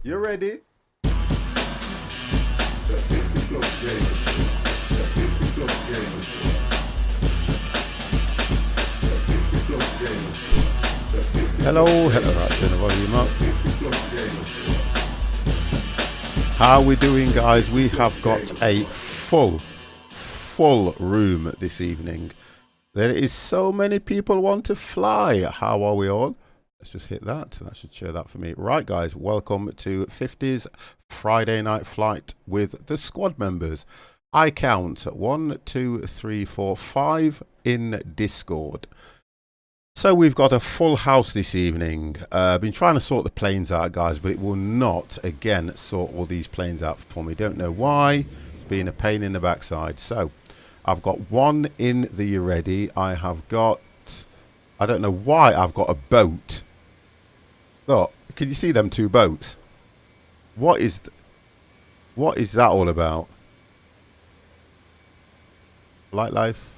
You ready? Hello, right, turn the volume up. How are we doing, guys? We have got a full room this evening. There is so many people want to fly. How are we all? Let's just hit that. That should share that for me. Right, guys, welcome to 50's Friday Night Flight with the squad members. I count 1, 2, 3, 4, 5 in Discord. So we've got a full house this evening. I've been trying to sort the planes out, guys, but it will not, again, sort all these planes out for me. Don't know why. It's been a pain in the backside. So I've got one in the Yah-Ready. I have got, I don't know why I've got a boat. Look, can you see them two boats? What is that all about? Light life.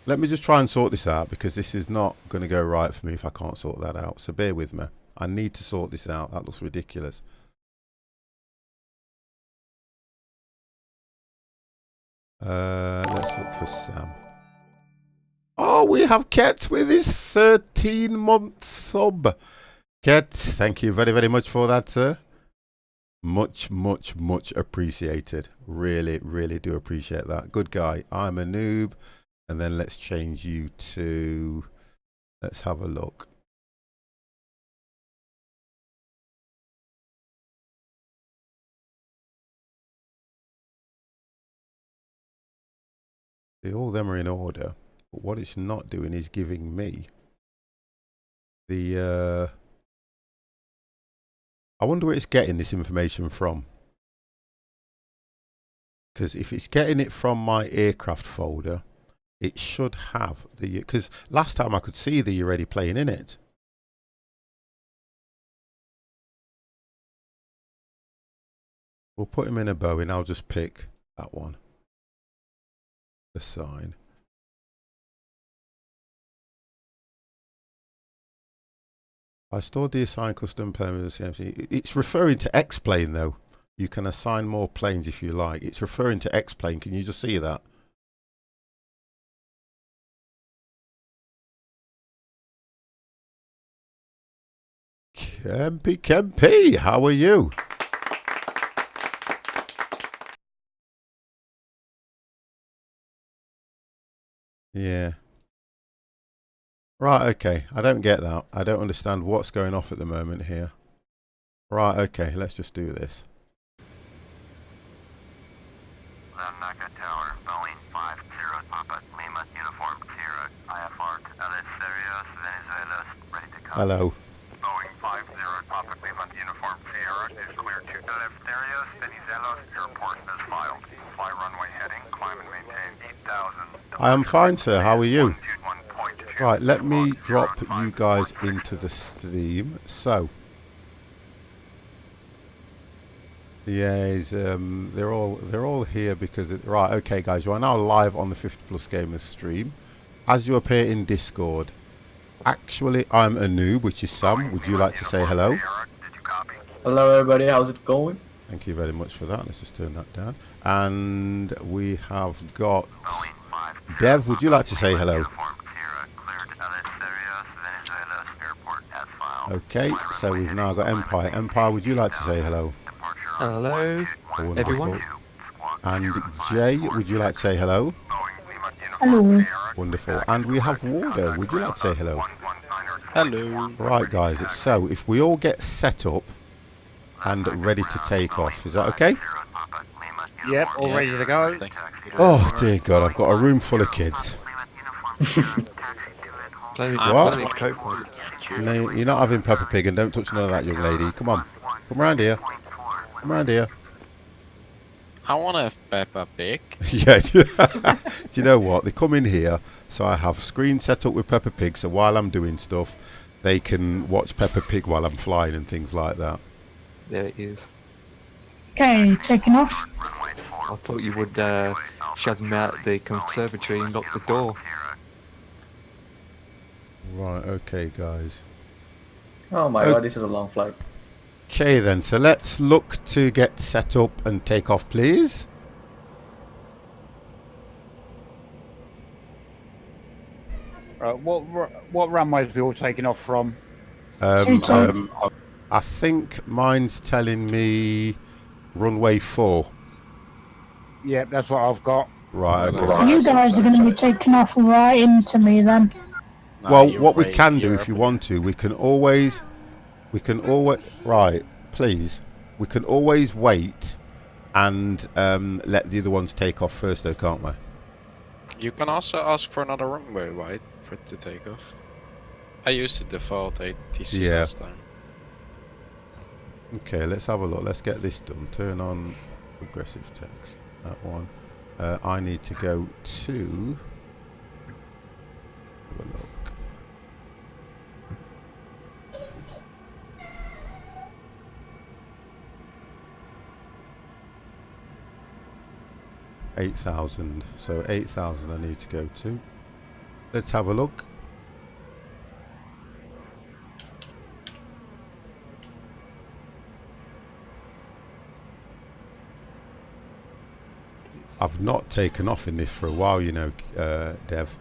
Let me just try and sort this out, because this is not going to go right for me if I can't sort that out. So bear with me. I need to sort this out. That looks ridiculous. Let's look for Sam. Oh, we have Ket with his 13-month sub. Ket, thank you very, very much for that, sir. Much appreciated. Really do appreciate that. Good guy. I'm a noob. And then let's change you to, let's have a look. See, all them are in order, but what it's not doing is giving me the, I wonder where it's getting this information from. Because if it's getting it from my aircraft folder, it should have the, because last time I could see the Yah-Ready playing in it. We'll put him in a Boeing. I'll just pick that one. Assign. I stored the assigned custom plane with the CMC. It's referring to X-plane though. You can assign more planes if you like. It's referring to X-plane. Can you just see that? Kempy, how are you? Yeah. Right, okay. I don't get that. I don't understand what's going off at the moment here. Right, okay. Let's just do this. Naka Tower, Boeing 50 Papa, Lima, Uniform Sierra, IFR, Alice Serios, Venezuela, ready to come. Hello. Boeing 50 Papa, Lima, Uniform Sierra is clear to Alice Serios, Venezuela, airport as filed. Fly runway heading, climb and maintain 8,000. I am fine, sir. How are you? Right, let me drop you guys into the stream. So, yeah, they're all here because right. Okay, guys, you are now live on the 50 Plus Gamers stream. As you appear in Discord, actually, I'm a noob, which is Sam. Would you like to say hello? Hello, everybody. How's it going? Thank you very much for that. Let's just turn that down. And we have got Dev. Would you like to say hello? Okay, so we've now got Empire. Empire, would you like to say hello? Hello, Wonderful. everyone. And Jay, would you like to say hello? Hello. Wonderful. And we have Warder. Would you like to say hello? Hello. Right, guys. So if we all get set up and ready to take off, is that okay? Yep, all ready to go. Oh dear God, I've got a room full of kids. What? No, you're not having Peppa Pig, and don't touch none of that, young lady. Come on, come round here. Come round here. I want a Peppa Pig. Yeah. Do you know what? They come in here, so I have screen set up with Peppa Pig, so while I'm doing stuff, they can watch Peppa Pig while I'm flying and things like that. There it is. Okay, taking off. I thought you would shove him out the conservatory and lock the door. Right, okay, guys. Oh my god, this is a long flight. Okay then, so let's look to get set up and take off, please. Right, what runways we all taking off from? I think mine's telling me runway 4. Yep, that's what I've got. Right, okay. So you guys are going to be taking off right into me then. Well, what we can do if you want to, we can always, right, please, we can always wait and let the other ones take off first though, can't we? You can also ask for another runway, right, for it to take off. I used the default ATC last time. Okay, let's have a look. Let's get this done. Turn on progressive text. That one. I need to go to... Have a look. $8,000. So 8,000 I need to go to. Let's have a look. I've not taken off in this for a while, you know, Dev.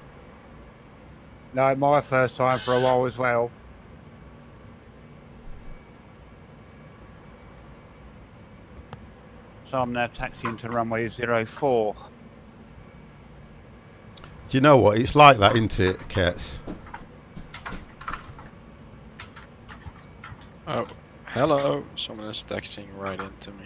No, my first time for a while as well. So I'm now taxiing to runway 04. Do you know what? It's like that, isn't it, Kets? Oh, hello. Someone is texting right into me.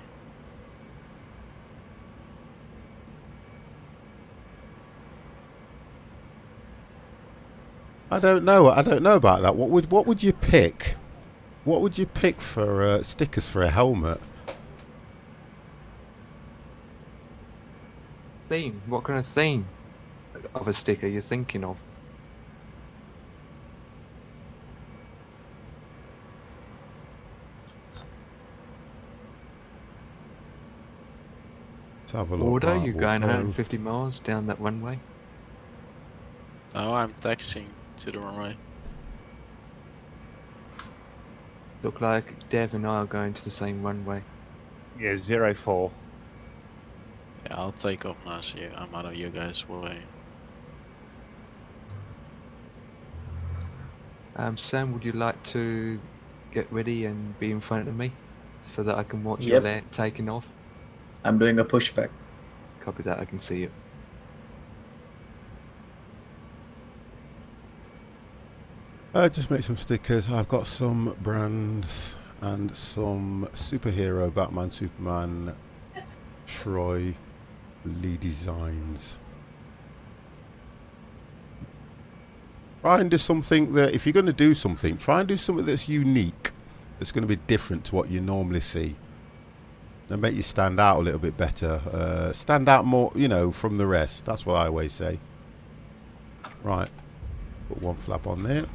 I don't know. I don't know about that. What would you pick? What would you pick for stickers for a helmet? Theme? What kind of theme of a sticker you're thinking of? Let's have a look. Order, Right, you're we'll going go. 150 miles down that runway. Oh, I'm taxiing to the runway. Look like Dev and I are going to the same runway. Yeah, 04. Yeah, I'll take off now, so I'm out of you guys' way. Sam, would you like to get ready and be in front of me so that I can watch your land taking off? I'm doing a pushback. Copy that, I can see it. Just make some stickers. I've got some brands and some superhero, Batman, Superman, Troy, Lee designs. Try and do something that, if you're going to do something, try and do something that's unique, that's going to be different to what you normally see. And make you stand out a little bit better. Stand out more, you know, from the rest. That's what I always say. Right. Put one flap on there.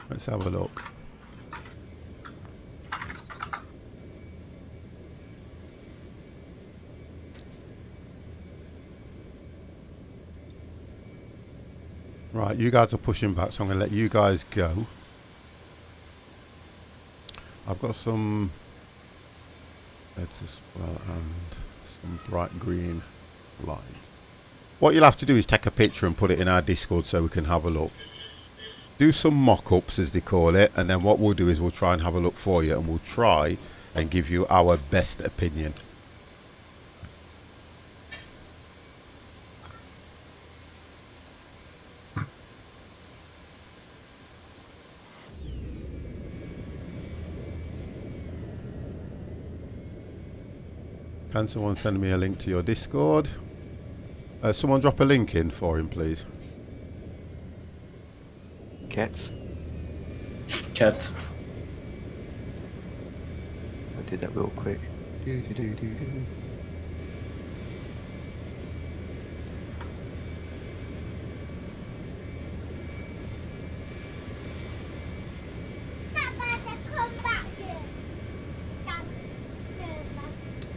Let's have a look. Right, you guys are pushing back, so I'm going to let you guys go. I've got some lettuce and some bright green lines. What you'll have to do is take a picture and put it in our Discord so we can have a look. Do some mock-ups, as they call it, and then what we'll do is we'll try and have a look for you, and we'll try and give you our best opinion. Can someone send me a link to your Discord? Someone drop a link in for him, please. Cats. Cats. I'll do that real quick. Do.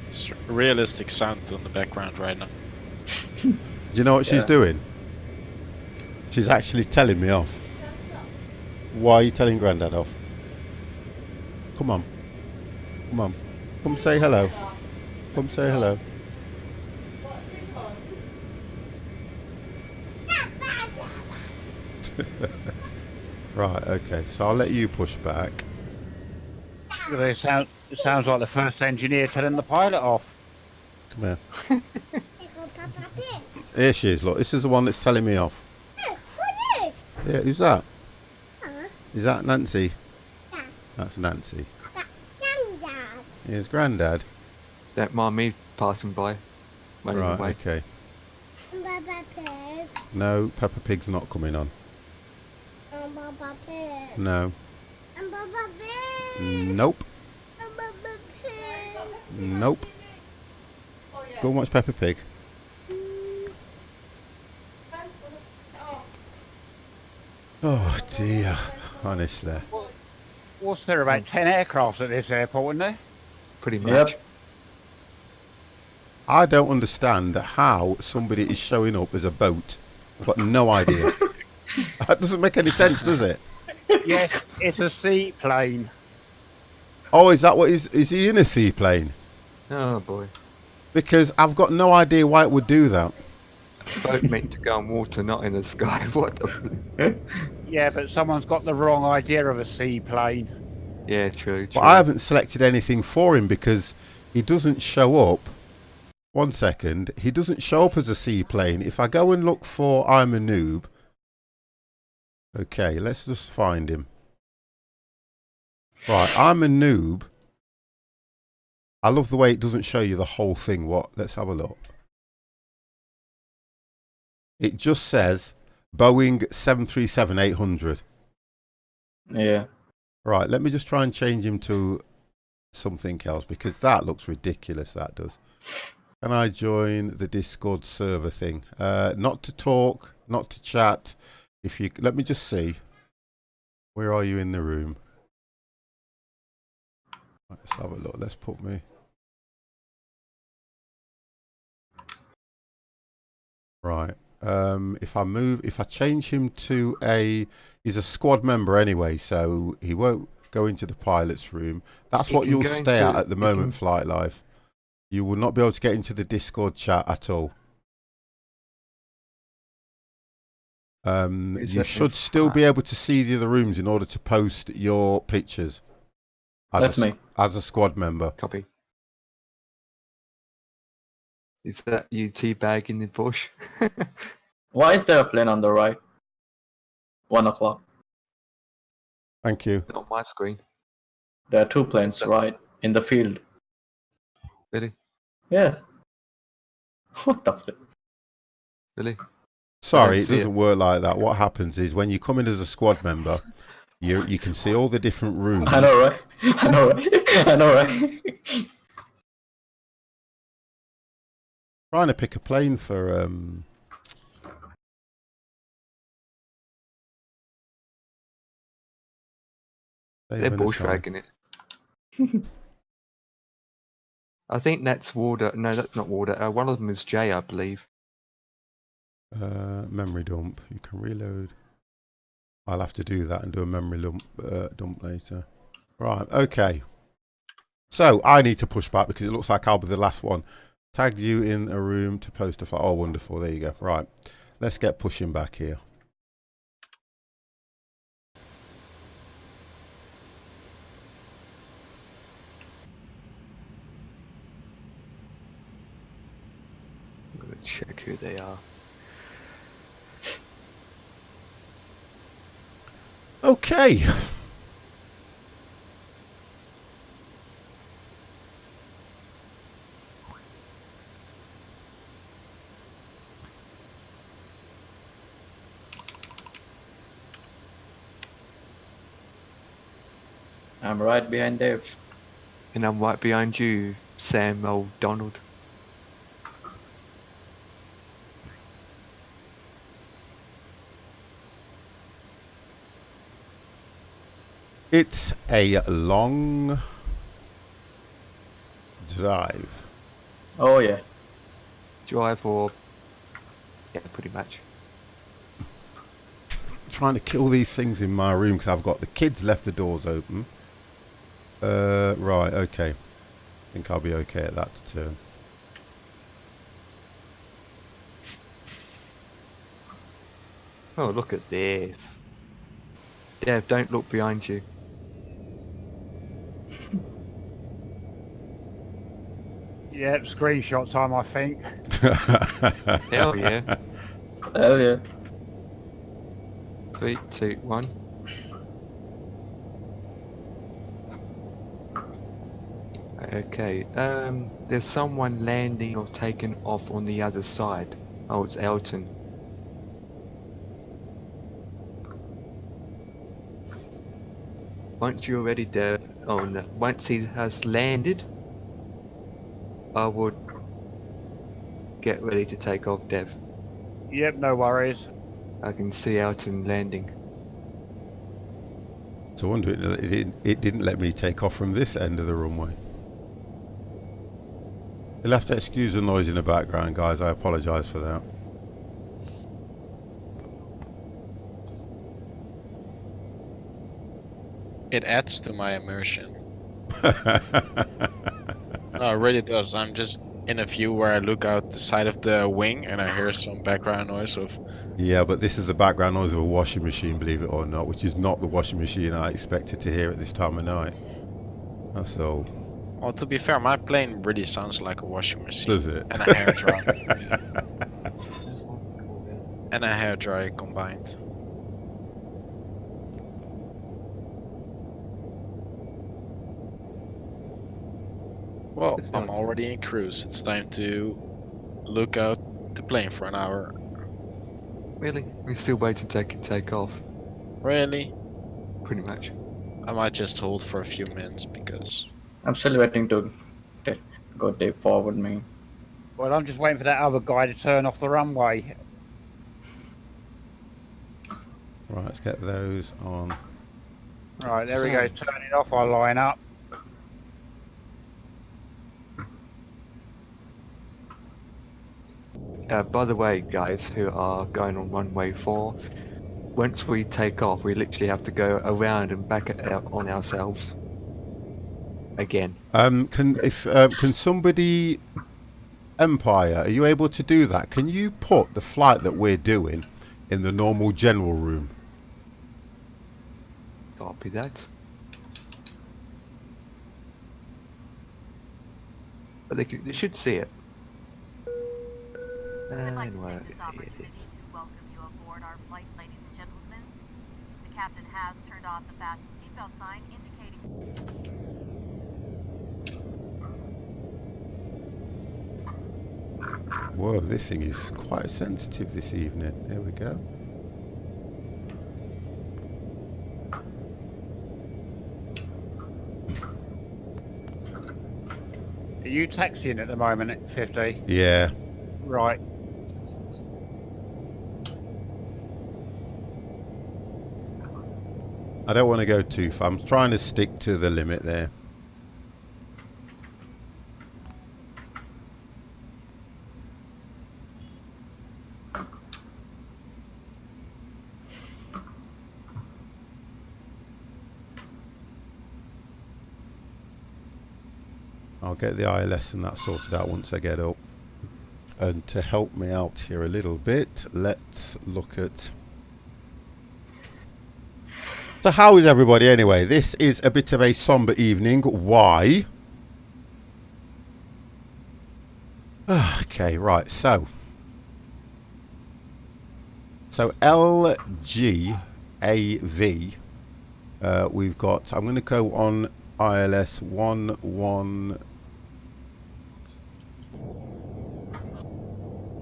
It's realistic sounds on the background right now. Do you know what she's doing? She's actually telling me off. Why are you telling Grandad off? Come on. Come on. Come say hello. Come say hello. Right, okay. So I'll let you push back. It sounds like the first engineer telling the pilot off. Come here. Here she is, look. This is the one that's telling me off. Yeah, who's that? Is that Nancy? Yeah. That's Nancy. Granddad. Here's Grandad. Don't mind me passing by. Running Right, away. okay. Peppa Pig. No, Peppa Pig's not coming on. Peppa Pig. No. Peppa Pig. Nope. Peppa Pig. Nope. Go and watch Peppa Pig. Oh dear, honestly. What's there, about 10 aircrafts at this airport, isn't there? Pretty much. Yep. I don't understand how somebody is showing up as a boat. I've got no idea. That doesn't make any sense, does it? Yes, it's a seaplane. Oh, is that what is he in a seaplane? Oh boy. Because I've got no idea why it would do that. Boat meant to go on water, not in the sky. What the... Yeah, but someone's got the wrong idea of a seaplane. Yeah, true. But I haven't selected anything for him because he doesn't show up. 1 second. He doesn't show up as a seaplane. If I go and look for I'm a noob. Okay, let's just find him. Right, I'm a noob. I love the way it doesn't show you the whole thing. What? Let's have a look. It just says Boeing 737-800. Yeah. Right, let me just try and change him to something else because that looks ridiculous, that does. Can I join the Discord server thing? Not to talk, not to chat. If you let me just see. Where are you in the room? Let's have a look. Let's put me. Right. If I change him to he's a squad member anyway, so he won't go into the pilot's room. That's what you'll stay at the moment, Flight Life. You will not be able to get into the Discord chat at all. You should still be able to see the other rooms in order to post your pictures. That's me. As a squad member. Copy. Is that you teabagging the bush? Why is there a plane on the right? 1 o'clock. Thank you. Not on my screen. There are 2 planes right in the field. Really? Yeah. What the flip? Really? Sorry, it doesn't work like that. What happens is when you come in as a squad member, you can see all the different rooms. I know, right? I know, right? I know, right? Trying to pick a plane for They're bushwhacking it. I think that's Warder. No, that's not Warder. One of them is Jay, I believe. Memory dump. You can reload. I'll have to do that and do a memory dump later. Right, okay. So I need to push back because it looks like I'll be the last one. Tagged you in a room to post a file. Oh, wonderful. There you go. Right. Let's get pushing back here. I'm going to check who they are. Okay. I'm right behind Dave. And I'm right behind you, Sam old Donald. It's a long drive. Oh, yeah. Drive or... Yeah, pretty much. trying to kill these things in my room because I've got the kids left the doors open. Right, okay. I think I'll be okay at that turn. Oh, look at this. Dev, don't look behind you. Yeah, screenshot time, I think. Hell yeah. Hell yeah. 3, 2, 1. Okay, there's someone landing or taking off on the other side. Oh, it's Elton. Once you're ready, Dev, oh no, once he has landed, I would get ready to take off, Dev. Yep, no worries. I can see Elton landing. So I wonder it didn't let me take off from this end of the runway. You'll have to excuse the noise in the background, guys. I apologise for that. It adds to my immersion. No, it really does. I'm just in a view where I look out the side of the wing and I hear some background noise of... Yeah, but this is the background noise of a washing machine, believe it or not, which is not the washing machine I expected to hear at this time of night. That's all. Well, to be fair, my plane really sounds like a washing machine. Does it? And a hairdryer. Yeah. And a hairdryer combined. Well, I'm already in cruise. It's time to look out the plane for an hour. Really? We're still waiting to take off. Really? Pretty much. I might just hold for a few minutes because... I'm still waiting to go take forward, man. Well, I'm just waiting for that other guy to turn off the runway. Right, let's get those on. Right, there we go. Turn it off. I line up. By the way, guys who are going on runway 4, once we take off, we literally have to go around and back it out on ourselves. Again. Can somebody... Empire, are you able to do that? Can you put the flight that we're doing in the normal general room? Copy that. But they should see it. I'd like to Where take this opportunity to welcome you aboard our flight, ladies and gentlemen. The captain has turned off the fasten seatbelt sign indicating... Whoa, this thing is quite sensitive this evening. There we go. Are you taxiing at the moment at 50? Yeah. Right. I don't want to go too far. I'm trying to stick to the limit there. I'll get the ILS and that sorted out once I get up. And to help me out here a little bit, let's look at... So how is everybody anyway? This is a bit of a somber evening. Why? Okay, right, so LGAV, we've got, I'm going to go on ILS 11,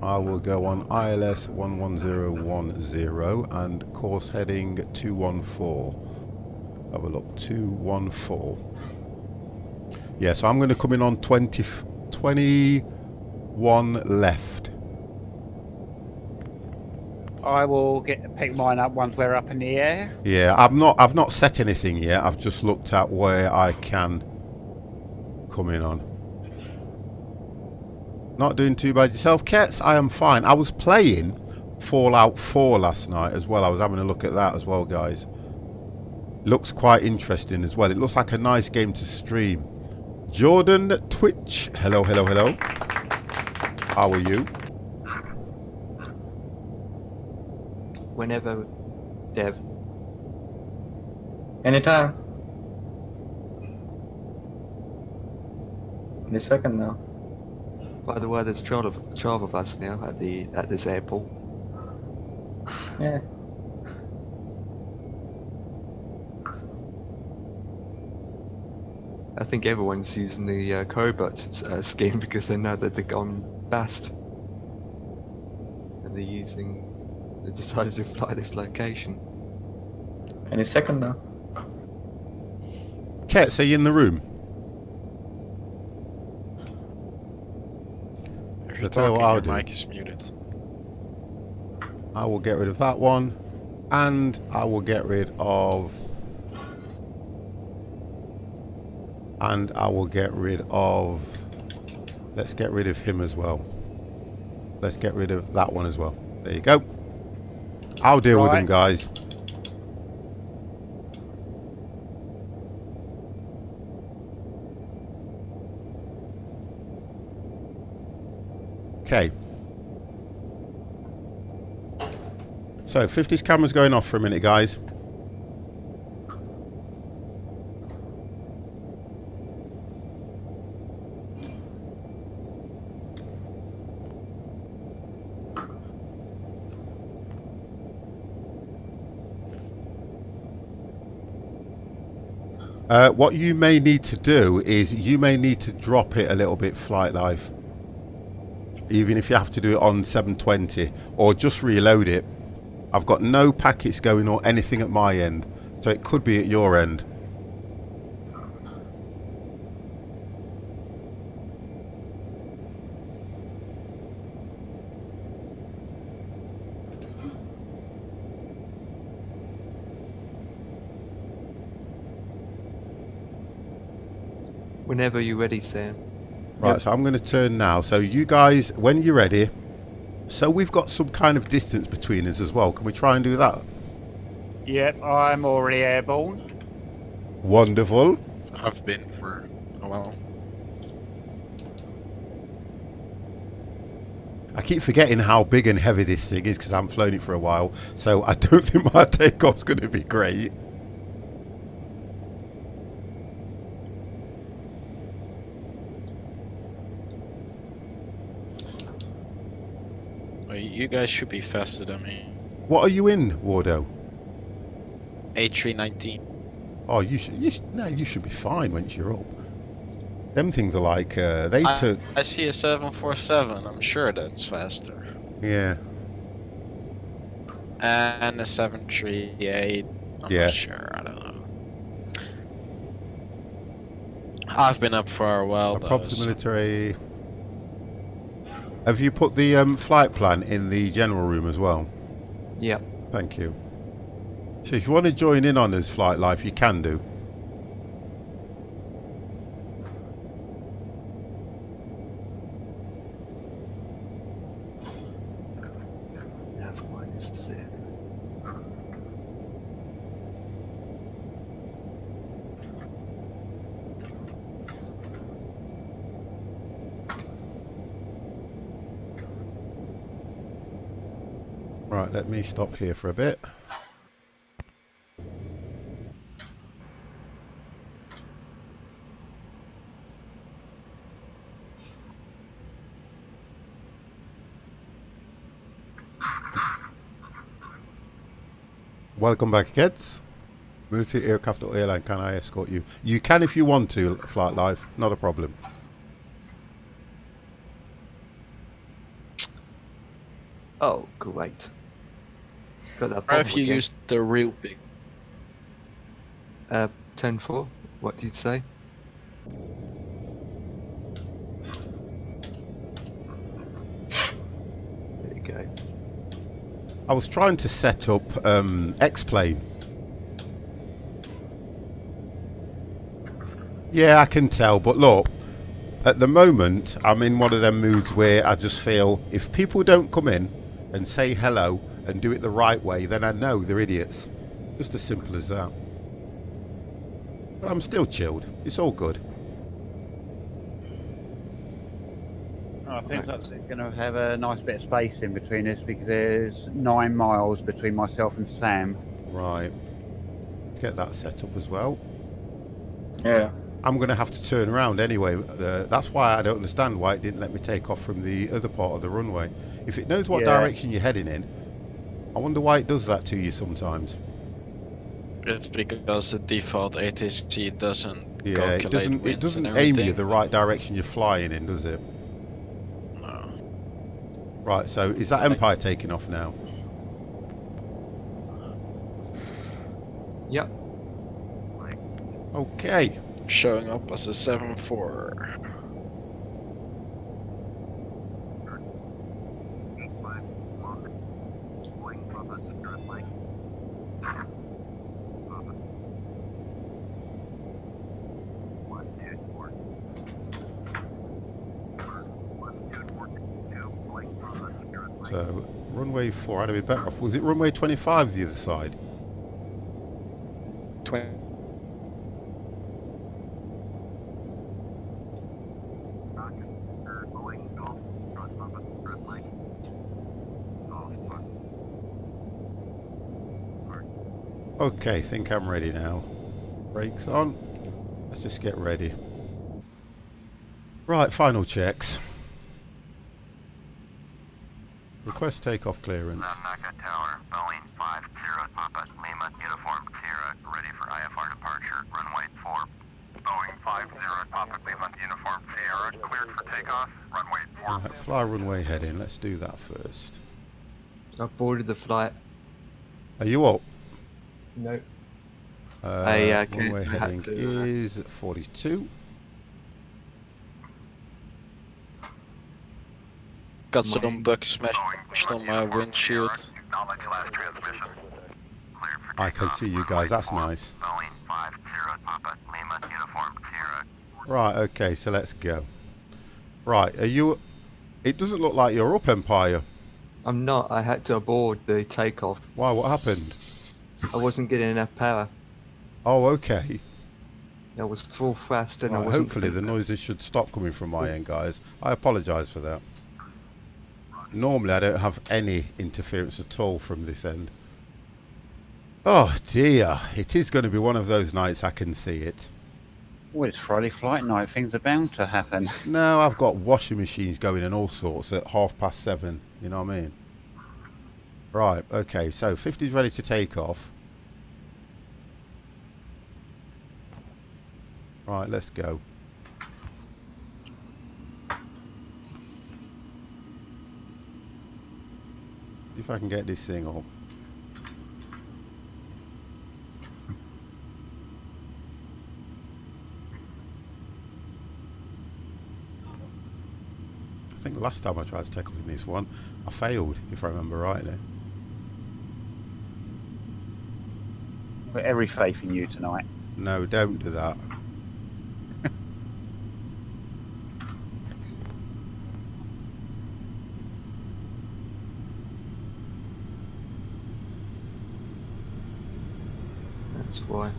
I will go on ILS 11010 and course heading 214. Have a look, 214. Yeah, so I'm going to come in on 21 left. I will pick mine up once we're up in the air. Yeah, I've not set anything yet. I've just looked at where I can come in on. Not doing too bad yourself, Kets. I am fine. I was playing Fallout 4 last night as well. I was having a look at that as well, guys. Looks quite interesting as well. It looks like a nice game to stream. Jordan Twitch. Hello, hello, hello. How are you? Whenever, Dev. Anytime. Any second now. By the way, there's 12 of us now at this airport. Yeah. I think everyone's using the Cobot scheme because they know that they're gone bust. And they decided to fly this location. Any second now. Kets, are you in the room? If you're tell you what talking, I'll your do. mic is muted. I will get rid of that one. And I will get rid of... And I will get rid of... Let's get rid of him as well. Let's get rid of that one as well. There you go. I'll deal with them, guys. Okay. So 50's camera's going off for a minute, guys. What you may need to do is you may need to drop it a little bit, Flight Life. Even if you have to do it on 720 or just reload it. I've got no packets going or anything at my end, so it could be at your end. Whenever you're ready, Sam. Right, so I'm going to turn now. So you guys, when you're ready, so we've got some kind of distance between us as well. Can we try and do that? Yep, I'm already airborne. Wonderful. I've been for a while. I keep forgetting how big and heavy this thing is because I haven't flown it for a while. So I don't think my takeoff's going to be great. Well, you guys should be faster than me. What are you in, Wardo? A319. Oh, you should be fine once you're up. Them things are like they took. I see a 747. I'm sure that's faster. Yeah. And a 738. I'm Yeah. not sure. I don't know. I've been up for a while though. Proper so- military. Have you put the flight plan in the general room as well? Yep. Thank you. So if you want to join in on this Flight Life, you can do. Right, let me stop here for a bit. Welcome back, kids. Military aircraft or airline, can I escort you? You can if you want to, Flight Life, not a problem. Oh, great. Got that Or if bottle you again. use the real big. 10-4, what did you say? There you go. I was trying to set up X-Plane. Yeah, I can tell, but look, at the moment I'm in one of them moods where I just feel if people don't come in, and say hello and do it the right way, then I know they're idiots. Just as simple as that. But I'm still chilled. It's all good. I think that's going to have a nice bit of space in between us because there's 9 miles between myself and Sam. Right. Get that set up as well. Yeah. I'm going to have to turn around anyway. That's why I don't understand why it didn't let me take off from the other part of the runway. If it knows what direction you're heading in, I wonder why it does that to you sometimes. It's because the default ATC doesn't calculate it winds doesn't and aim you everything. the right direction you're flying in, does it? No. Right, so is that Empire taking off now? Yep. Okay. Showing up as a 7-4. So, runway 4, I'd be better off. Was it runway 25 the other side? 20. Okay, think I'm ready now. Brakes on. Let's just get ready. Right, final checks. Request takeoff clearance. Naka Tower, Boeing 50 Papa Lima Uniform Sierra, ready for IFR departure, runway 4. Boeing 50 Papa Lima Uniform Sierra, cleared for takeoff, runway 4. Right, fly runway heading. Let's do that first. I've boarded the flight. Are you up? No. Runway heading is 42. Got some bugs smashed on my windshield. Acknowledge last transmission. Cleared for I can takeoff, see you guys, that's runway nice. 4. Boeing 50 Papa Lima Uniform Sierra. Right, okay, so let's go. Right, are you... It doesn't look like you're up, Empire. I'm not. I had to abort the takeoff. Why, what happened? I wasn't getting enough power. Oh, okay. I was full thrust and I Right, wasn't. hopefully the noises should stop coming from my end, guys. I apologise for that. Normally I don't have any interference at all from this end. Oh dear, it is going to be one of those nights, I can see it. Well, it's Friday flight night. Things are bound to happen. No, I've got washing machines going and all sorts at 7:30, you know what I mean? Right, okay, so 50's ready to take off. Right, let's go. See if I can get this thing up. I think last time I tried to take off in this one, I failed, if I remember rightly. Put every faith in you tonight. No, don't do that. That's why.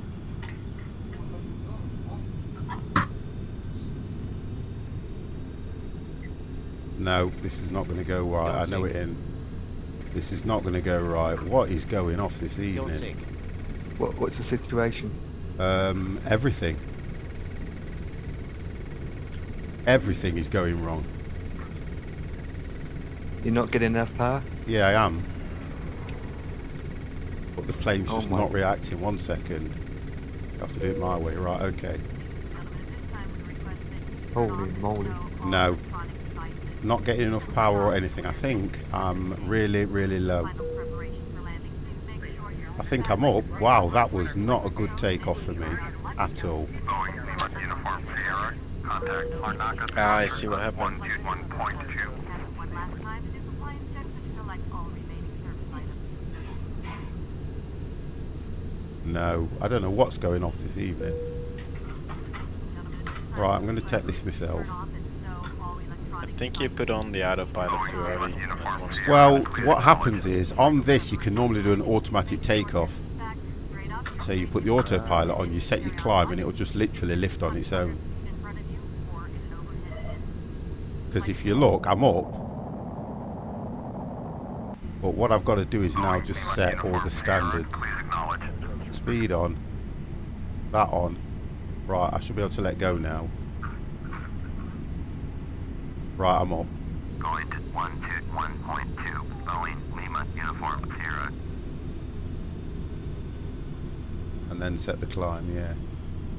No, this is not going to go right. I know it in. This is not going to go right. What is going off this evening? What's the situation? Everything. Everything is going wrong. You're not getting enough power? Yeah, I am. But the plane's Oh just my. not reacting. 1 second. I have to do it my way. Right, okay. Holy moly. No. Not getting enough power or anything. I think I'm really, really low. I think I'm up. Wow, that was not a good takeoff for me at all. Boeing Lima Uniform Sierra, contact Larnaca. Ah, I see what happened. 1.2. No, I don't know what's going off this evening. Right, I'm going to check this myself. think you put on the autopilot too early. Well, what happens is, on this you can normally do an automatic takeoff. So you put the autopilot on, you set your climb, and it'll just literally lift on its own. Because if you look, I'm up. But what I've got to do is now just set all the standards. Speed on. That on. Right, I should be able to let go now. Right, I'm up. Going to 1.2, Boeing, Lima, Uniform, Sierra. And then set the climb, yeah.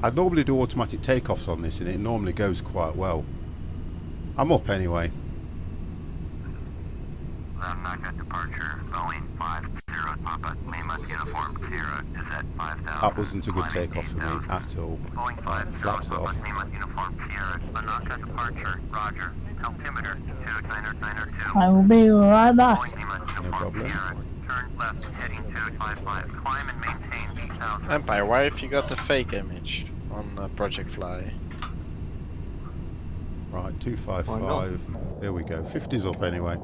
I normally do automatic takeoffs on this and it normally goes quite well. I'm up anyway. Naka departure, Boeing 50, Papa, Lima, Uniform, Sierra is at 5,000. That wasn't a good takeoff for me at all. Boeing 50, Flaps Papa, off. Lima, Uniform, Sierra, Naka departure, Roger. Altimeter 2992. I will be right back. Boeing Lima, Uniform, problem. Sierra, turn left, heading 255. Climb and maintain 8,000. Empire, why have you got the fake image on Project Fly? Right, 255. There we go. 50's up anyway.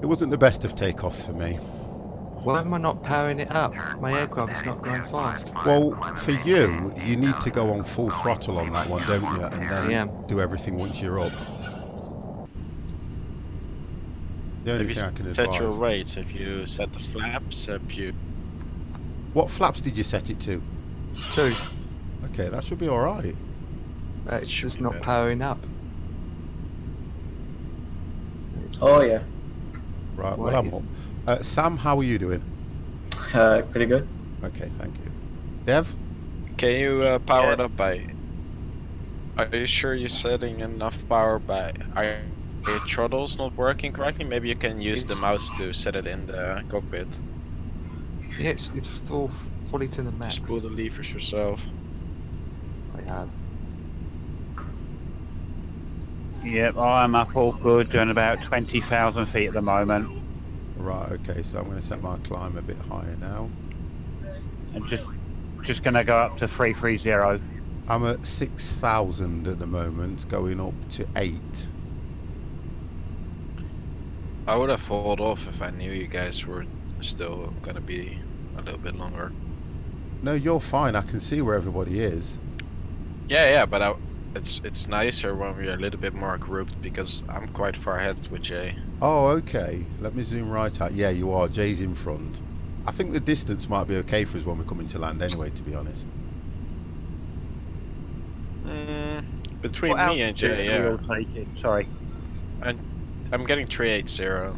It wasn't the best of takeoffs for me. Why am I not powering it up? My aircraft is not going fast. Well, for you, you need to go on full throttle on that one, don't you? And then Yeah. do everything once you're up. The only Have thing I you can set your advise. rates? Have you set the flaps? Have you... What flaps did you set it to? 2. Okay, that should be alright. It's just not powering up. Oh yeah, Right, well I'm up. Sam, how are you doing? pretty good. Okay, thank you. Dev? Can you power it up by... Are you sure you're setting enough power by... Are your throttles not working correctly? Maybe you can use the mouse to set it in the cockpit. Yeah, it's all fully to the max. Just pull the levers yourself. I have. Yep, I'm up all good, doing about 20,000 feet at the moment. Right, okay, so I'm going to set my climb a bit higher now. And just going to go up to 330. I'm at 6,000 at the moment, going up to 8. I would have hauled off if I knew you guys were still gonna be a little bit longer. No, you're fine. I can see where everybody is. Yeah, but it's nicer when we're a little bit more grouped because I'm quite far ahead with Jay. Oh, okay. Let me zoom right out. Yeah, you are. Jay's in front. I think the distance might be okay for us when we come into land anyway, to be honest. Between What me and altitude Jay, are we yeah. all taking? Sorry. I'm getting 380.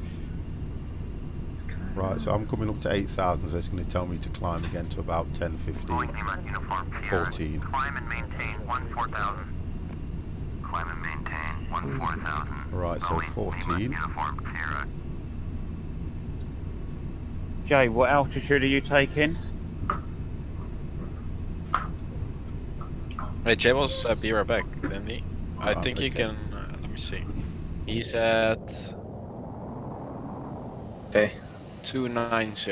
Right, so I'm coming up to 8,000, so it's going to tell me to climb again to about 10, 15, 14. Climb and maintain 14,000. Climb and maintain 14,000. Right, so 14. Uniform Sierra. Jay, what altitude are you taking? Hey, Jay was be right back, didn't he? I Right, think you okay. can. Let me see. He's at Okay. 290.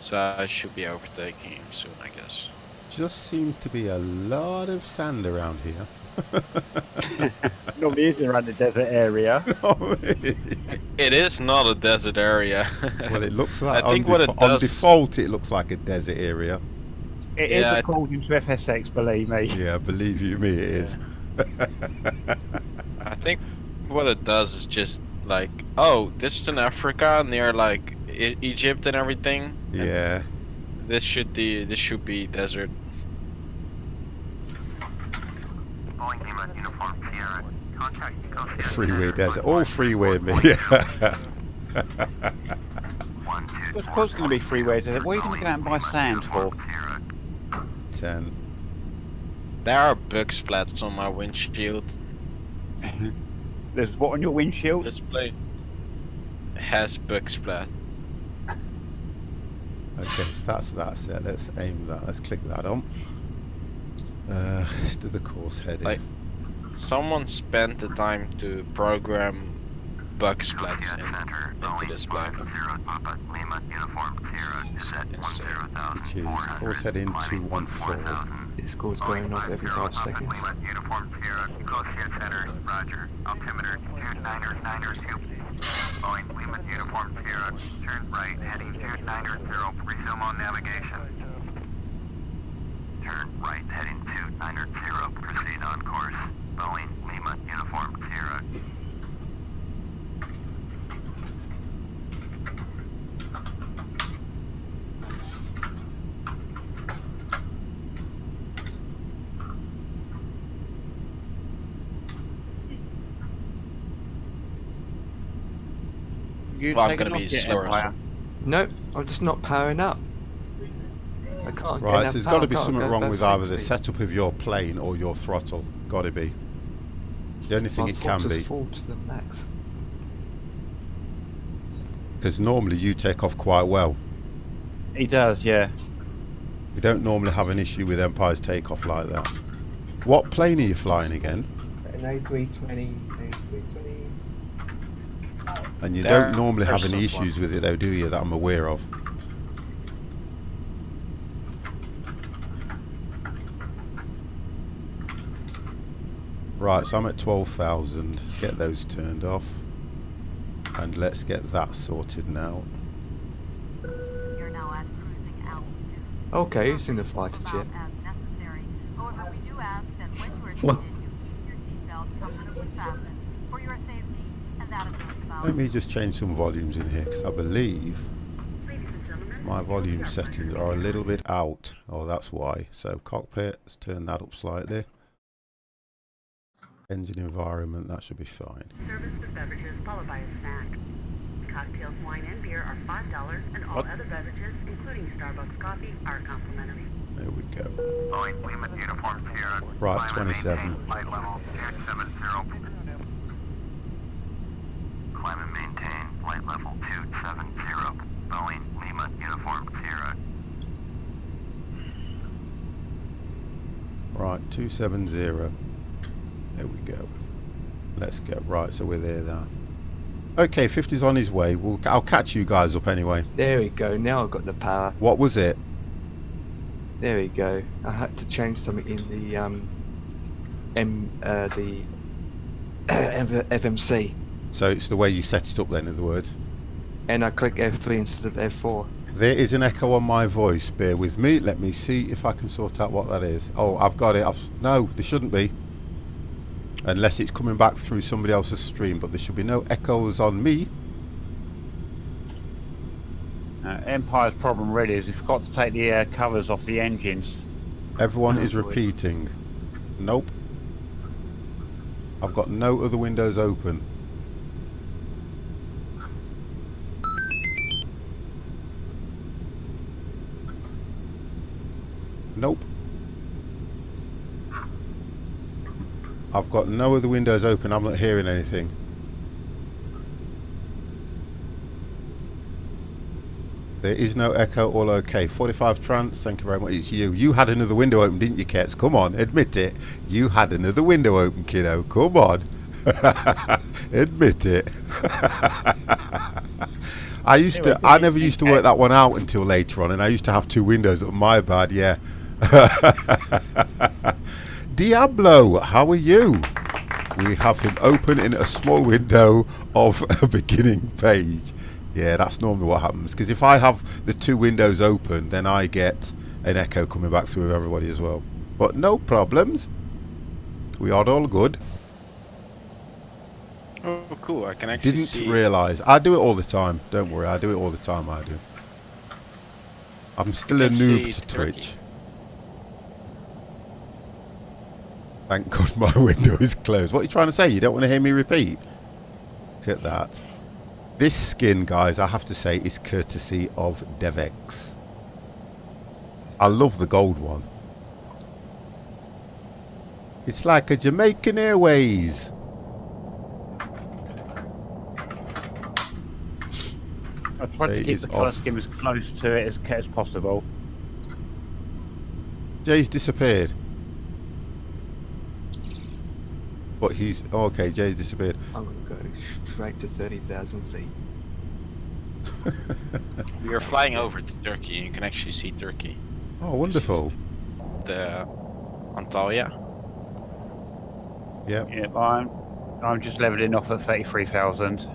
So I should be overtaking him soon, I guess. Just seems to be a lot of sand around here. Normally isn't around the desert area. It is not a desert area. Well, it looks like I think on, what it on does- default it looks like a desert area. It is Yeah, according to FSX, believe me. Yeah, believe you me, it is. I think what it does is just like, oh, this is in Africa near like Egypt and everything. Yeah. This should be desert. Boeing Lima Uniform Sierra. Contact negotiated. Freeway desert. All freeway me. Of course it's going to be freeway desert. What are you going to go out and buy sand for? 10. There are bug splats on my windshield. There's what on your windshield? This plane has bug splat. Okay, so that's it. Let's aim that. Let's click that on. Let's do the course heading. Like, someone spent the time to program bug splats into this plane. Which is course heading 214. Discord's going off every 5 seconds. Lima, Uniform Sierra, Negotiate Center, Roger. Altimeter 2992. Boeing Lima, Uniform Sierra, turn right, heading 290. Resume on navigation. Turn right, heading 290. Proceed on course. Boeing Lima, Uniform Sierra. You Well, I'm taken gonna be off yet, slower. Empire? Nope, I'm just not powering up. I can't. Right, get so there's enough got to be power, something can't wrong go with above either the 60. setup of your plane or your throttle. Got to be. The only thing My it can throttle be. is full to the max. Because normally you take off quite well. He does, yeah. We don't normally have an issue with Empire's takeoff like that. What plane are you flying again? An A320, A320. And you There don't normally are have any some issues with it though, do you, that I'm aware of? Right, so I'm at 12,000. Let's get those turned off. And let's get that sorted now. You're now at cruising altitude. Okay, it's in the fighter jet. As necessary. However, we do ask that when you are What? seated, you keep your seatbelt comfortably fastened for your safety and that of those about Let me just change some volumes in here because I believe my volume settings are a little bit out. Oh, that's why. So cockpit, let's turn that up slightly. Engine environment, that should be fine. Service with beverages followed by a snack. Cocktails, wine, and beer are $5, and all other beverages, including Starbucks coffee, are complimentary. There we go. Boeing Lima, Uniform Sierra. Right, Climb and 27. maintain flight level 270. Climb and maintain flight level 270. Boeing Lima, Uniform Sierra. Right, 270. There we go. Let's go. Right, so we're there now. Okay, 50's on his way. I'll catch you guys up anyway. There we go, now I've got the power. What was it? There we go. I had to change something in the FMC. So it's the way you set it up then, in other words. And I click F3 instead of F4. There is an echo on my voice. Bear with me. Let me see if I can sort out what that is. Oh, I've got it. No, there shouldn't be. Unless it's coming back through somebody else's stream, but there should be no echoes on me. Empire's problem really is we forgot to take the covers off the engines. Everyone Oh, is boy. repeating. Nope. I've got no other windows open. Nope. I've got no other windows open. I'm not hearing anything. There is no echo. All okay. 45 trans. Thank you very much. It's you. You had another window open, didn't you, Kets? Come on, admit it. You had another window open, kiddo. Come on. Admit it. I never used to work that one out until later on, and I used to have two windows. My bad, yeah. Diablo, how are you? We have him open in a small window of a beginning page. Yeah, that's normally what happens, because if I have the two windows open, then I get an echo coming back through everybody as well. But no problems. We are all good. Oh, cool! I can actually see. Didn't realise. I do it all the time. Don't worry, I do it all the time. I do. I'm still a can noob see to Turkey. Twitch. Thank God my window is closed. What are you trying to say? You don't want to hear me repeat? Look at that. This skin, guys, I have to say, is courtesy of Devex. I love the gold one. It's like a Jamaican Airways. I tried to It keep is the colour off. scheme as close to it as possible. Jay's disappeared. But he's... Oh, okay, Jay's disappeared. I'm going to go straight to 30,000 feet. We are flying over to Turkey, and you can actually see Turkey. Oh, wonderful. The On Talia? Yep. Yep, I'm just leveling off at 33,000.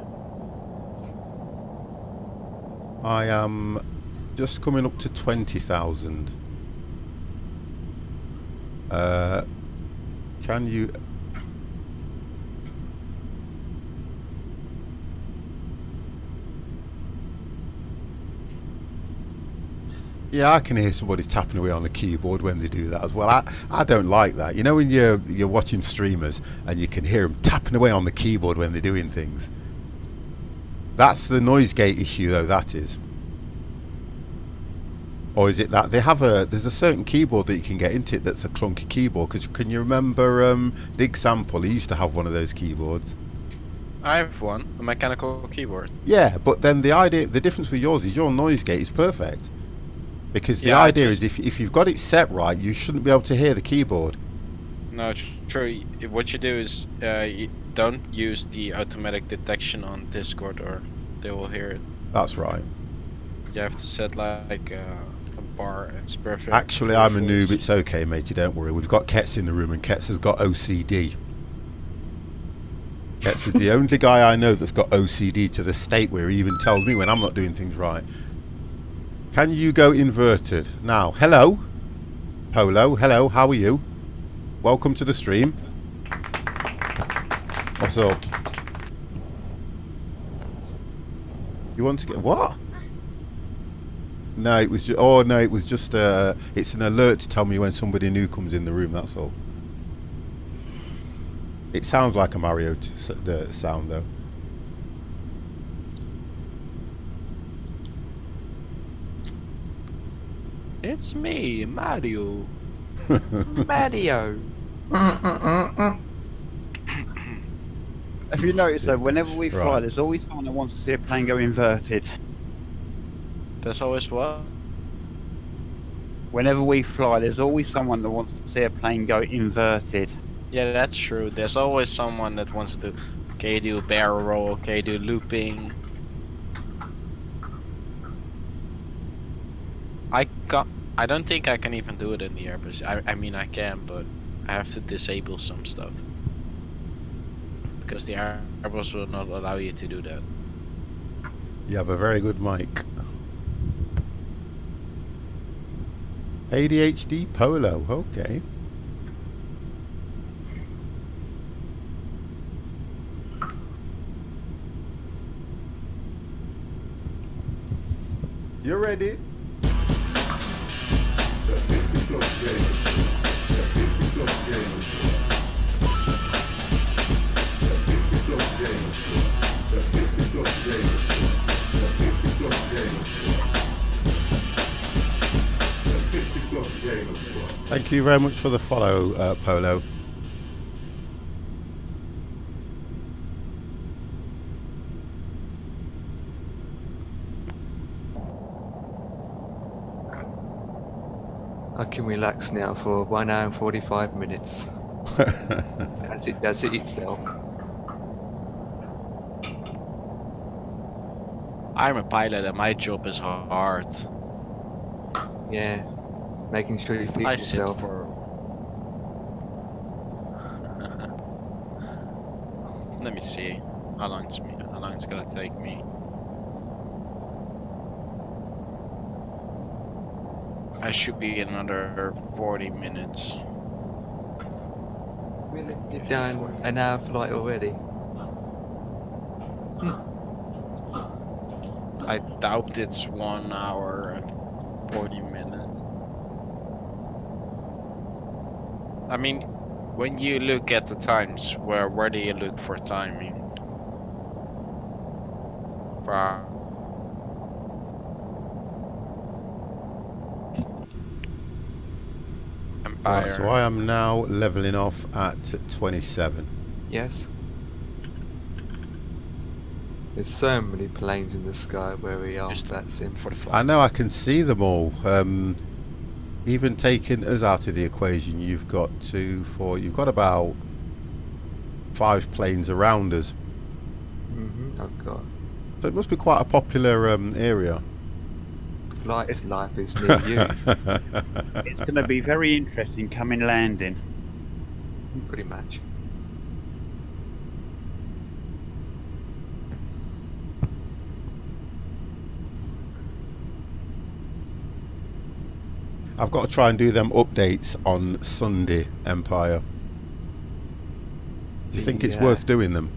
I am just coming up to 20,000. Can you... Yeah, I can hear somebody tapping away on the keyboard when they do that as well. I don't like that. You know when you're watching streamers and you can hear them tapping away on the keyboard when they're doing things? That's the noise gate issue though, that is. Or is it that they have there's a certain keyboard that you can get into it that's a clunky keyboard? Because can you remember Dig Sample? He used to have one of those keyboards. I have one, a mechanical keyboard. Yeah, but then the difference with yours is your noise gate is perfect. Because the Yeah, idea is if you've got it set right, you shouldn't be able to hear the keyboard. No, true. What you do is you don't use the automatic detection on Discord or they will hear it. That's right. You have to set like a bar. It's perfect. Actually, I'm a noob. It's okay, matey. Don't worry. We've got Ketz in the room, and Ketz has got OCD. Ketz is the only guy I know that's got OCD to the state where he even tells me when I'm not doing things right. Can you go inverted? Now, hello. Polo, hello, how are you? Welcome to the stream. What's up? You want to get... What? No, it was just... Oh, no, it was just... it's an alert to tell me when somebody new comes in the room, that's all. It sounds like a Mario sound, though. It's me, Mario. Mario. If you notice though, whenever we fly, Right. there's always someone that wants to see a plane go inverted. There's always what? Whenever we fly, there's always someone that wants to see a plane go inverted. Yeah, that's true. There's always someone that wants to. Okay, do barrel roll. Okay, do looping. I don't think I can even do it in the Airbus. I mean I can, but I have to disable some stuff because the Airbus will not allow you to do that. You have a very good mic. ADHD Polo, okay. You ready? Thank you very much for the follow, Polo. I can relax now for 1 hour and 45 minutes. As it does it itself. I'm a pilot and my job is hard. Yeah. Making sure you feed I sit yourself. for. Let me see. How long it's gonna take me? I should be in another 40 minutes. Really? You're done an hour flight already? I doubt it's 1 hour and 40 minutes. I mean, when you look at the times, where do you look for timing? Empire. Right, so I am now leveling off at 27. Yes. There's so many planes in the sky where we are. Just That's in for the flight. I know, I can see them all. Even taking us out of the equation, you've got you've got about 5 planes around us. Oh god. So it must be quite a popular area. light life is near you, It's going to be very interesting coming landing. pretty much. I've got to try and do them updates on Sunday, Empire. Do you think it's worth doing them?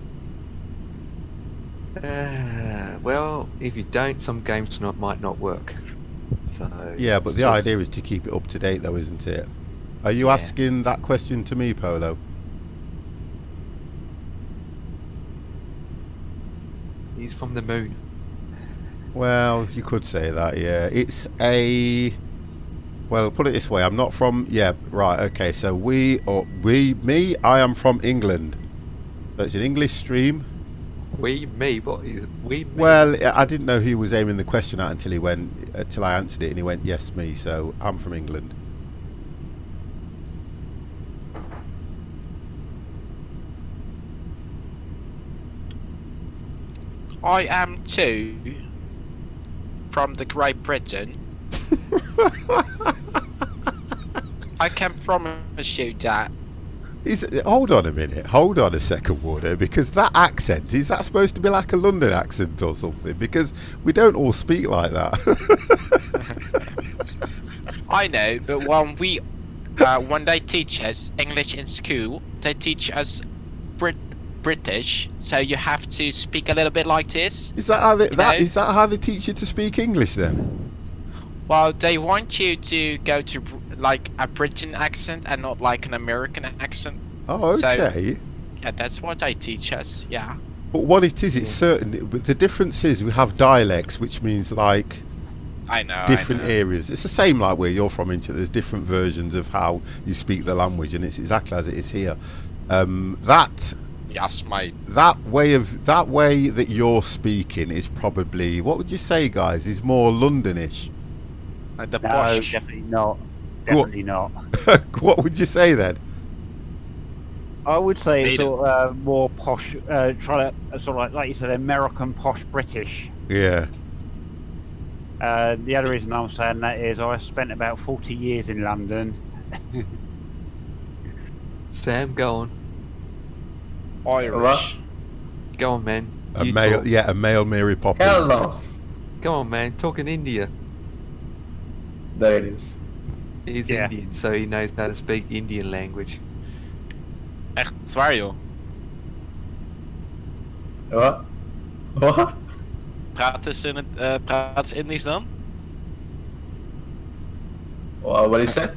Well, if you don't, some games might not work. So Yeah, but it's the just- idea is to keep it up to date, though, isn't it? Are you Yeah. asking that question to me, Polo? He's from the moon. Well, you could say that, yeah. It's a... Well, put it this way, I'm not from... Yeah, right, okay, so I am from England. So it's an English stream. Me? What is we? Me? Well, I didn't know who he was aiming the question at until I answered it, and he went, yes, me, so I'm from England. I am too from the Great Britain. I can promise you that. Hold on a minute, hold on a second, Warner, because that accent, is that supposed to be like a London accent or something? Because we don't all speak like that. I know, but when they teach us English in school, they teach us British, so you have to speak a little bit like this. Is that how they teach you to speak English then? Well, they want you to go to like a Britain accent and not like an American accent. Oh, okay. So, yeah, that's what they teach us. Yeah. But what it is, it's certain. But the difference is we have dialects, which means like I know. different areas. It's the same like where you're from. Into there's different versions of how you speak the language, and it's exactly as it is here. Yes, mate. That way that you're speaking is probably, what would you say, guys? Is more Londonish. Like the No, posh. definitely not. Definitely not. What would you say then? I would say it's Native. sort of more posh, try to sort of like you said, American posh British. Yeah. The other reason I'm saying that is I spent about 40 years in London. Sam, go on. Irish. Go on, man. A You male, talk. yeah, a male Mary Poppins. Hell no. Go on, man. Talk in India. There it is. He's Yeah. Indian, so he knows how to speak Indian language. Echt waar, joh. What? What? Praten ze Indisch dan? What is that?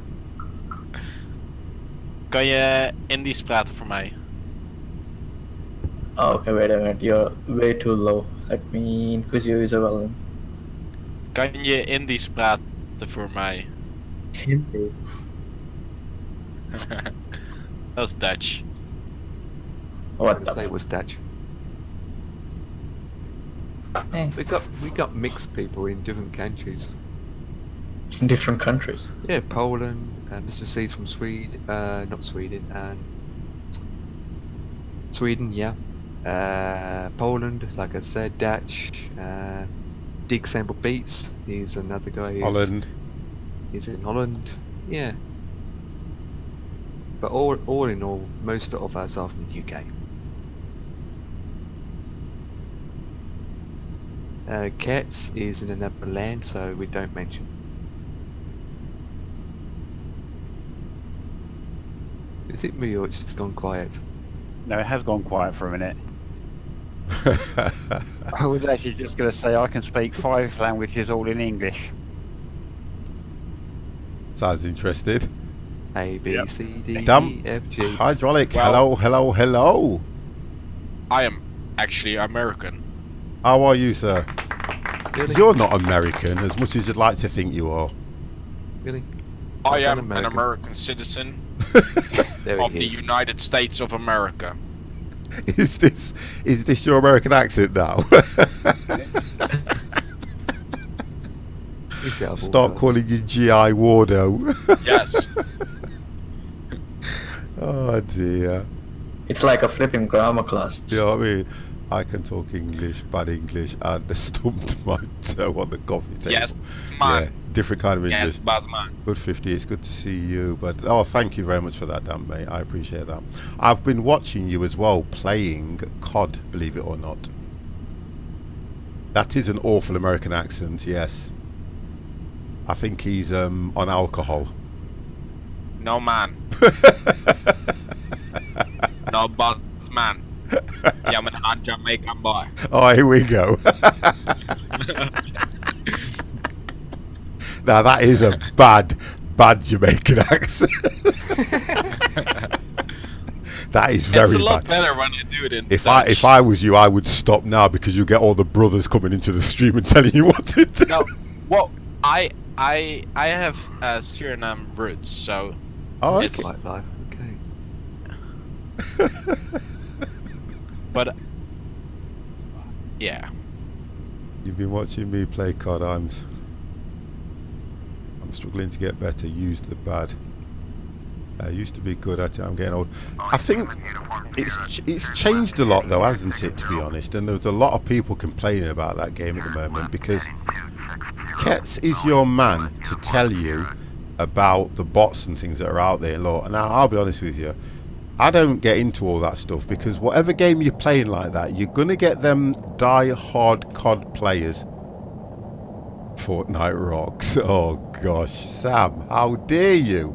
Kan je Indisch praten voor mij? Oh, okay, wait a minute. You're way too low. Let me increase your user volume. Kan je Indisch praten voor mij? Hindi. Dat is Dutch. What I'd the say it was Dutch. Eh, We got mixed people in different countries. different countries. Yeah, Poland. Mr. C's from Sweden. Not Sweden. Sweden, yeah. Poland, like I said, Dutch. Dig Sample Beats. He's another guy. Holland. He's in Holland. Yeah. But all in all, most of us are from the UK. Cats is in another land, so we don't mention. Is it me or it's just gone quiet? No, it has gone quiet for a minute. I was actually just going to say I can speak 5 languages all in English. Sounds interesting. A, B, Yep. C, D, Dumb. E, F, G. Hydraulic. Well- Hello. I am actually American. How are you, sir? Really? You're not American, as much as you'd like to think you are. Really? I I'm am an American citizen There of he the is. United States of America. Is this your American accent now? He's out of Start order. calling you G.I. Wardo. Yes. Oh dear. It's like a flipping grammar class. You know what I mean? I can talk English, bad English, and stumped my toe on the coffee table. Yes, man. Yeah, different kind of English. Yes, Basman. Good 50. It's good to see you. But thank you very much for that, Dan, mate. I appreciate that. I've been watching you as well playing COD, believe it or not. That is an awful American accent, yes. I think he's on alcohol. No, man. No, Basman. Yeah, I'm a Jamaican boy. Oh, here we go. Now that is a bad Jamaican accent. That is very It's a lot bad. better when I do it in If Dutch. I was you, I would stop now because you get all the brothers coming into the stream and telling you what to do. No, well, I have Suriname roots, so Oh, it's okay. White life. Okay. but yeah. You've been watching me play COD. I'm struggling to get better. Used the bad. I used to be good at it. I'm getting old. I think it's changed a lot though, hasn't it? To be honest, and there's a lot of people complaining about that game at the moment because Ketz is your man to tell you about the bots and things that are out there. Now, I'll be honest with you. I don't get into all that stuff because whatever game you're playing like that, you're gonna get them die-hard COD players. Fortnite rocks. Oh gosh, Sam, how dare you?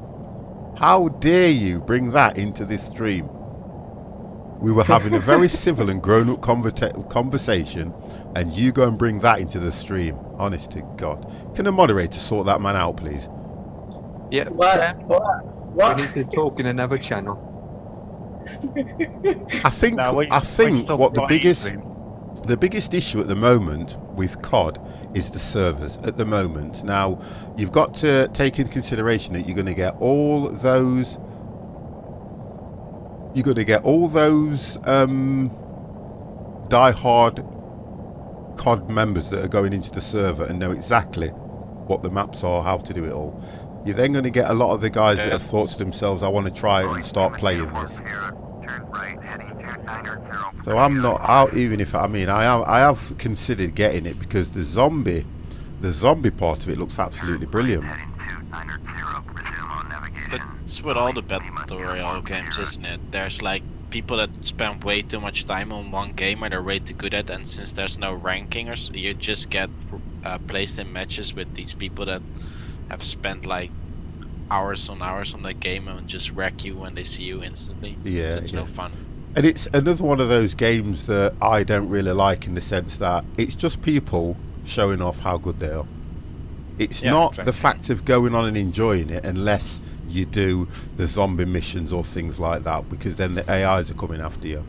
How dare you bring that into this stream? We were having a very civil and grown-up conversation, and you go and bring that into the stream. Honest to God. Can a moderator sort that man out, please? Yeah, What? we need to talk in another channel. I think what the biggest issue at the moment with COD is the servers at the moment. Now, you've got to take into consideration that you're going to get all those die-hard COD members that are going into the server and know exactly what the maps are, how to do it all. You're then going to get a lot of the guys that have thought to themselves, I want to try it and start playing this. So I'm not out, even if I have considered getting it because the zombie part of it looks absolutely brilliant. It's with all the battle royale games, isn't it? There's like people that spend way too much time on one game and they're way too good at it, and since there's no ranking, or you just get placed in matches with these people that have spent like hours on that game and just wreck you when they see you instantly. Yeah, so it's no fun. And it's another one of those games that I don't really like in the sense that it's just people showing off how good they are. It's not the fact of going on and enjoying it unless you do the zombie missions or things like that, because then the AIs are coming after you.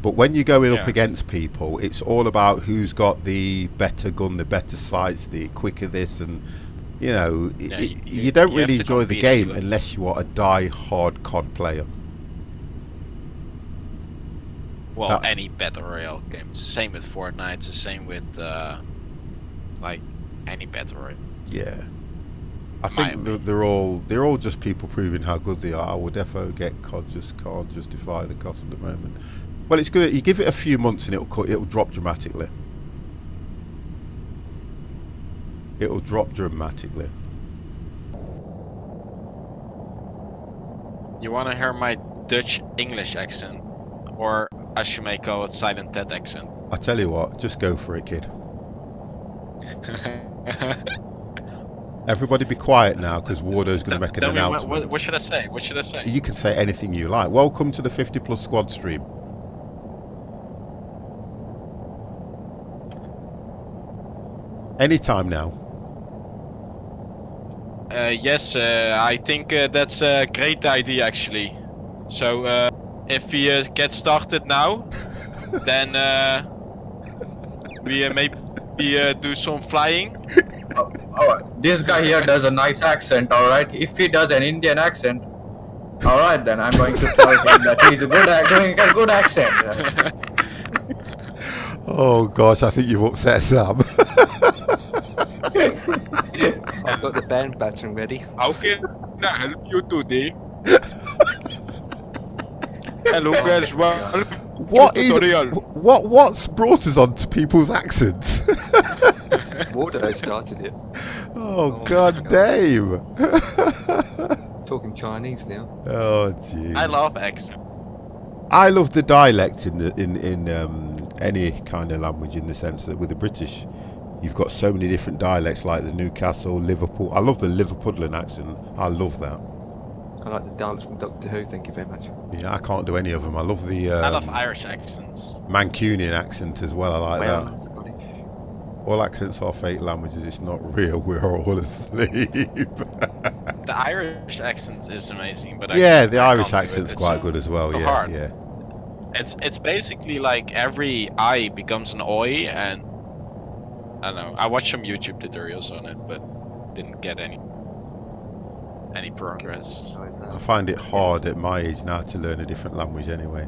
But when you're going up against people, it's all about who's got the better gun, the better sights, the quicker this, and you know, you don't really enjoy the game unless you are a die-hard COD player. Well, any battle royale games. Same with Fortnite. It's the same with like any battle royale. Yeah, I think they're all just people proving how good they are. I will definitely get COD. Just can't justify the cost at the moment. Well, it's good. You give it a few months and it'll drop dramatically. It'll drop dramatically. You want to hear my Dutch English accent, or as you may call it, Silent Ted accent? I tell you what, just go for it, kid. Everybody be quiet now, because Wardo's going to make an announcement. What should I say? What should I say? You can say anything you like. Welcome to the 50 Plus Squad stream. Anytime now. Yes, I think that's a great idea actually. So if we get started now, then we maybe do some flying. Alright, this guy here does a nice accent, alright? If he does an Indian accent, alright, then I'm going to tell him that he's doing a good accent. Oh gosh, I think you've upset Sam. I've got the band baton ready. How can I help you today? Hello guys, What's brought us on to people's accents? Mordo started it. Oh god damn! Talking Chinese now. Oh gee. I love accent. I love the dialect in any kind of language, in the sense that with the British, you've got so many different dialects, like the Newcastle, Liverpool. I love the Liverpudlian accent. I love that. I like the dialects from Doctor Who. Thank you very much. Yeah, I can't do any of them. I love the I love Irish accents. Mancunian accent as well. I like that. Scottish. All accents are fake languages. It's not real. We're all asleep. The Irish accent is amazing, but yeah, I the Irish can't do it. accent's It's quite so- good as well. so Yeah, hard. yeah. It's basically like every I becomes an oi, and I don't know. I watched some YouTube tutorials on it, but didn't get any progress. So it's, I find it hard at my age now to learn a different language anyway.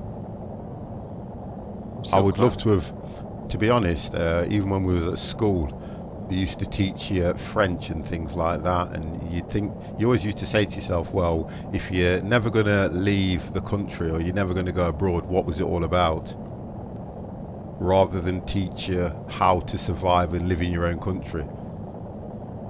I would love to have, to be honest, even when we was at school, they used to teach you French and things like that, and you always used to say to yourself, well, if you're never going to leave the country or you're never going to go abroad, what was it all about? Rather than teach you how to survive and live in your own country.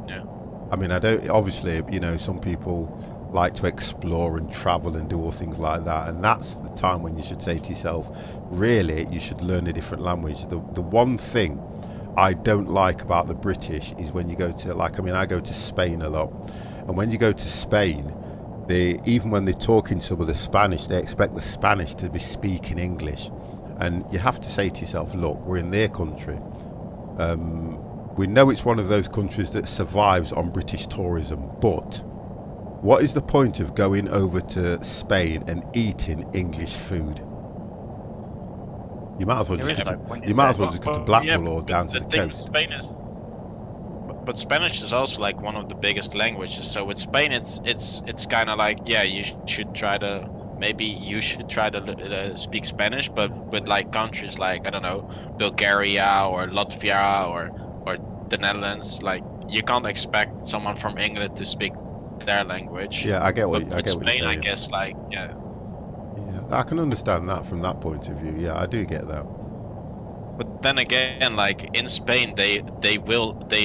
Yeah. I mean, I don't, obviously, you know, some people like to explore and travel and do all things like that, and that's the time when you should say to yourself, really, you should learn a different language. The one thing I don't like about the British is when you go to, like, I mean, I go to Spain a lot, and when you go to Spain, even when they're talking some of the Spanish, they expect the Spanish to be speaking English, and you have to say to yourself, look, we're in their country. We know it's one of those countries that survives on British tourism, but what is the point of going over to Spain and eating English food? You might as well just go to Blackpool or down to the coast. Spain is, but Spanish is also like one of the biggest languages. So with Spain, it's kind of like, yeah, you should try to speak Spanish, but with like countries like, I don't know, Bulgaria or Latvia or the Netherlands, like you can't expect someone from England to speak their language. Yeah, I get what But with you're Spain, I saying. guess, like, yeah. Yeah, I can understand that from that point of view. Yeah, I do get that. But then again, like in Spain, they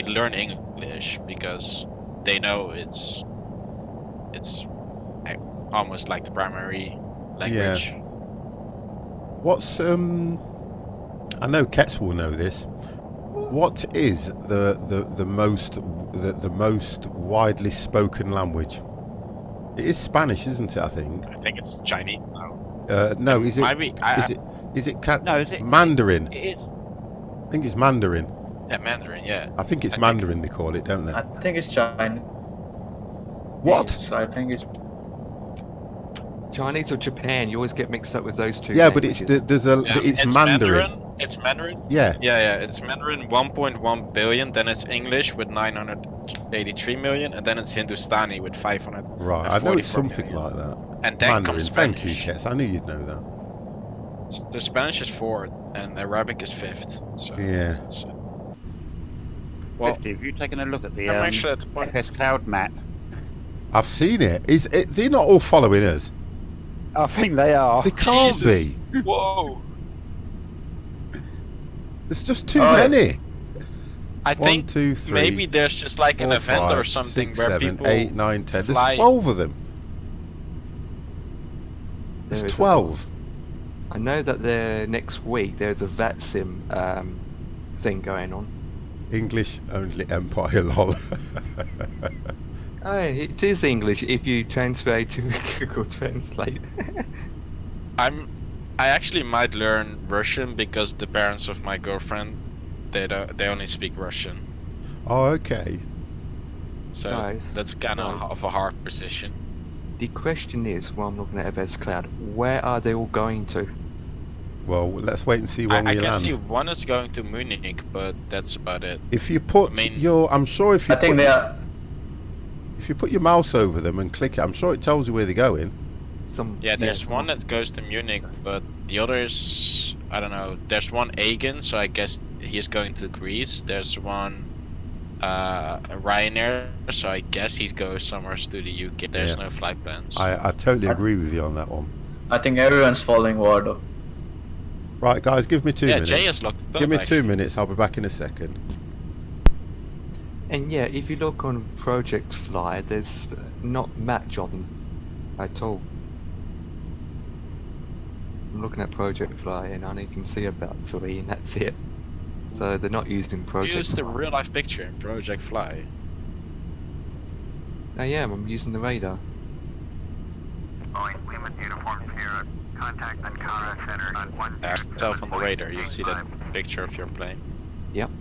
learn English because they know it's almost like the primary language. Yeah. What's I know Kets will know this. What is the most widely spoken language? It is Spanish, isn't it? I think. I think it's Chinese now. No, is it? Mandarin? It is. I think it's Mandarin. Yeah, Mandarin. Yeah. I think it's Mandarin they call it, don't they? I think it's Chinese. What? I think it's Chinese or Japan. You always get mixed up with those two. Yeah, but languages. it's Mandarin. It's Mandarin. Yeah. Yeah. It's Mandarin 1.1 billion. Then it's English with 983 million, and then it's Hindustani with 500. Right, I know it's something like that. And then Mandarin. comes Thank Spanish. you, Kets. I knew you'd know that. The Spanish is 4th, and Arabic is 5th. So Yeah. It's, Well, have you taken a look at the I'm actually at the point. FS Cloud map? I've seen it. They're not all following us. I think they are. They can't Jesus. be. Whoa! There's just too many. I 1, think 2, 3. maybe there's just like an 4, event 5, or something 6, where 7, people 8, 9, 10. There's fly. 12 of them. There's There is a 12. I know that next week there's a VATSIM thing going on. English only Empire, lol. Oh, it is English if you transfer it to Google Translate. I actually might learn Russian because the parents of my girlfriend they only speak Russian. Oh, okay. So Nice. that's kind of a hard position. The question is, while I'm looking at FS Cloud, where are they all going to? Well, let's wait and see when I we can land. see one is going to Munich, but that's about it. If you put I'm sure if you I think they are. if you put your mouse over them and click it, I'm sure it tells you where they're going. Yeah, there's one that goes to Munich, but the others, I don't know. There's one Aegon, so I guess he's going to Greece. There's one Ryanair, so I guess he goes somewhere to the UK. There's no flight plans. I totally agree with you on that one. I think everyone's following Wardo. Right, guys, give me 2 minutes. Jay is locked up. Give me 2 actually. minutes. I'll be back in a second. And yeah, if you look on Project Fly, there's not much of them at all. I'm looking at Project Fly and I only can see about 3 and that's it. So they're not used in Project Use the Fly. real life picture in Project Fly. I am, I'm using the radar. Boeing, Lima Uniform Sierra, contact Ankara Center on 1. Yourself on the radar, you see that picture of your plane. Yep.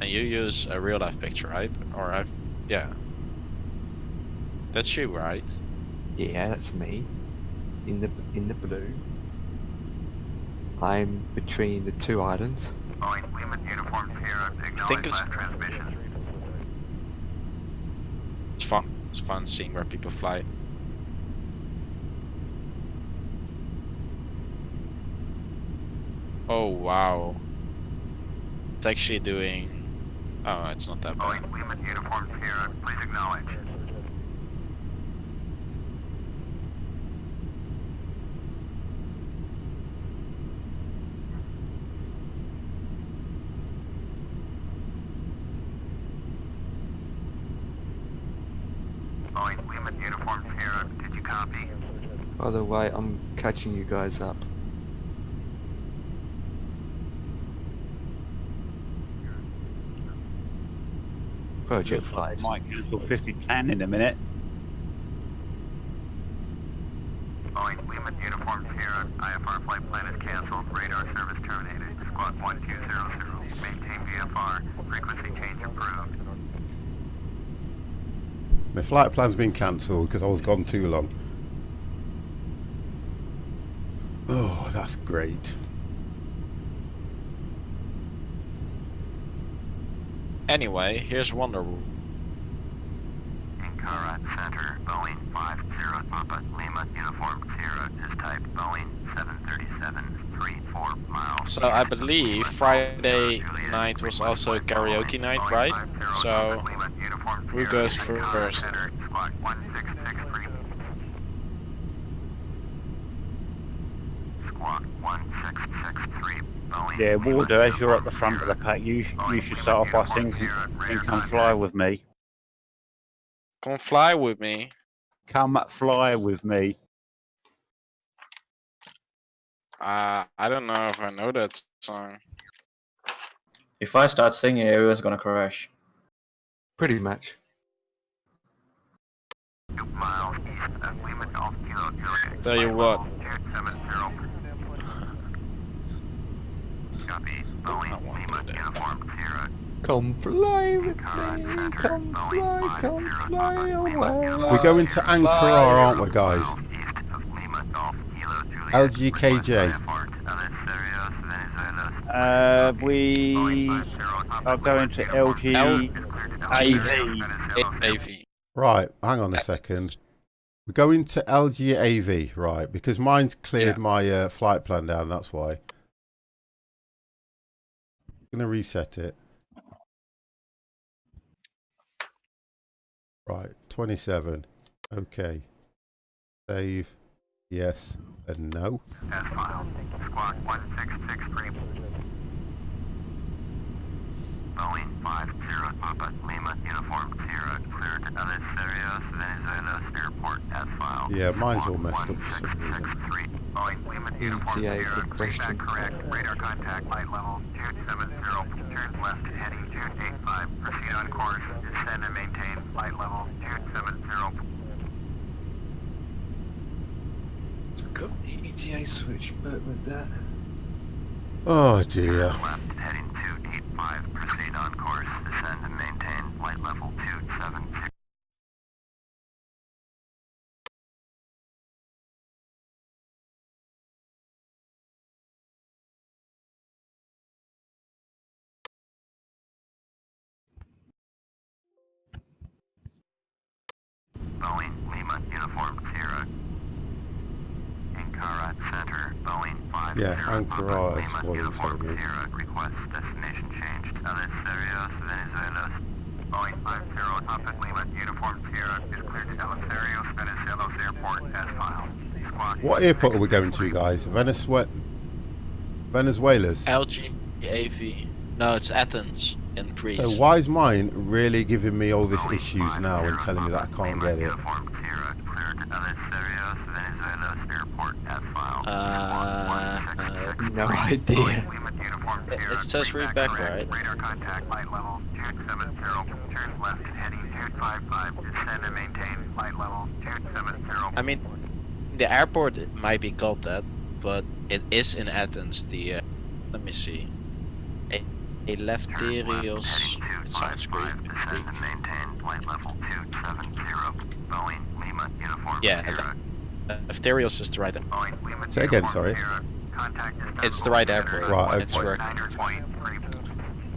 And you use a real life picture, right? Or yeah. That's you, right? Yeah, that's me. In the blue. I'm between the 2 islands. Boeing, Lima Uniform Sierra, acknowledge it's- last transmission. It's fun. It's fun seeing where people fly. Oh wow. It's actually doing... Oh, it's not that bad. Boeing, Lima Uniform Sierra, please acknowledge. Boeing, Lima Uniform Sierra, did you copy? By the way, I'm catching you guys up. Project Looks like Fly. I might cancel 50 plan in a minute. Boeing, Lima Uniform Sierra, IFR flight plan is canceled, radar service terminated, squawk 1200, maintain VFR, frequency change approved. My flight plan's been cancelled because I was gone too long. Oh, that's great. Anyway, here's Wonder. Ankara Center, Boeing 50 Papa Lima Uniform Sierra is type Boeing 737, 34 miles. So I believe Friday night was also karaoke night, right? So who goes first? Squawk 1663. Squawk 1663. Boeing. Yeah, Warder, as you're at the front of the pack, you should start off by saying, come fly with me. Come fly with me. Come fly with me. I don't know if I know that song. If I start singing, everyone's gonna crash. Pretty much. 2 miles east of Lima Golf Kilo Juliet. Tell you what. 270. Copy. Boeing Lima Uniform Sierra. Come fly with me, come fly away. We're going to Ankara, aren't we, guys? LGKJ. We are going to LGAV. AV. Right, hang on a second. We're going to LGAV, right, because mine's cleared my flight plan down, that's why. I'm going to reset it. Right, 27. Okay. Save. Yes and no. As filed. Squawk 1663. Boeing 50 Papa Lima Uniform Sierra cleared to Ales Serios, Venezuela Airport as filed. Yeah, mine's all messed up for some reason. Boeing Lima Uniform ETA, Sierra, good question. feedback correct. Radar contact light level 270. Turn left heading 285. Proceed on course. Descend and maintain light level 270. Got the ETA switch back with that. Oh dear. Left heading 285. Proceed on course. Descend and maintain light level 270. Boeing Lima Uniform Sierra. Ankara Center, Boeing 50 Yeah, Ankara Papa is Lima what it's Uniform telling me. Sierra. Request destination changed. Ales Serios, Venezuela. Boeing 50 Papa Lima Uniform Sierra is cleared to Ales Serios, Venezuela Airport as filed. Squawk What airport are we going to, guys? Venezuela's? LGAV. No, it's Athens in Greece. So why is mine really giving me all these issues now and telling me that I can't get it? No idea. It says read back, right? Radar contact, light level 270. Turn left heading 255. Descend and maintain light level 270. I mean, the airport might be called that, but it is in Athens. The let me see. Eleftherios. It sounds great. Descend and maintain light level 270. Boeing Lima uniform. Yeah, Eleftherios is the right. Say again, sorry. It's the right airport. Right, okay. It's working.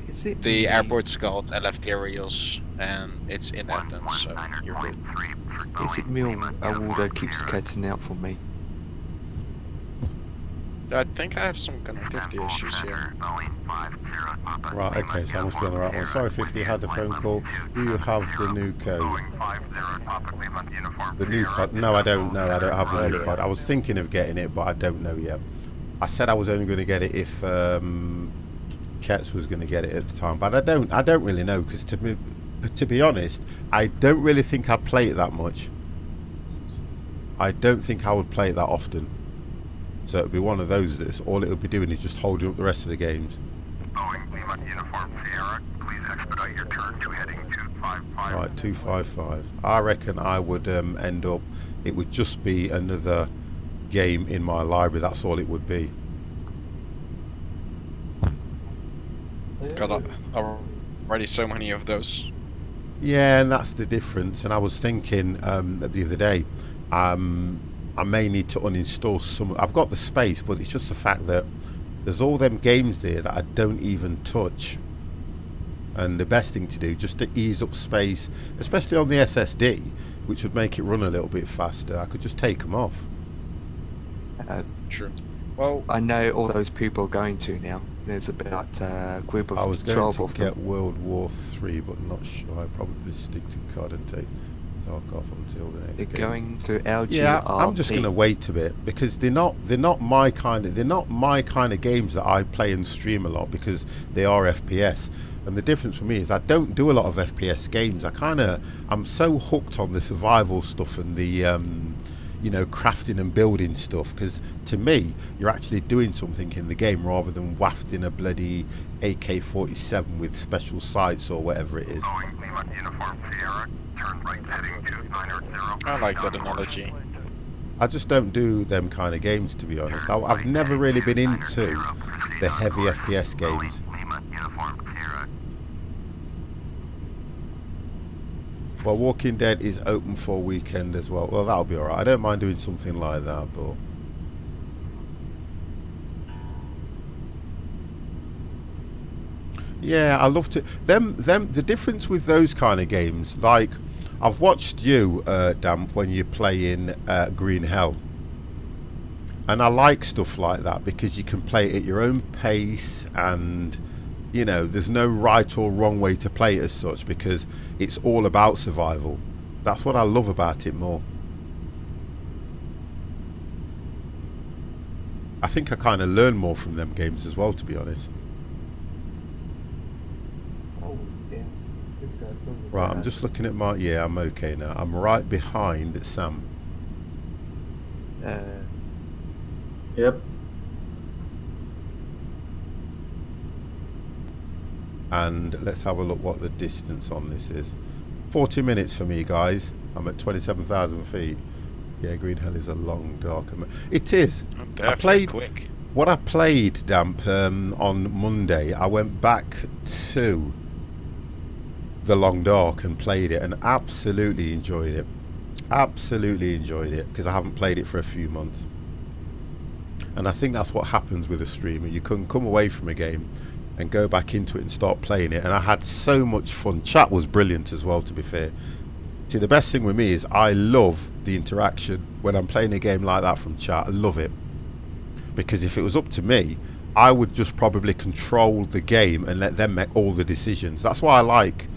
Is it The airport's called Eleftherios, and it's in Athens, so you're good. Is it Mil Awaldo keeps cutting out for me? I think I have some connectivity issues here. Right, okay, so I must be on the right one. Sorry, 50 had the phone call. Do you have the new code? The new code? No, I don't know. I don't have the new code. I was thinking of getting it, but I don't know yet. I said I was only going to get it if Ketz was going to get it at the time, but I don't really know, because to be honest, I don't really think I'd play it that much. I don't think I would play it that often. So it'll be one of those that all it'll be doing is just holding up the rest of the games. Boeing Lima uniform Sierra, please expedite your turn to heading 255. Right, 255. I reckon I would end up, it would just be another game in my library. That's all it would be. Got already so many of those. Yeah, and that's the difference. And I was thinking the other day, I may need to uninstall some. I've got the space, but it's just the fact that there's all them games there that I don't even touch. And the best thing to do, just to ease up space, especially on the SSD, which would make it run a little bit faster, I could just take them off. Sure. Well, I know all those people are going to now. There's about a group of I was going 12 to of them. get World War 3, but not sure. I'd probably stick to COD and take Talk off until the next They're game. going to LGRP. Yeah, I'm just going to wait a bit, because they're not my kind of games that I play and stream a lot, because they are FPS. And the difference for me is I don't do a lot of FPS games. I'm so hooked on the survival stuff and the crafting and building stuff, because to me you're actually doing something in the game rather than wafting a bloody AK-47 with special sights or whatever it is. I like that analogy. I just don't do them kind of games, to be honest. I've never really been into the heavy FPS games. Well, Walking Dead is open for weekend as well. Well, that'll be alright. I don't mind doing something like that, but... Yeah, I love to... The difference with those kind of games, like... I've watched you, Damp, when you play in Green Hell. And I like stuff like that, because you can play it at your own pace, and... there's no right or wrong way to play it as such, because it's all about survival. That's what I love about it more. I think I kind of learn more from them games as well, to be honest. Oh, yeah. This guy's going to Right, I'm just looking at my... Yeah, I'm okay now. I'm right behind Sam. Yep. And let's have a look what the distance on this is. 40 minutes for me, guys. I'm at 27,000 feet. Yeah, Green Hell is a long, dark... It is. I played... Quick. What I played, Damp, on Monday, I went back to The Long Dark and played it, and absolutely enjoyed it. Absolutely enjoyed it, because I haven't played it for a few months. And I think that's what happens with a streamer. You can come away from a game and go back into it and start playing it, and I had so much fun. Chat was brilliant as well, to be fair. See, the best thing with me is I love the interaction when I'm playing a game like that from chat. I love it, because if it was up to me, I would just probably control the game and let them make all the decisions. That's why I like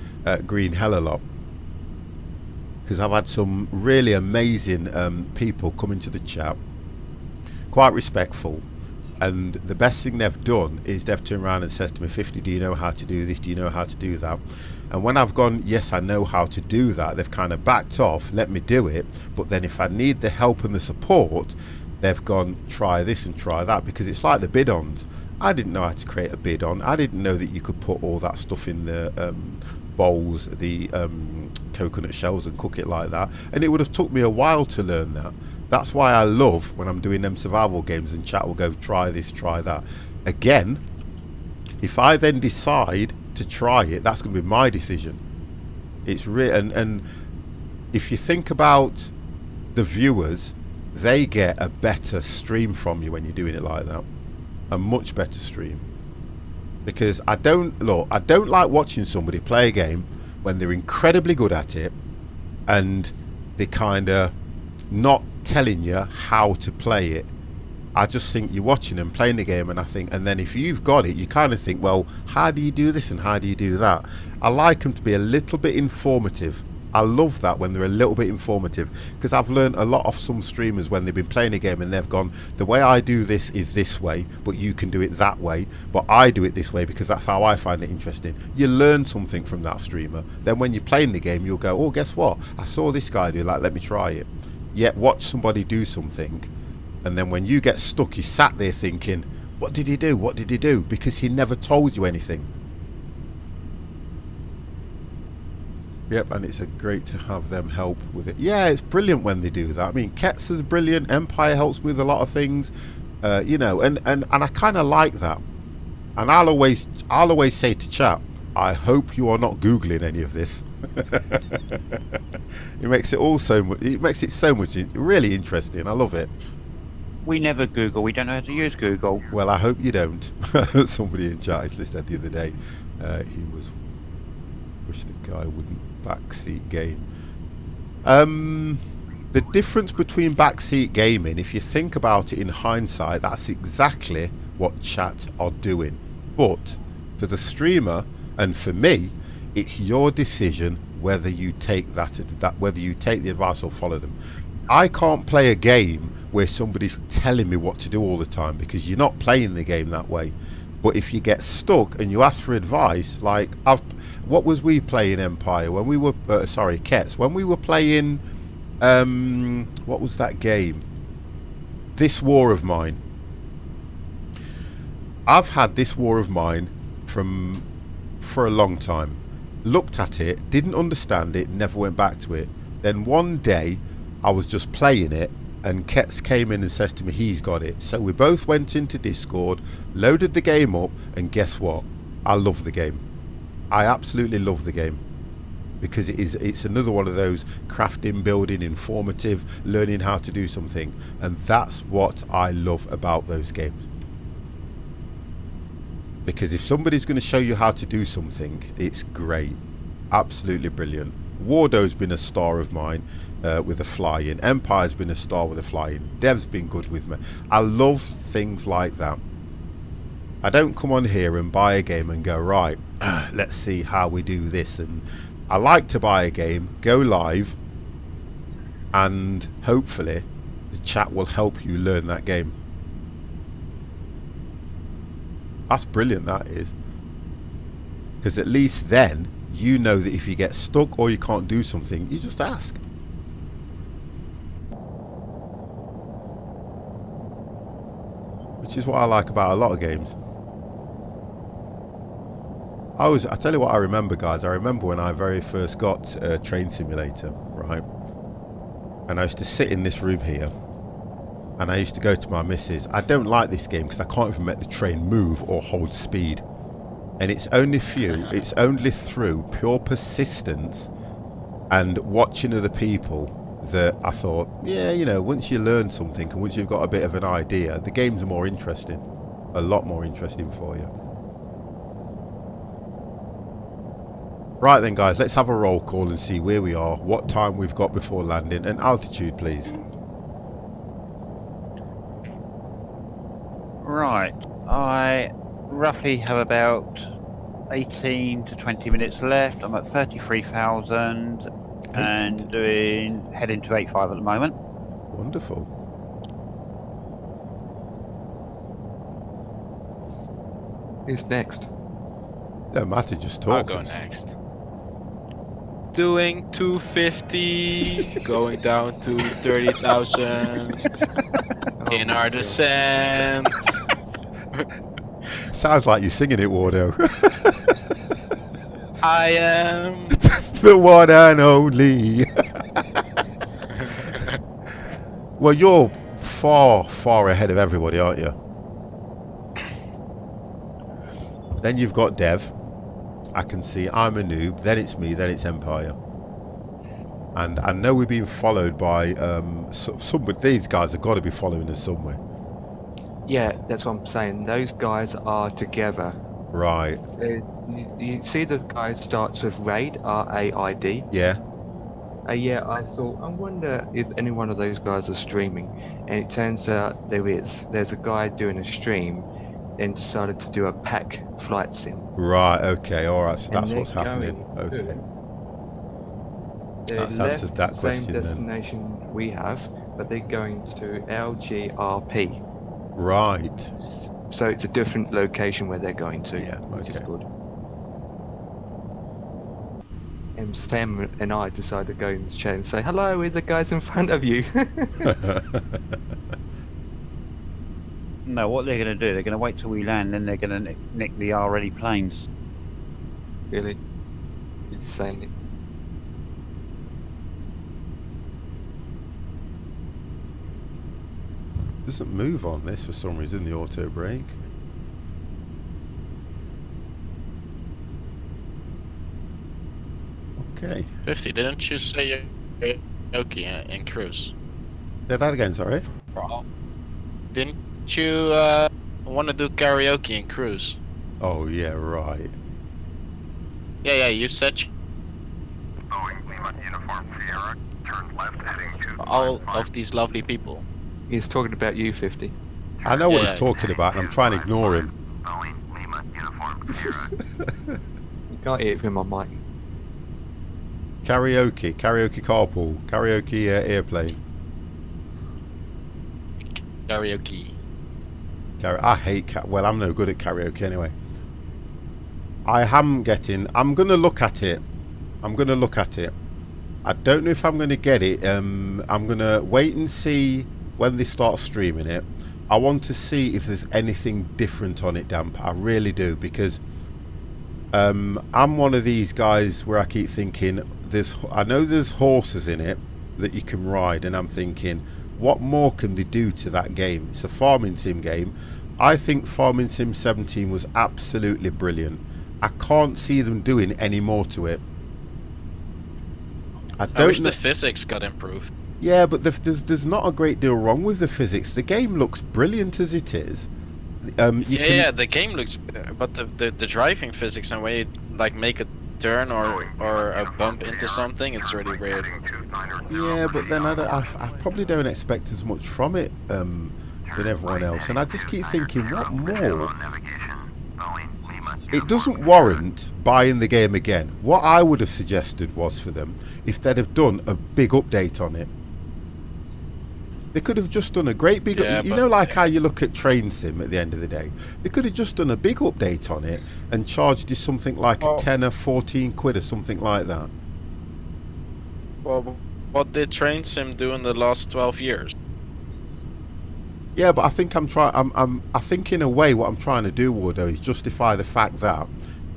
Green Hell a lot, because I've had some really amazing people come into the chat quite respectful. And the best thing they've done is they've turned around and said to me, 50, do you know how to do this? Do you know how to do that? And when I've gone, yes, I know how to do that, they've kind of backed off, let me do it. But then if I need the help and the support, they've gone, try this and try that, because it's like the bidons. I didn't know how to create a bidon. I didn't know that you could put all that stuff in the bowls, the coconut shells, and cook it like that. And it would have took me a while to learn that. That's why I love when I'm doing them survival games and chat will go, try this, try that. Again, if I then decide to try it, that's going to be my decision. It's and if you think about the viewers, they get a better stream from you when you're doing it like that. A much better stream. Because I don't like watching somebody play a game when they're incredibly good at it and they kind of not telling you how to play it. I just think you're watching them playing the game, and I think, and then if you've got it, you kind of think, well, how do you do this and how do you do that? I like them to be a little bit informative. I love that when they're a little bit informative, because I've learned a lot of some streamers when they've been playing a game and they've gone, the way I do this is this way, but you can do it that way, but I do it this way because that's how I find it interesting. You learn something from that streamer. Then when you're playing the game, you'll go, oh, guess what? I saw this guy do that, let me try it. Yet watch somebody do something, and then when you get stuck, you sat there thinking, what did he do? What did he do? Because he never told you anything. Yep, and it's great to have them help with it. Yeah, it's brilliant when they do that. I mean, Kets is brilliant. Empire helps with a lot of things, you know, and I kind of like that. And I'll always say to chat, I hope you are not Googling any of this. It makes it all so much. It makes it so much really interesting. I love it. We never Google. We don't know how to use Google. Well, I hope you don't. Somebody in chat said the other day, he was wish the guy wouldn't backseat game. The difference between backseat gaming, if you think about it in hindsight, that's exactly what chat are doing. But for the streamer and for me, it's your decision whether you take whether you take the advice or follow them. I can't play a game where somebody's telling me what to do all the time, because you're not playing the game that way. But if you get stuck and you ask for advice, like what was we playing Empire when we were sorry, Kets, when we were playing what was that game? This War of Mine. I've had This War of Mine for a long time. Looked at it, didn't understand it, never went back to it. Then one day I was just playing it and Kets came in and says to me he's got it. So we both went into Discord, loaded the game up, and guess what? I love the game. I absolutely love the game, because it's another one of those crafting, building, informative, learning how to do something, and that's what I love about those games. Because if somebody's going to show you how to do something, it's great. Absolutely brilliant. Wardo's been a star of mine with the flying. Empire's been a star with the flying. Dev's been good with me. I love things like that. I don't come on here and buy a game and go, right, let's see how we do this. And I like to buy a game, go live, and hopefully the chat will help you learn that game. That's brilliant, that is. Because at least then you know that if you get stuck or you can't do something, you just ask. Which is what I like about a lot of games. I tell you what I remember, guys. I remember when I very first got a Train Simulator, right? And I used to sit in this room here, and I used to go to my missus, I don't like this game because I can't even make the train move or hold speed. And it's only through pure persistence and watching other people that I thought, yeah, you know, once you learn something and once you've got a bit of an idea, the game's more interesting. A lot more interesting for you. Right then, guys, let's have a roll call and see where we are, what time we've got before landing, and altitude, please. Right, I roughly have about 18 to 20 minutes left. I'm at 33,000 and heading to 85 at the moment. Wonderful. Who's next? Don't matter, just I'll talk. go next. Doing 250, going down to 30,000 in our descent. Sounds like you're singing it, Wardo. I am The one and only. Well, you're far, far ahead of everybody, aren't you? Then you've got Dev. I can see I'm a noob. Then it's me. Then it's Empire. And I know we're being followed by some. But these guys have got to be following us somewhere. Yeah, that's what I'm saying. Those guys are together. Right. You see the guy starts with Raid, R-A-I-D. Yeah. Yeah, I thought, I wonder if any one of those guys are streaming. And it turns out there is. There's a guy doing a stream and decided to do a pack flight sim. Right, okay, alright, so that's And what's they're happening. going Okay. They That's left answered that the question same then. destination we have, but they're going to LGRP. Right. So it's a different location where they're going to, which is good. And Sam and I decided to go in this chat and say, hello, we're the guys in front of you. No, what they're going to do, they're going to wait till we land, then they're going to nick the Yah-Ready planes. Really? You're just saying it. Doesn't move on this for some reason, the auto brake. Okay. 50. Didn't you say karaoke in cruise? Say that again, sorry. Didn't you want to do karaoke in cruise? Oh yeah, right. Yeah, you said Boeing Lima Uniform Sierra, turn left heading to all of these lovely people. He's talking about you, 50. I know what Yeah. he's talking about and I'm trying to ignore him. Boeing Lima Uniform Sierra. You can't hear it from my mic. Karaoke carpool, karaoke airplane. Karaoke. I hate well, I'm no good at karaoke anyway. I'm gonna look at it. I don't know if I'm gonna get it. I'm gonna wait and see when they start streaming it. I want to see if there's anything different on it, Damp. I really do, because I'm one of these guys where I keep thinking I know there's horses in it that you can ride, and I'm thinking, what more can they do to that game? It's a farming sim game. I think Farming Sim 17 was absolutely brilliant. I can't see them doing any more to it. I wish the physics got improved. Yeah, but there's not a great deal wrong with the physics. The game looks brilliant as it is. Yeah, the game looks, but the driving physics and way you like make a turn or a bump into something, it's really weird. Yeah, but then I probably don't expect as much from it than everyone else, and I just keep thinking, what more? It doesn't warrant buying the game again. What I would have suggested was for them, if they'd have done a big update on it. They could have just done a great big, you know, like how you look at Train Sim at the end of the day. They could have just done a big update on it and charged you something like a 10 or 14 quid or something like that. Well, what did Train Sim do in the last 12 years? Yeah, but I think I think in a way what I'm trying to do, Wardo, is justify the fact that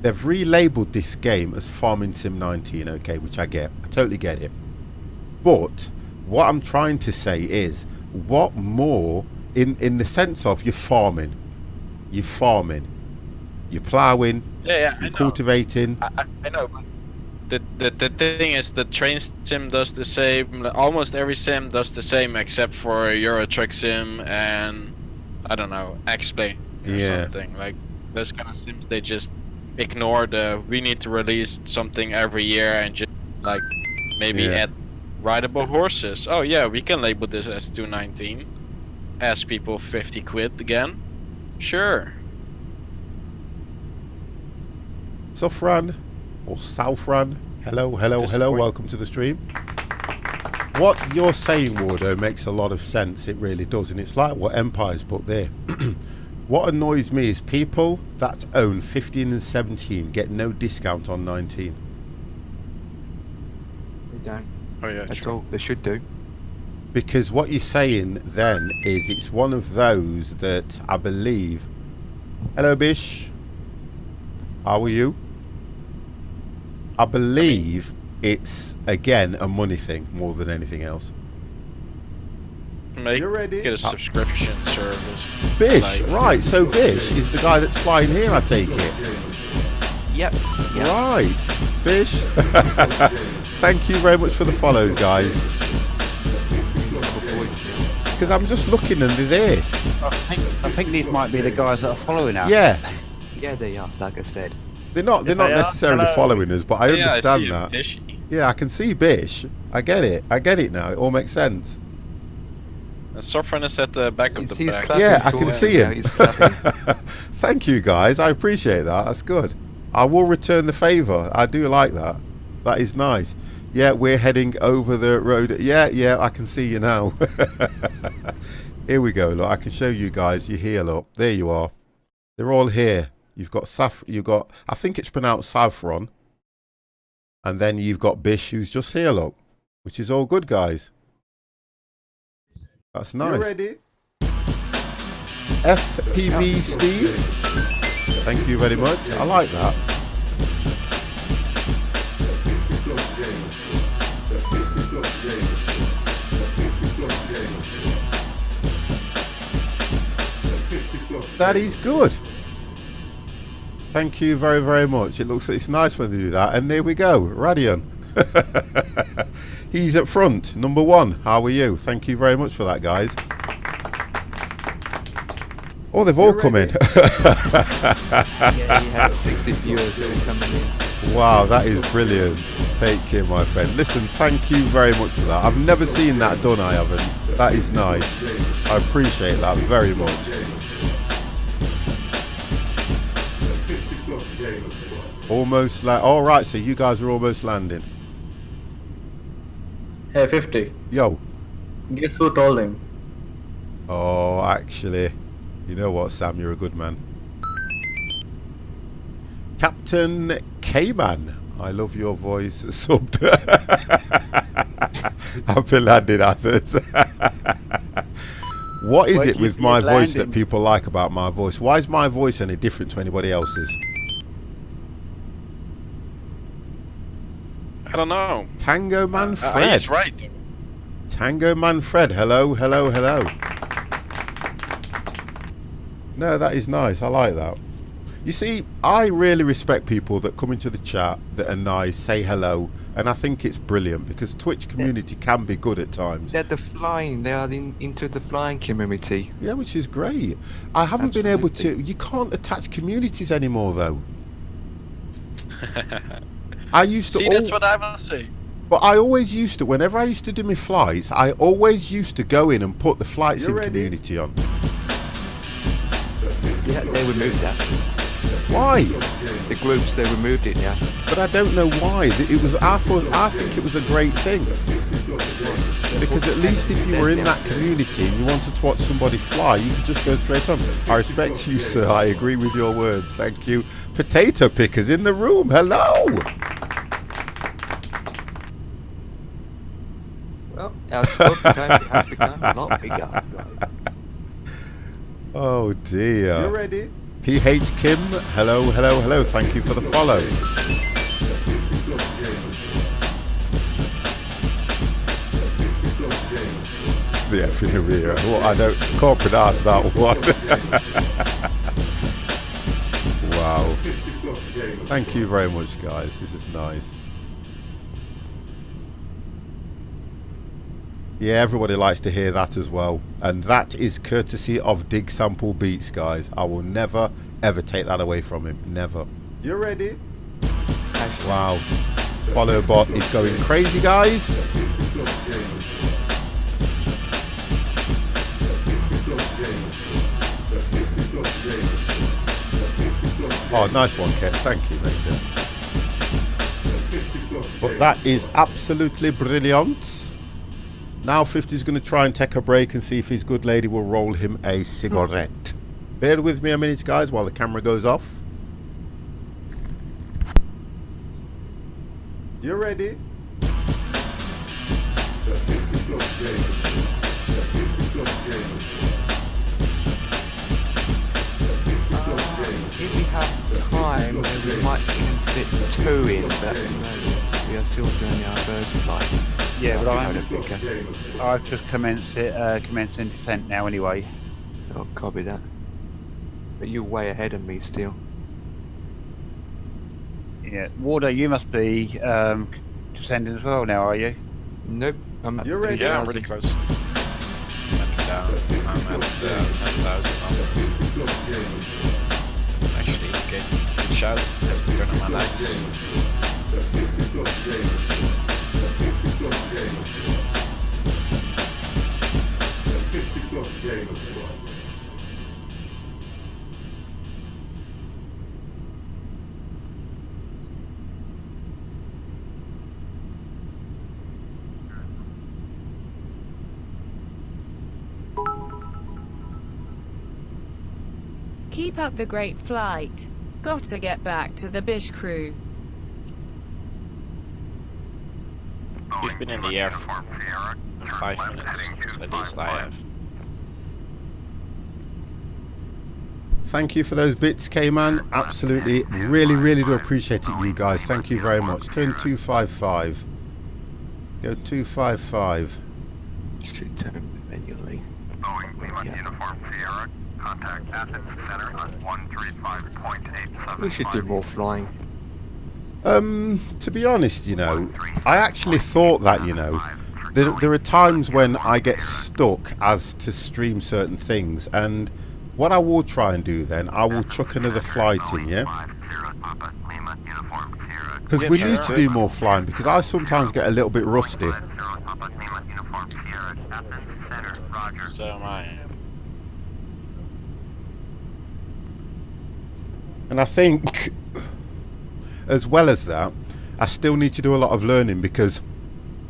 they've relabeled this game as Farming Sim 19, okay, which I get. I totally get it. But what I'm trying to say is, what more, in the sense of you're farming, you're ploughing, you're cultivating. I know, but the thing is, the Train Sim does the same. Almost every sim does the same, except for Euro Truck Sim and I don't know, X-Plane or something. Like those kind of sims, they just ignore we need to release something every year and just like maybe add rideable horses. Oh yeah, we can label this as 219. Ask people 50 quid again. Sure. Sufran or Southran, hello, welcome to the stream. What you're saying, Wardo, makes a lot of sense. It really does, and it's like what Empire's put there. What annoys me is people that own 15 and 17 get no discount on 19. They don't. Oh yeah, That's true. all. They should do. Because what you're saying then is it's one of those that I believe... Hello, Bish. How are you? I believe it's, again, a money thing more than anything else. Make You're ready? get a subscription service. Bish, Like- right, so Bish is the guy that's flying here, I take it. Yep. Right, Bish. Thank you very much for the follows, guys. Because I'm just looking and they're there. I think these might be the guys that are following us. Yeah, Yeah, they are. Like I said. they're not If they are, necessarily hello. following us, but I Yeah, understand see you, that. Bishy. Yeah, I can see Bish. I get it now. It all makes sense. And Sovereign is at the back of the He's bag. clapping Yeah, I for can it. see Yeah, him. he's clapping. Thank you, guys. I appreciate that. That's good. I will return the favour. I do like that. That is nice. Yeah, we're heading over the road. Yeah, I can see you now. Here we go. Look, I can show you guys. You're here. Look, there you are. They're all here. You've got I think it's pronounced Saffron. And then you've got Bish, who's just here. Look, which is all good, guys. That's nice. You ready? FPV Steve, thank you very much. I like that. That is good. Thank you very, very much. It looks it's nice when they do that. And there we go, Radion. He's at front, number 1. How are you? Thank you very much for that, guys. Oh, they've all come in. Yeah, he had 60 viewers that were coming in. Wow, that is brilliant. Take care, my friend. Listen, thank you very much for that. I've never seen that done, I haven't. That is nice. I appreciate that very much. Almost like, all right, so you guys are almost landing. Hey, 50. Yo. Guess who told him? Oh, actually, you know what, Sam, you're a good man. Captain K-Man, I love your voice. Subbed. I've been landing others. What is it with my voice that people like about my voice? Why is my voice any different to anybody else's? I don't know. Tango Man Fred. He's right. Tango Man Fred. Hello. No, that is nice. I like that. You see, I really respect people that come into the chat that are nice, say hello, and I think it's brilliant because Twitch community can be good at times. They're the flying. They are into the flying community. Yeah, which is great. I haven't been able to. You can't attach communities anymore, though. I used to. See, that's what I was saying. But I always used to. Whenever I used to do my flights, I always used to go in and put the flight sim community on. Yeah, they removed that. Why? The groups, they removed it, yeah. But I don't know why. It was. I think it was a great thing. Because at least if you were in that community and you wanted to watch somebody fly, you could just go straight on. I respect you, sir. I agree with your words. Thank you. Potato pickers in the room. Hello. Well, our scope has become a lot bigger, guys. Oh dear. You ready? PH Kim, hello. Thank you for the follow. The F in the rear. Well, I can't pronounce that one. Wow. Thank you very much, guys. This is nice. Yeah, everybody likes to hear that as well. And that is courtesy of Dig Sample Beats, guys. I will never, ever take that away from him. Never. You ready? Wow. Follow bot is going crazy, guys. Oh, nice one, Kets. Thank you, mate. But that is absolutely brilliant. Now 50's going to try and take a break and see if his good lady will roll him a cigarette. Bear with me a minute, guys, while the camera goes off. You ready? If we have time, we might even fit 2 in, but at the moment we are still doing our first flight. Yeah, but I'm I've just commencing descent now anyway. I'll copy that. But you're way ahead of me still. Yeah, Warder, you must be descending as well now, are you? Nope, I'm at You're ready? Yeah, I'm really close. I'm down. I'm at 10,000 Actually, okay. Good shot. Have to turn on my lights. Keep up the great flight. Got to get back to the Bish crew. You've been in the air for 5 minutes, at least I have. Thank you for those bits, K-Man. Absolutely, really do appreciate it, you guys. Thank you very much. Turn 255. Go 255. Should turn manually. Boeing Lima Uniform Sierra. Contact Athens Center on 135.87. We should do more flying. To be honest, you know, I actually thought that, you know, there are times when I get stuck as to stream certain things, and what I will try and do then, I will chuck another flight in, yeah? Because we need to do more flying, because I sometimes get a little bit rusty. So am I. And I think, as well as that, I still need to do a lot of learning, because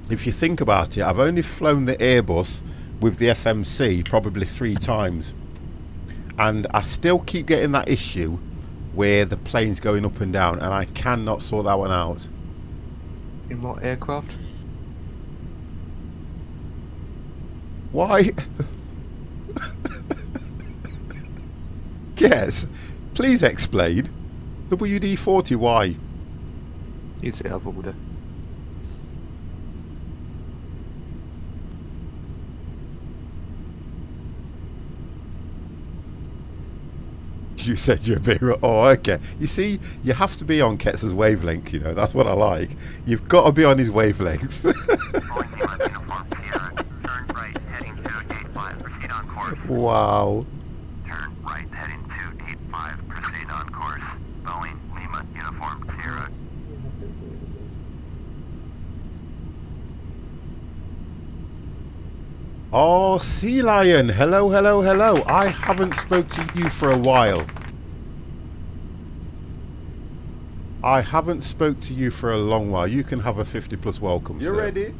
if you think about it, I've only flown the Airbus with the FMC probably 3 times. And I still keep getting that issue where the plane's going up and down, and I cannot sort that one out. In what aircraft? Why? Yes. Please explain. WD-40, why? Is it out of order? You said you're a bit... Oh, okay. You see, you have to be on Ketz's wavelength, you know. That's what I like. You've got to be on his wavelength. Wow. Turn right, heading 285, proceed on course. Boeing Lima Uniform Sierra. Oh, Sea Lion. Hello, hello, hello. I haven't spoke to you for a while. I haven't spoke to you for a long while. You can have a 50 plus welcome, You sir. ready?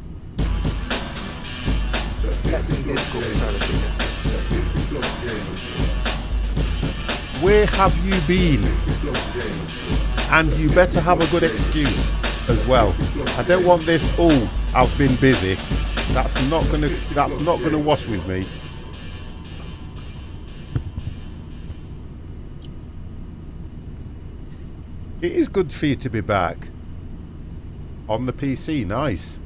Where have you been? And you better have a good excuse as well. I don't want this, oh, I've been busy. That's not gonna wash with me. It is good for you to be back on the PC. Nice.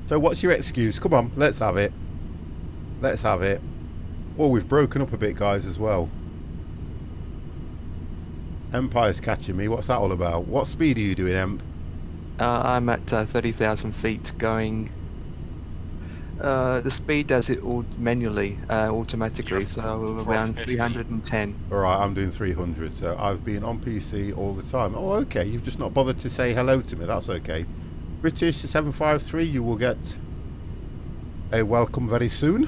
So what's your excuse? Come on, let's have it. Let's have it. Oh, we've broken up a bit, guys, as well. Empire's catching me. What's that all about? What speed are you doing, Emp? I'm at 30,000 feet going... the speed does it all manually, automatically, so around 310. Alright, I'm doing 300, so I've been on PC all the time. Oh, okay, you've just not bothered to say hello to me. That's okay. British 753, you will get a welcome very soon.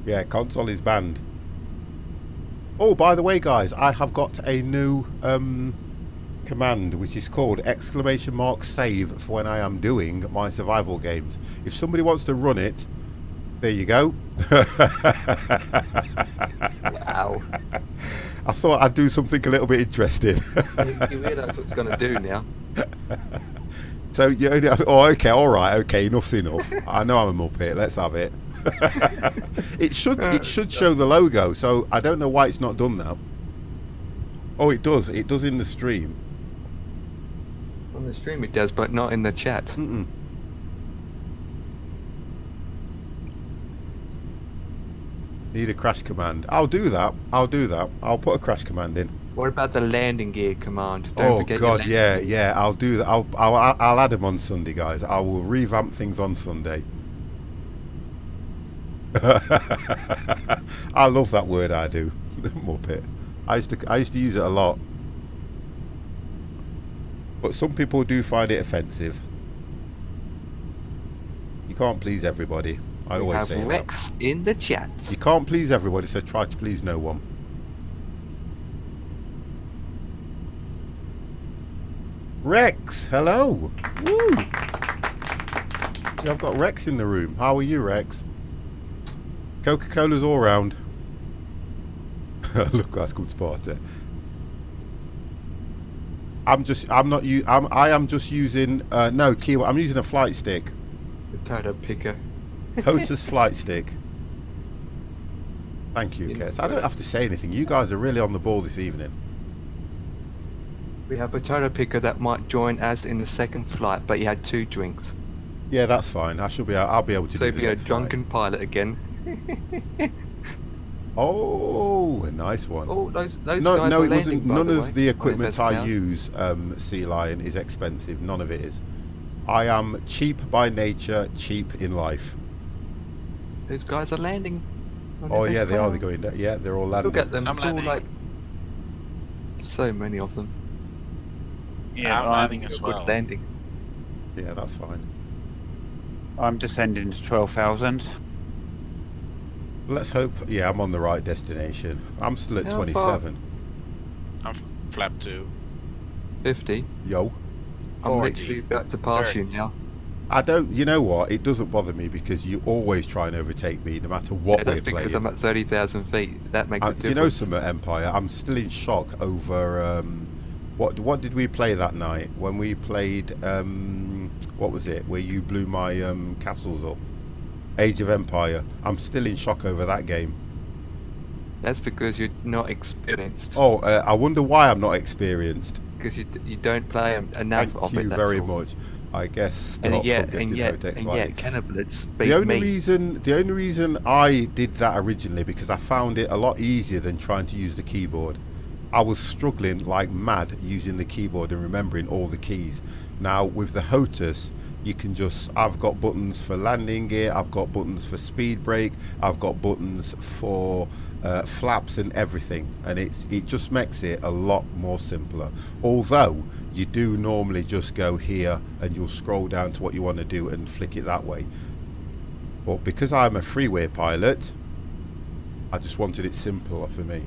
Yeah, console is banned. Oh, by the way, guys, I have got a new command which is called !save for when I am doing my survival games. If somebody wants to run it, there you go. Wow. I thought I'd do something a little bit interesting. You realise what it's going to do now. So you only have, oh, okay, all right, okay, enough's enough. I know I'm a Muppet. Let's have it. It should show the logo. So I don't know why it's not done now. Oh, it does. It does in the stream. On the stream it does, but not in the chat. Mm-mm. Need a crash command. I'll do that. I'll do that. I'll put a crash command in. What about the landing gear command? Don't forget your God, landing yeah, gear. yeah. I'll do that. I'll add them on Sunday, guys. I will revamp things on Sunday. I love that word. I do. Muppet. I used to use it a lot. But some people do find it offensive. You can't please everybody. I We always have say Rex in the chat. that. You can't please everybody, so try to please no one. Rex, hello. Woo. Yeah, I've got Rex in the room. How are you, Rex? Coca-Cola's all round. Look, that's good Sparta. I am just using no keyword. I'm using a flight stick. Potato picker. Hotus flight stick. Thank you, Kes. I don't have to say anything. You guys are really on the ball this evening. We have Potato Picker that might join us in the second flight, but he had 2 drinks. Yeah, that's fine. I'll be able to So do he'll the be a next drunken pilot again. flight. Oh, a nice one. Oh, those guys No, are it landing, wasn't. by None the of way. the On equipment Invest I Now. use, Sea Lion, is expensive. None of it is. I am cheap by nature, cheap in life. Those guys are landing. on Oh Invest yeah, they are. Now. They're going down. Yeah, they're all landing. Look at them. I'm It's all landing. like so many of them. Yeah, I'm landing as Good well. landing. Yeah, that's fine. I'm descending to 12,000. Let's hope. Yeah, I'm on the right destination. I'm still at How far? 27. I'm flap 2. 50. Yo. I'm 40. literally about to pass 30. you now. I don't. You know what? It doesn't bother me because you always try and overtake me, no matter what Yeah, we're that's because playing. I'm at 30,000 feet. That makes a Do you know difference. some Empire? I'm still in shock over what did we play that night when we played what was it where you blew my castles up? Age of Empire. I'm still in shock over that game. That's because you're not experienced. Oh, I wonder why I'm not experienced. Because you don't play enough Thank of you it. That's very all. much. I guess stop And from yet, getting and yet, overtakes and by yet, it. Cannibalits beat The only me. reason I did that originally because I found it a lot easier than trying to use the keyboard. I was struggling like mad using the keyboard and remembering all the keys. Now with the HOTUS, you can just, I've got buttons for landing gear, I've got buttons for speed brake, I've got buttons for flaps and everything, and it just makes it a lot more simpler. Although you do normally just go here and you'll scroll down to what you want to do and flick it that way. But because I'm a freeway pilot, I just wanted it simpler for me.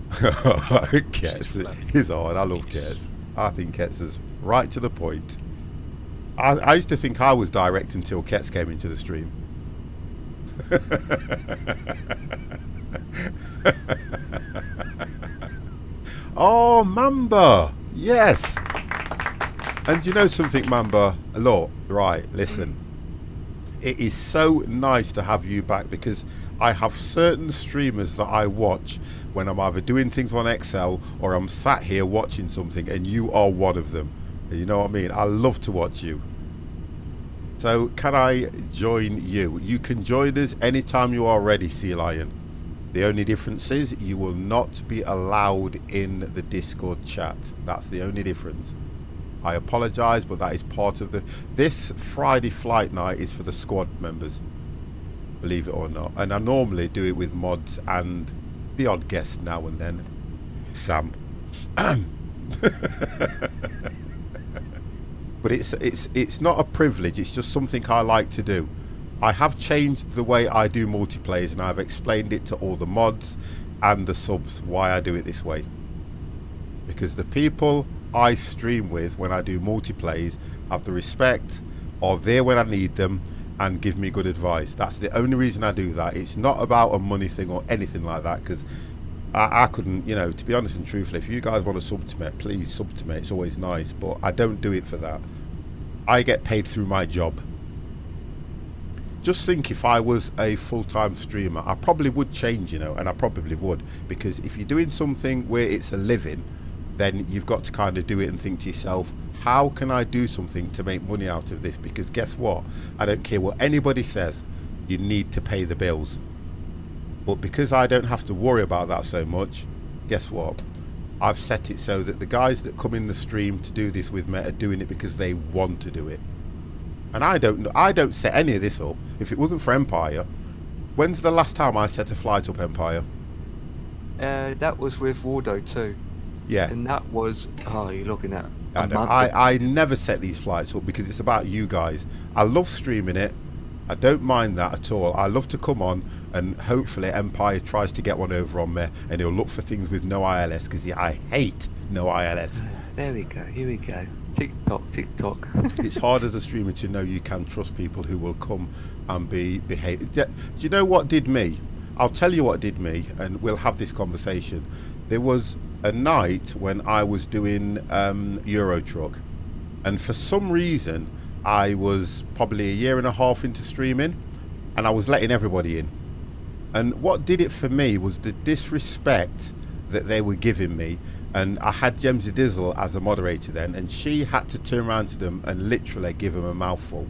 Kets is hard. I love Kets. I think Kets is right to the point. I used to think I was direct until Kets came into the stream. Oh, Mamba! Yes! And you know something, Mamba? Look, right, listen. It is so nice to have you back because I have certain streamers that I watch when I'm either doing things on Excel or I'm sat here watching something, and you are one of them. You know what I mean? I love to watch you. So can I join you? You can join us anytime you are ready, Sea Lion. The only difference is you will not be allowed in the Discord chat. That's the only difference. I apologise, but that is part of this Friday flight night is for the squad members, believe it or not. And I normally do it with mods and the odd guest now and then. Sam. But it's not a privilege, it's just something I like to do. I have changed the way I do multiplayers and I've explained it to all the mods, and the subs why I do it this way. Because the people I stream with when I do multiplays have the respect, are there when I need them, and give me good advice. That's the only reason I do that. It's not about a money thing or anything like that, because I couldn't, you know, to be honest and truthful, if you guys want to sub to me, please sub to me. It's always nice, but I don't do it for that. I get paid through my job. Just think, if I was a full-time streamer, I probably would change, you know, and I probably would, because if you're doing something where it's a living, then you've got to kind of do it and think to yourself, how can I do something to make money out of this? Because guess what? I don't care what anybody says, you need to pay the bills. But because I don't have to worry about that so much, guess what? I've set it so that the guys that come in the stream to do this with me are doing it because they want to do it. And I don't set any of this up. If it wasn't for Empire, when's the last time I set a flight up, Empire? That was with Waldo too. Yeah. And that was, oh, you're looking at I never set these flights up because it's about you guys. I love streaming it. I don't mind that at all. I love to come on, and hopefully Empire tries to get one over on me, and he'll look for things with no ILS, because I hate no ILS. There we go, here we go. Tick tock, tick tock. It's hard as a streamer to know you can trust people who will come and behave. Do you know what did me? I'll tell you what did me, and we'll have this conversation. There was a night when I was doing Euro Truck, and for some reason I was probably a year and a half into streaming, and I was letting everybody in. And what did it for me was the disrespect that they were giving me. And I had Jemsy Dizzle as a moderator then, and she had to turn around to them and literally give them a mouthful.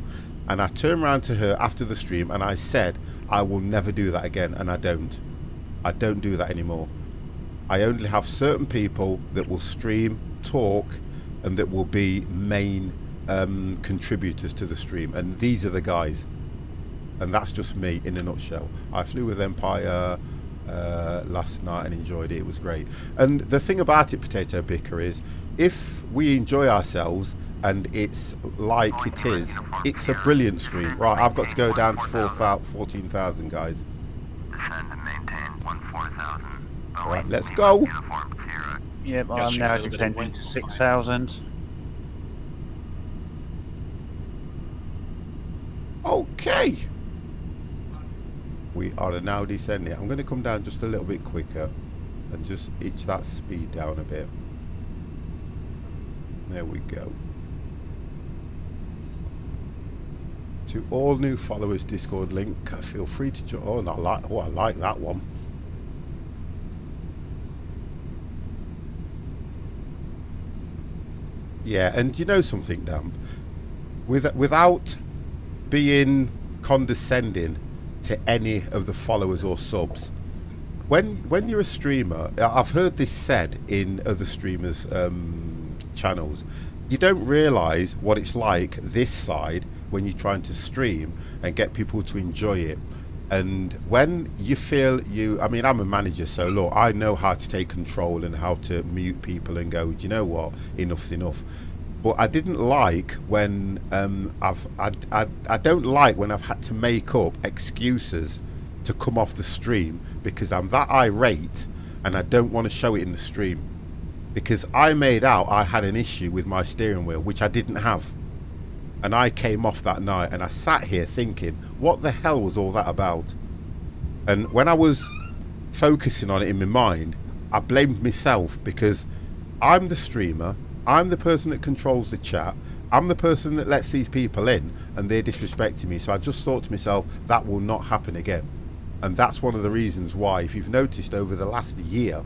And I turned around to her after the stream and I said, I will never do that again, and I don't do that anymore. I only have certain people that will stream, talk, and that will be main contributors to the stream, and these are the guys. And that's just me in a nutshell. I flew with Empire last night and enjoyed it. It was great. And the thing about it, Potato Picker, is if we enjoy ourselves and it's like it is, it's a brilliant stream. Right, I've got to go down to 14,000 guys. Descend and maintain 14,000. Right, let's go. Yep, I'm now descending to 6,000. Okay. We are now descending. I'm going to come down just a little bit quicker and just itch that speed down a bit. There we go. To all new followers, Discord link, feel free to join. Oh, I like that one. Yeah, and you know something, Dan? Without being condescending to any of the followers or subs, when you're a streamer, I've heard this said in other streamers' channels, you don't realise what it's like this side when you're trying to stream and get people to enjoy it. And when you feel I mean, I'm a manager, so look, I know how to take control and how to mute people and go, do you know what, enough's enough. But I didn't like when I don't like when I've had to make up excuses to come off the stream because I'm that irate and I don't want to show it in the stream, because I made out I had an issue with my steering wheel, which I didn't have. And I came off that night and I sat here thinking, what the hell was all that about? And when I was focusing on it in my mind, I blamed myself, because I'm the streamer, I'm the person that controls the chat, I'm the person that lets these people in, and they're disrespecting me. So I just thought to myself, that will not happen again. And that's one of the reasons why, if you've noticed over the last year,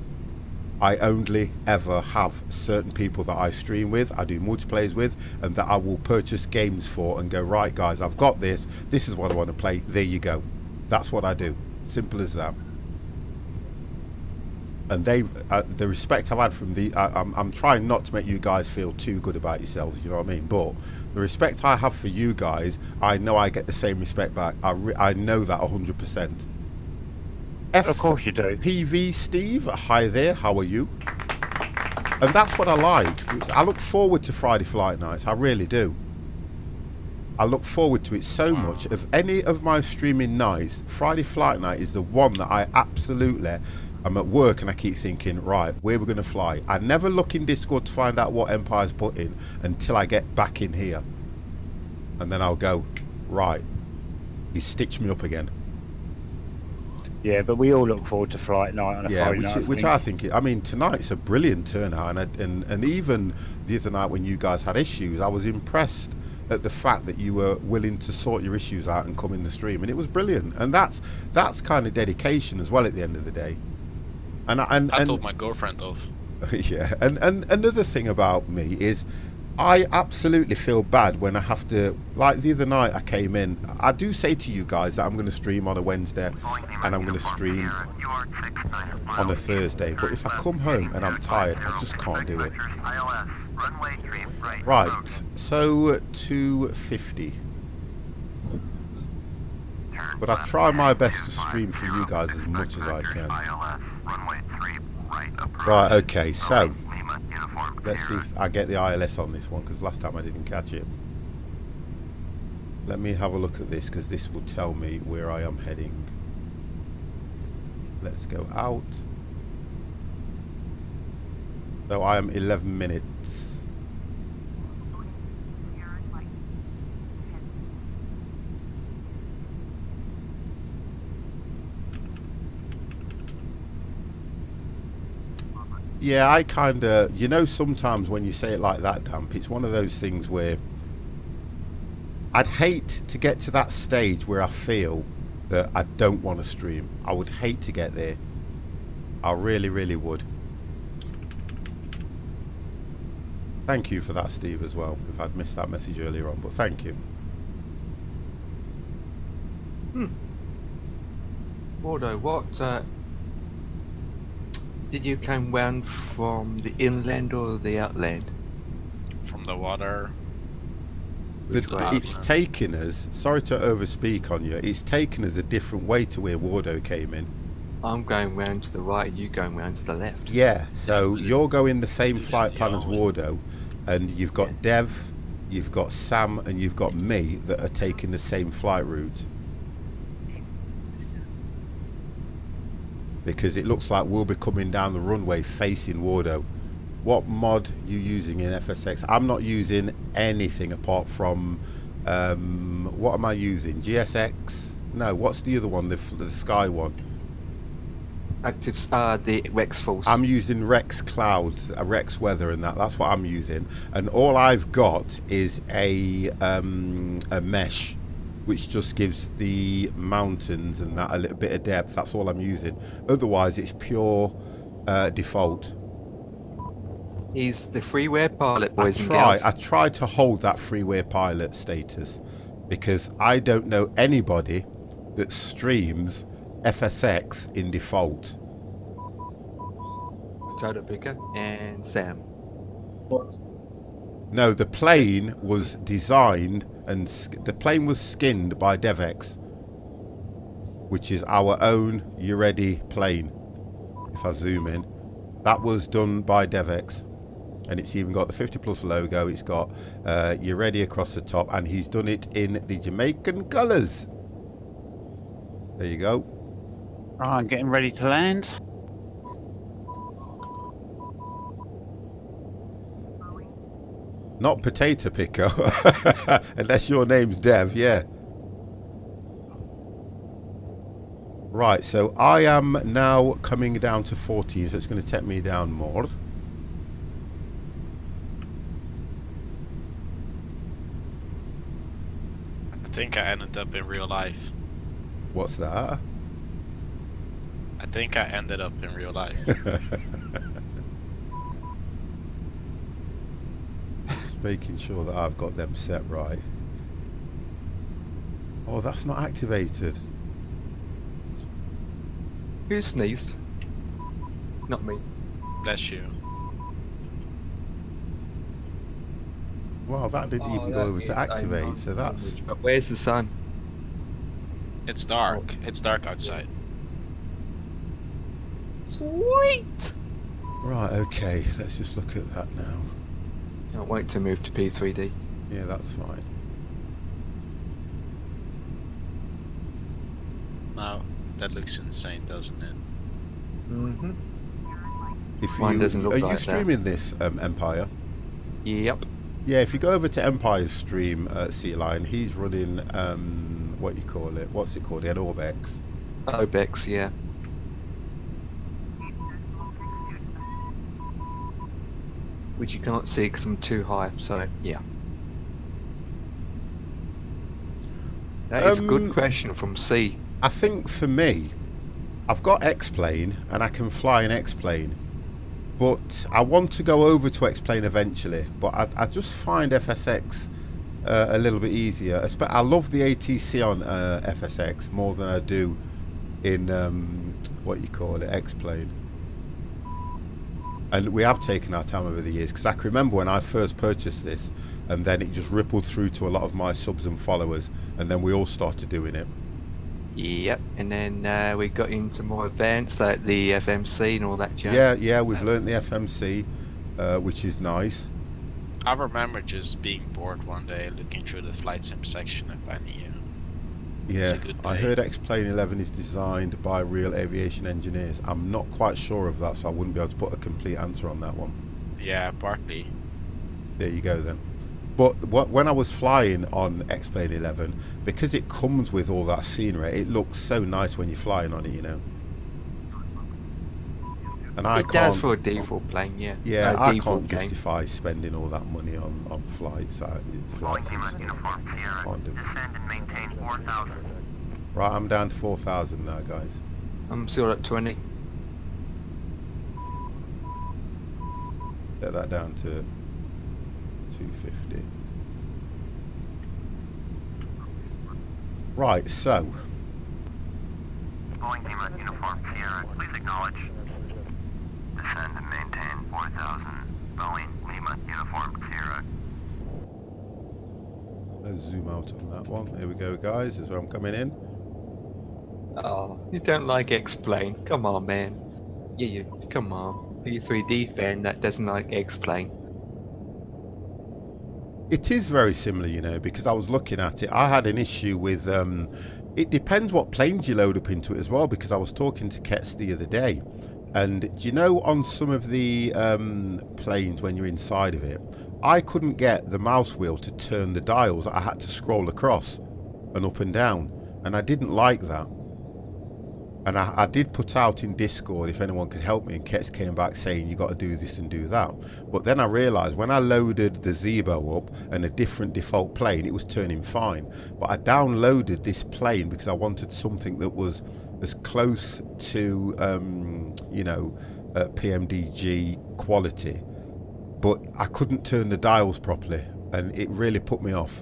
I only ever have certain people that I stream with, I do multiplayers with, and that I will purchase games for and go, right guys, I've got this is what I want to play, there you go. That's what I do, simple as that. And they, the respect I've had from I'm trying not to make you guys feel too good about yourselves, you know what I mean, but the respect I have for you guys, I know I get the same respect back. I know that 100%. Of course you do. PV Steve, hi there, how are you? And that's what I like. I look forward to Friday flight nights, I really do. I look forward to it so much. Of any of my streaming nights, Friday flight night is the one that I absolutely I'm at work and I keep thinking, right, where we're going to fly. I never look in Discord to find out what Empire's put in until I get back in here. And then I'll go, right, he's stitched me up again. Yeah, but we all look forward to flight night on a Friday night. Which I think, I mean, tonight's a brilliant turnout. And even the other night when you guys had issues, I was impressed at the fact that you were willing to sort your issues out and come in the stream. And it was brilliant. And that's kind of dedication as well at the end of the day. I told my girlfriend off. Yeah, and another thing about me is I absolutely feel bad when I have to, like the other night I came in, I do say to you guys that I'm going to stream on a Wednesday and I'm going to stream on a Thursday, but if I come home and I'm tired, I just can't do it. Right, so 250. But I try my best to stream for you guys as much as I can. Right, okay, so let's see if I get the ILS on this one, because last time I didn't catch it. Let me have a look at this, because this will tell me where I am heading. Let's go out. So I am 11 minutes. Yeah, I kind of, you know, sometimes when you say it like that, Damp, it's one of those things where I'd hate to get to that stage where I feel that I don't want to stream. I would hate to get there. I really, really would. Thank you for that, Steve, as well. If I'd missed that message earlier on, but thank you. Waldo, what did you come round from the inland or the outland? From the water. It's taken us, sorry to overspeak on you, it's taken us a different way to where Wardo came in. I'm going round to the right, you going round to the left. Yeah, so you're going the same flight plan as Wardo, and you've got Dev, you've got Sam, and you've got me that are taking the same flight route. Because it looks like we'll be coming down the runway facing Wardo. What mod are you using in FSX? I'm not using anything apart from what am I using? GSX? No, what's the other one? The Sky one. Active the Rex Force. I'm using Rex Clouds, Rex Weather, and that's what I'm using. And all I've got is a mesh, which just gives the mountains and that a little bit of depth. That's all I'm using. Otherwise, it's pure default. He's the freeware pilot, boys and girls. I try to hold that freeware pilot status because I don't know anybody that streams FSX in default. Toto Picker and Sam. What? No, the plane was designed and the plane was skinned by DevX, which is our own Yah-Ready plane. If I zoom in, that was done by DevX. And it's even got the 50 Plus logo, it's got Yah-Ready across the top, and he's done it in the Jamaican colours. There you go. Right, I'm getting ready to land. Not Potato Picker, unless your name's Dev, yeah. Right, so I am now coming down to 14, so it's going to take me down more. I think I ended up in real life. What's that? I think I ended up in real life. Just making sure that I've got them set right. Oh, that's not activated. Who sneezed? Not me. Bless you. Wow, that didn't even go over to activate, so that's... But where's the sun? It's dark. It's dark outside. Sweet! Right, okay, let's just look at that now. Can't wait to move to P3D. Yeah, that's fine. Now, that looks insane, doesn't it? Mm-hmm. If Mine you doesn't look are like you that. streaming this Empire? Yep. Yeah, if you go over to Empire's stream, Sea Lion, he's running what you call it? What's it called? An Orbex. Obex, yeah. Which you cannot see because I'm too high, so yeah. That is a good question from C. I think for me, I've got X-Plane and I can fly an X-Plane, but I want to go over to X-Plane eventually, but I just find FSX a little bit easier. I love the ATC on FSX more than I do in what you call it, X-Plane. And we have taken our time over the years, because I can remember when I first purchased this, and then it just rippled through to a lot of my subs and followers, and then we all started doing it. Yep, and then we got into more advanced, like the FMC and all that jazz. Yeah, we've learnt the FMC, which is nice. I remember just being bored one day, looking through the flight sim section and finding you. Yeah, I heard X-Plane 11 is designed by real aviation engineers. I'm not quite sure of that, so I wouldn't be able to put a complete answer on that one. Yeah, partly. There you go then. But when I was flying on X-Plane 11, because it comes with all that scenery, it looks so nice when you're flying on it, you know. And I It can't. does for a default plane, yeah. Yeah, No, I default can't game. justify spending all that money on flights. Flights and stuff. Can't do it. Descend and maintain 4,000. Right, I'm down to 4,000 now, guys. I'm still at 20. Get that down to 250. Right, so Boeing Lima Uniform Sierra, please acknowledge. Descend and maintain 4,000. Boeing Lima Uniform Sierra. let's zoom out on that one. Here we go, guys. This is where I'm coming in. Oh, you don't like X-Plane? Come on, man. Yeah, you come on. Are you 3D fan that doesn't like X-Plane? It is very similar, you know, because I was looking at it. I had an issue with it depends what planes you load up into it as well, because I was talking to Kets the other day, and do you know, on some of the planes when you're inside of it, I couldn't get the mouse wheel to turn the dials. I had to scroll across and up and down, and I didn't like that. And I did put out in Discord if anyone could help me, and Kets came back saying you got to do this and do that. But then I realised when I loaded the Zebo up and a different default plane, it was turning fine. But I downloaded this plane because I wanted something that was as close to, you know, PMDG quality. But I couldn't turn the dials properly, and it really put me off.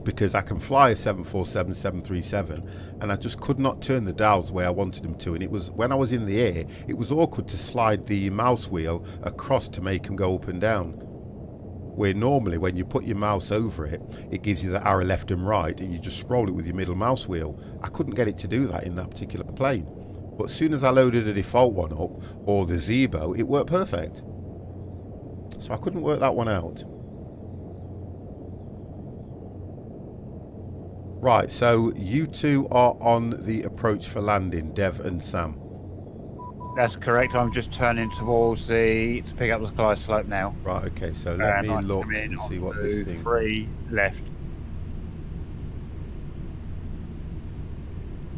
Because I can fly a 747, 737, and I just could not turn the dials the way I wanted them to. And it was, when I was in the air, it was awkward to slide the mouse wheel across to make them go up and down. Where normally when you put your mouse over it, it gives you the arrow left and right, and you just scroll it with your middle mouse wheel. I couldn't get it to do that in that particular plane. But as soon as I loaded a default one up, or the Zebo, it worked perfect. So I couldn't work that one out. Right, so you two are on the approach for landing, Dev and Sam. That's correct. I'm just turning towards to pick up the glide slope now. Right, okay, so let me I look come in and see what onto this thing... 3 left.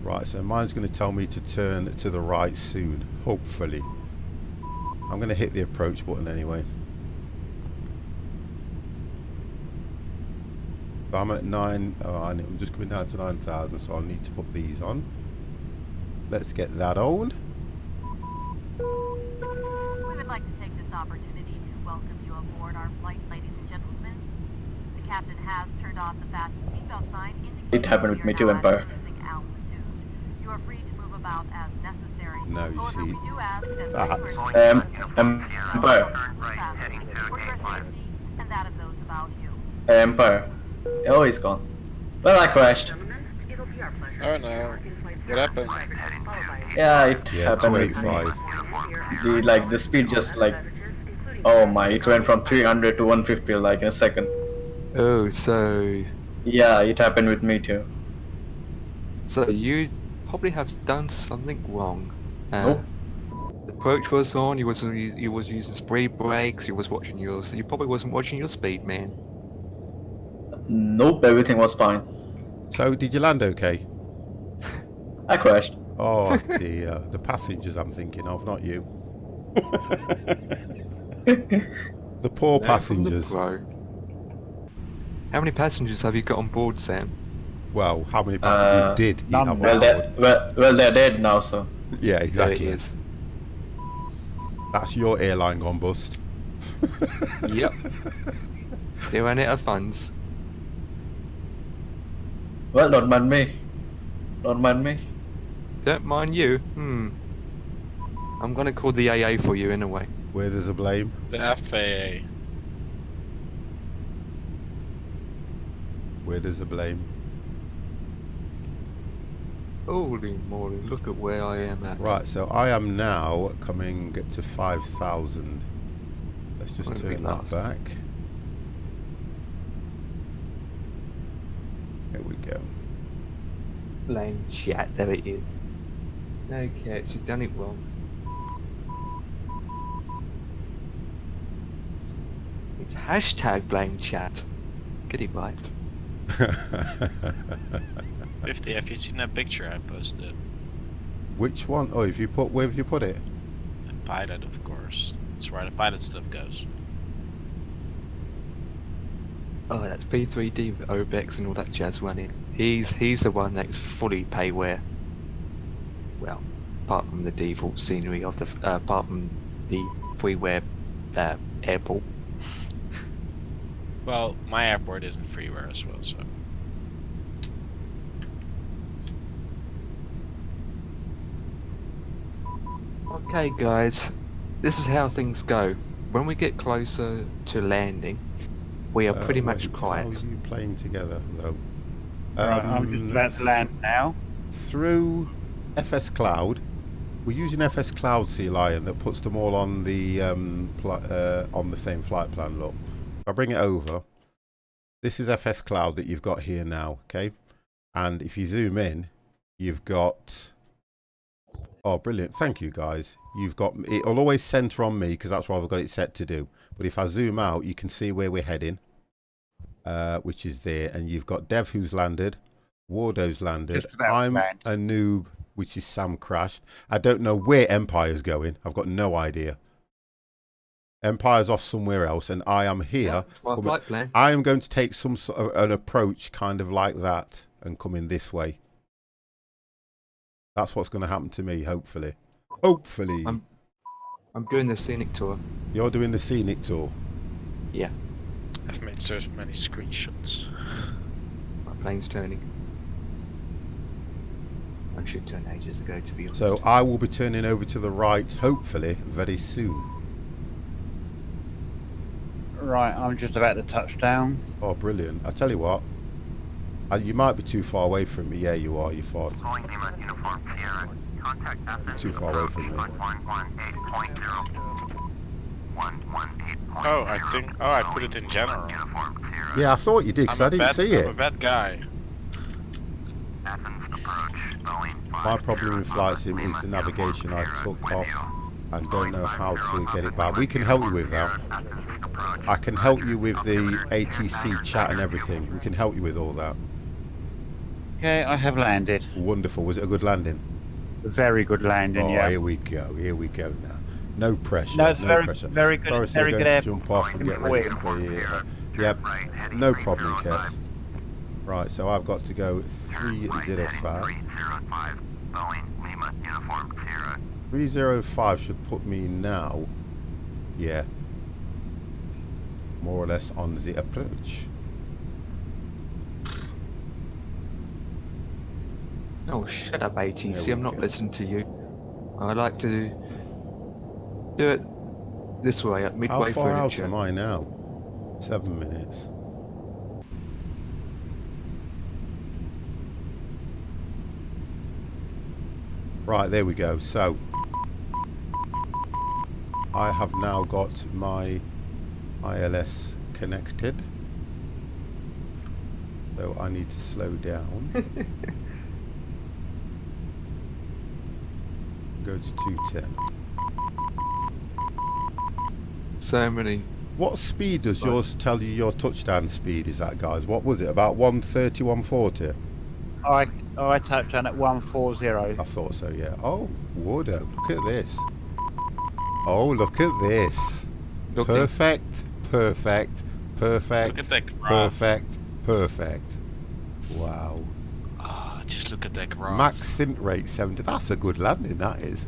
Right, so mine's going to tell me to turn to the right soon, hopefully. I'm going to hit the approach button anyway. I'm at 9, I'm just coming down to 9,000, so I'll need to put these on. Let's get that on. We would like to take this opportunity to welcome you aboard our flight, ladies and gentlemen. The captain has turned off the fasten seatbelt sign indicating It happened with me too, Empire. altitude. You are free to move about as necessary. No, you However, see, we do ask that that. Empire. for your safety and that of those about you. Empire. Oh, he's gone. Well, I crashed. Oh no. What happened? Yeah, it Yeah, happened with me. 285. The speed just oh my, it went from 300 to 150 like in a second. Oh, so... Yeah, it happened with me too. So you probably have done something wrong. Nope. The approach was on. You was using speed brakes. You was watching your. So you probably wasn't watching your speed, man. Nope, everything was fine. So, did you land okay? I crashed. Oh dear, the passengers I'm thinking of, not you. The poor Learn from the passengers. pro. How many passengers have you got on board, Sam? Well, how many passengers did you none have Well, on board? they're dead now, so. Yeah, There exactly. it is. That's your airline gone bust. Yep. They ran out of funds. Well, don't mind me. Don't mind me. Don't mind you. I'm gonna call the AA for you anyway. Where there's a blame? The FAA. Where there's the blame? Holy moly, look at where I am at. Right, so I am now coming to 5,000. Let's just Won't be turn that last. back. There we go. Blame chat, there it is. Okay, so you've done it wrong. It's hashtag blame chat. Get it right. 50, have you seen that picture I posted? Which one? Oh, if you put, where have you put it? The pilot, of course. That's where the pilot stuff goes. Oh, that's P3D with Obex and all that jazz running. He's the one that's fully payware. Well, apart from the default scenery of the, apart from the freeware airport. Well, my airport isn't freeware as well, so. Okay guys, this is how things go. When we get closer to landing, we are pretty much wait, quiet. How are you playing together, though? Right, I'm just about to land now. Through FS Cloud, we're using FS Cloud Sea Lion that puts them all on the same flight plan. Look, if I bring it over, this is FS Cloud that you've got here now, okay? And if you zoom in, you've got. Oh, brilliant! Thank you, guys. You've got it'll always center on me because that's what I've got it set to do. But if I zoom out, you can see where we're heading, which is there. And you've got Dev who's landed, Wardo's landed. I'm a noob, which is Sam crashed. I don't know where Empire's going. I've got no idea. Empire's off somewhere else, and I am here. Yeah, I am going to take some sort of an approach, kind of like that, and come in this way. That's what's going to happen to me, hopefully. Hopefully. I'm doing the scenic tour. You're doing the scenic tour? Yeah. I've made so many screenshots. My plane's turning. I should turn ages ago, to be honest. So I will be turning over to the right, hopefully, very soon. Right, I'm just about to touch down. Oh, brilliant. I tell you what, you might be too far away from me. Yeah, you are. You're far too far away from me. Oh, I put it in general. Yeah, I thought you did, because I didn't see it. I'm a bad guy. My problem with Flight Sim is the navigation. I took off and don't know how to get it back. We can help you with that. I can help you with the ATC chat and everything. We can help you with all that. Okay, I have landed. Wonderful. Was it a good landing? A very good landing, oh, yeah. Here we go. Here we go now. No pressure. No, it's no very, pressure. very good. Sorry, very so good going air. to jump off and get ready for you. Yep. No problem, Kets. Right, so I've got to go 305. 305 should put me now. Yeah. More or less on the approach. Oh, shut up, ATC. I'm not listening to you. I like to do it this way at midway How far out furniture. am I now? 7 minutes. Right, there we go. So I have now got my ILS connected. So I need to slow down. Go to 210. So many. What speed does yours tell you your touchdown speed is that, guys? What was it? About 130, 140? I touchdown at 140. I thought so, yeah. Oh, Wardo, look at this. Oh, look at this. Looking. Perfect, perfect, perfect, Look at that graph. perfect, perfect. Wow. Ah, just look at that graph. Max sync rate 70. That's a good landing, that is.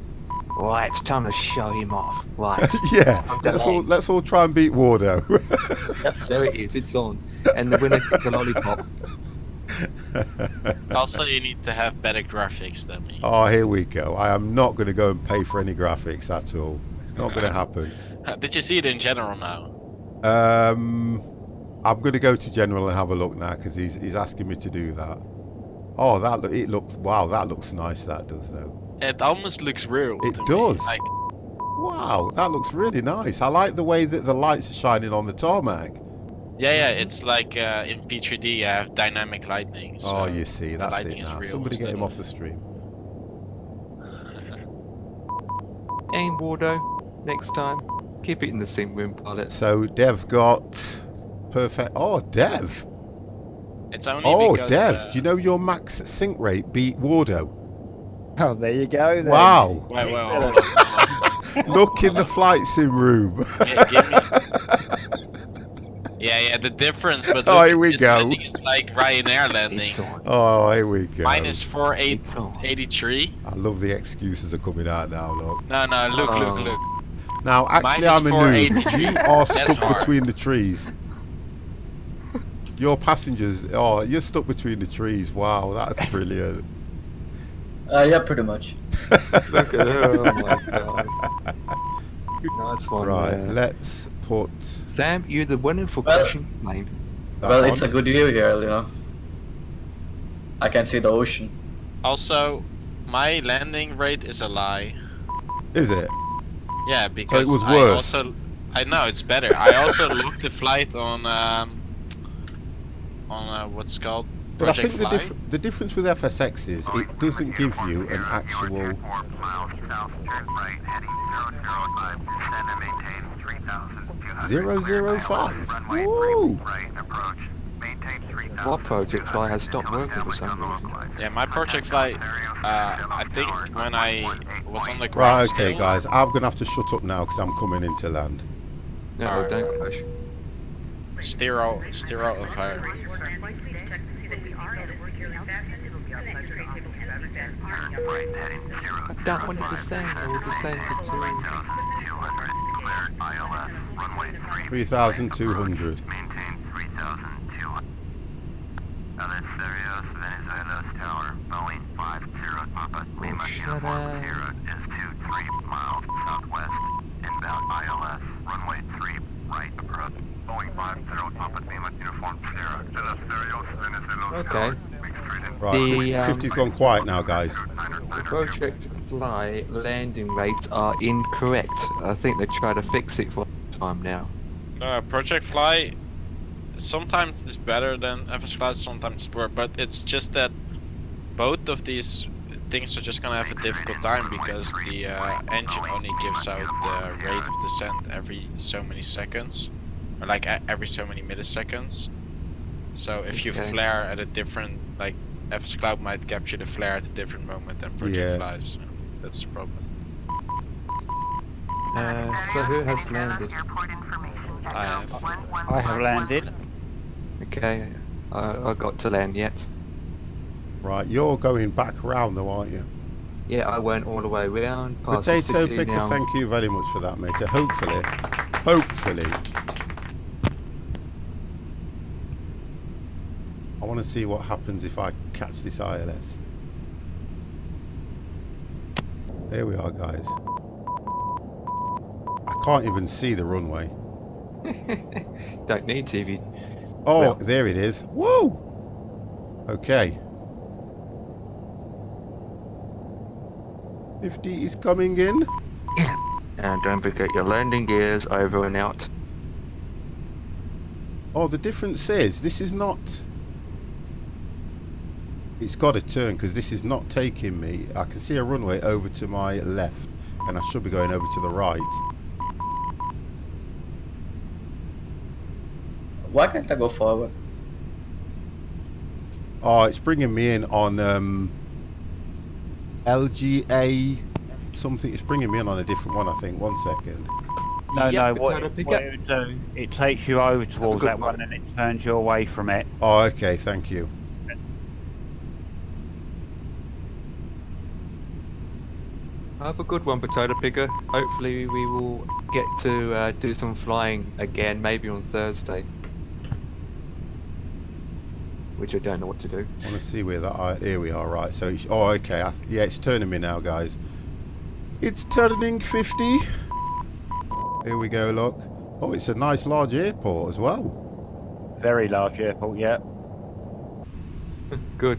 Right, it's time to show him off. Right. Yeah, I'm let's all try and beat Wardo. Yep, there it is. It's on. And the winner gets a lollipop. Also, you need to have better graphics than me. Oh, here we go. I am not going to go and pay for any graphics at all. It's not going to happen. Did you see it in general now? I'm going to go to general and have a look now because he's asking me to do that. Oh, it looks, wow, that looks nice. That does though. It almost looks real. It to me. does. Like, Wow, that looks really nice. I like the way that the lights are shining on the tarmac. yeah, it's like in P3D you have dynamic lighting. So Oh, you see, the that's lighting it is now. real Somebody get him instead off the stream. Aim Wardo. Next time. Keep it in the sim room, pilot. So Dev got perfect. Oh, Dev. It's only Oh, because, Dev. Do you know your max sync rate beat Wardo? Oh, there you go. Then. Wow. Wait, hold on. Look in the flight sim room. Yeah, give me. Yeah, the difference, but Oh, here we this go. landing is like Ryanair landing. Oh, here we go. Mine is 483. I love the excuses are coming out now, look. No, look. Now, actually, Mine I'm is a noob. 483. You are That's stuck hard. between the trees. Your passengers, oh, you're stuck between the trees. Wow, that's brilliant. Yeah, pretty much. Look at oh my god. Nice one. Right, let's put... Sam, you're the winner for Well- crashing plane. Well, it's a good view here, you know. I can see the ocean. Also, my landing rate is a lie. Is it? Yeah, because was I worse. I know it's better. I also looked the flight on what's called But I Project think Fly. the difference with FSX is it doesn't give you an actual... 4 miles south, turn right, heading 005, descend and maintain 3,200. 005? Runway Woo! right, approach, maintain 3,000. What Project Fly has stopped working for some reason. Yeah, my Project Fly. I think when I was on the ground. Right, okay, still, guys, I'm going to have to shut up now because I'm coming into land. No, Alright. don't crash. Steer out of her. Right, heading 0. I don't want to descend. I will descend to 3,200, cleared ILS, runway 3. 3,200. Maintain 3,200. LS Sirius, Venezuela's tower, Boeing 50 Papa, Lima Uniform Sierra is 23 miles southwest, inbound ILS, runway 3, right approach, Boeing 50 Papa, Lima Uniform Sierra, LS Sirius, Venezuela's Okay. tower, Right, The, 50's gone quiet now, guys. The Project Fly landing rates are incorrect. I think they try to fix it for time now. Project Fly. Sometimes it's better than FS Flight, sometimes it's worse, but it's just that both of these things are just gonna have a difficult time because the engine only gives out the rate of descent every so many seconds, or like every so many milliseconds. So if you Okay. flare at a different, like FS Cloud might capture the flare at a different moment than Project Yeah. Fly, so that's the problem. So who has landed? I have. I have landed. Okay, I got to land yet. Right, you're going back around though, aren't you? Yeah, I went all the way around. Past the Potato city Picker, now. thank you very much for that, mate. Hopefully, I want to see what happens if I catch this ILS. There we are, guys. I can't even see the runway. Don't need TV. Oh, Well- there it is. Woo! Okay. 50 is coming in. And don't forget your landing gears over and out. Oh, the difference is this is not. It's got to turn because this is not taking me. I can see a runway over to my left and I should be going over to the right. Why can't I go forward? Oh, it's bringing me in on LGA something. It's bringing me in on a different one, I think. 1 second. No, Yep, no, what potato it picker. would do, it takes you over towards good that one one. and it turns you away from it. Oh, okay, thank you. Have a good one, potato picker. Hopefully we will get to do some flying again, maybe on Thursday. Which I don't know what to do. I want to see where that. Here we are, right. So, oh, okay. Yeah, it's turning me now, guys. It's turning 50. Here we go, look. Oh, it's a nice large airport as well. Very large airport, yeah. Good.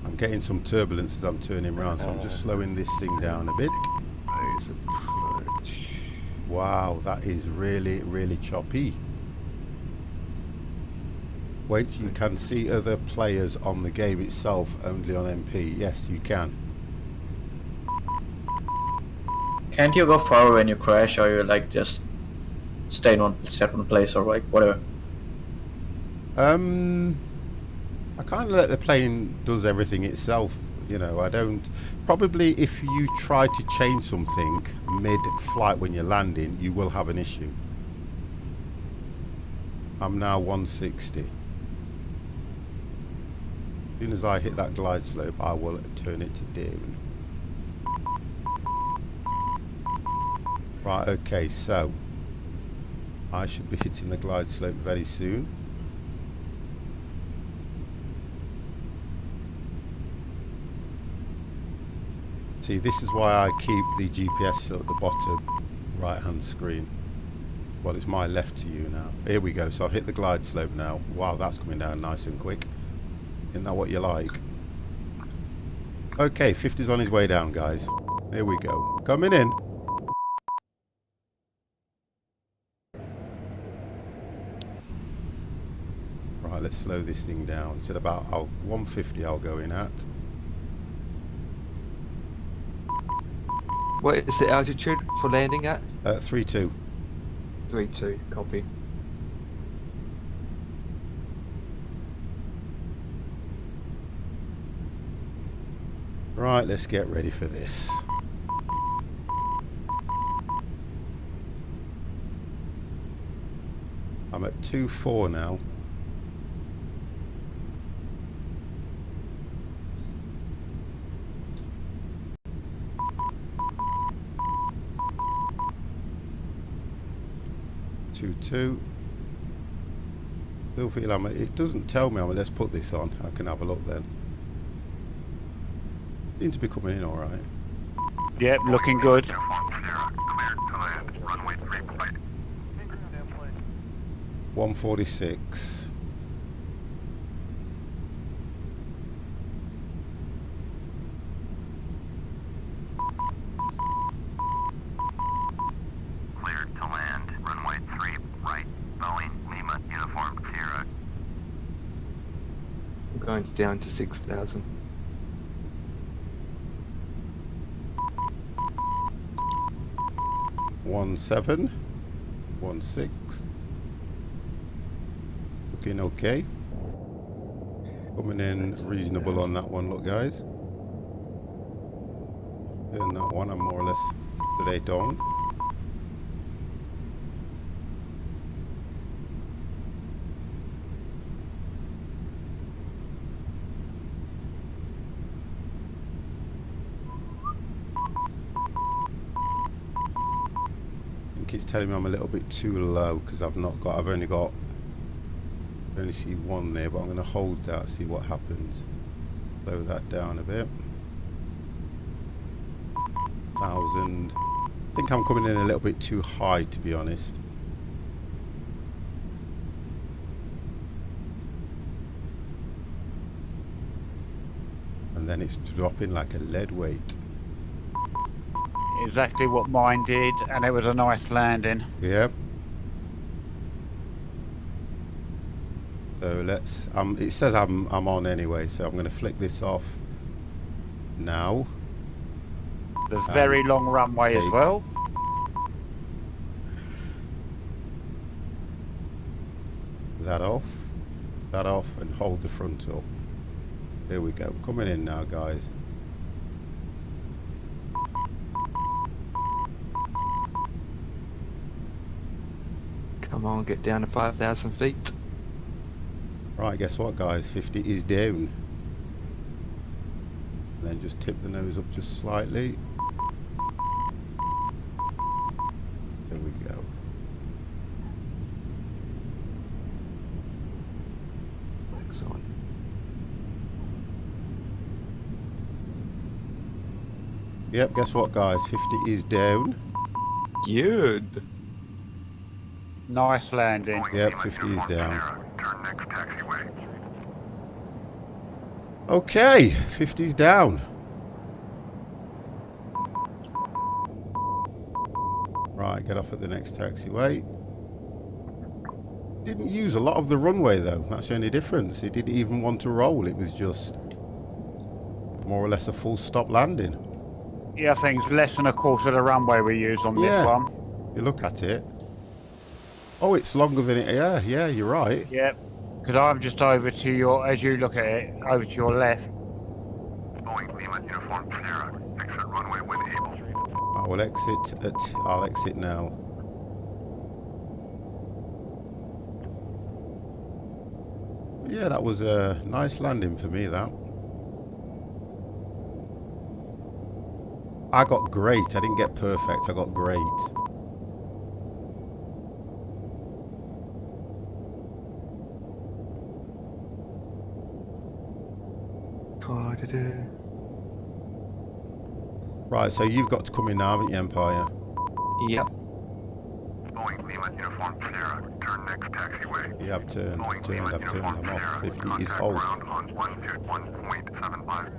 I'm getting some turbulence as I'm turning around, so I'm just slowing this thing down a bit. Base approach. Wow, that is really, really choppy. Wait, you can see other players on the game itself, only on MP. Yes, you can. Can't you go forward when you crash, or you like just stay in one place, or like whatever? I kind of let the plane does everything itself, you know. I don't. Probably if you try to change something mid-flight when you're landing, you will have an issue. I'm now 160. As soon as I hit that glide slope, I will turn it to dim. Right, okay, so I should be hitting the glide slope very soon. See, this is why I keep the GPS at the bottom right hand screen. Well, it's my left to you now. Here we go, so I've hit the glide slope now. Wow, that's coming down nice and quick. Isn't that what you like? Okay, 50's on his way down, guys. Here we go. Coming in. Right, let's slow this thing down. It's at about 150 I'll go in at. What is the altitude for landing at? 3-2. 3-2, copy. Right, let's get ready for this. I'm at 2-4 now. Still feel it doesn't tell me. Let's put this on. I can have a look then. Seems to be coming in all right. Yep, looking good. 146. Cleared to land. Runway 3 right. Boeing Lima Uniform Sierra. I'm going down to 6,000. One 7, 1 6. Looking okay. Coming in reasonable on that one, look guys. Turn that one, I'm more or less straight on. It's telling me I'm a little bit too low because I've only see one there, but I'm going to hold that, see what happens. Slow that down a bit. 1,000. I think I'm coming in a little bit too high, to be honest. And then it's dropping like a lead weight. Exactly what mine did, and it was a nice landing. Yep. So let's. It says I'm on anyway, so I'm going to flick this off now. The very long runway as well. That off, and hold the front up. Here we go. Coming in now, guys. Come on, get down to 5,000 feet. Right, guess what, guys? 50 is down. Then just tip the nose up just slightly. There we go. Excellent. Yep, guess what, guys? 50 is down. Good. Nice landing. Yep, 50 is down. Turn next taxiway. Okay, 50's down. Right, get off at the next taxiway. Didn't use a lot of the runway though, that's the only difference. It didn't even want to roll, it was just more or less a full stop landing. Yeah, I think it's less than a quarter of the runway we use on this one. You look at it. Oh, it's longer than it, yeah, you're right. Yep, because I'm just over to your, as you look at it, over to your left. Boeing Lima Uniform Sierra. Exit runway when able. I will exit I'll exit now. Yeah, that was a nice landing for me, that. I got great, I didn't get perfect, I got great. Right, so you've got to come in now, haven't you, Empire? Yep. Boeing Lima Uniform Sierra. Turn next taxiway. You have turned, I've turned, I'm off. 50 is off. Ground on 121.75.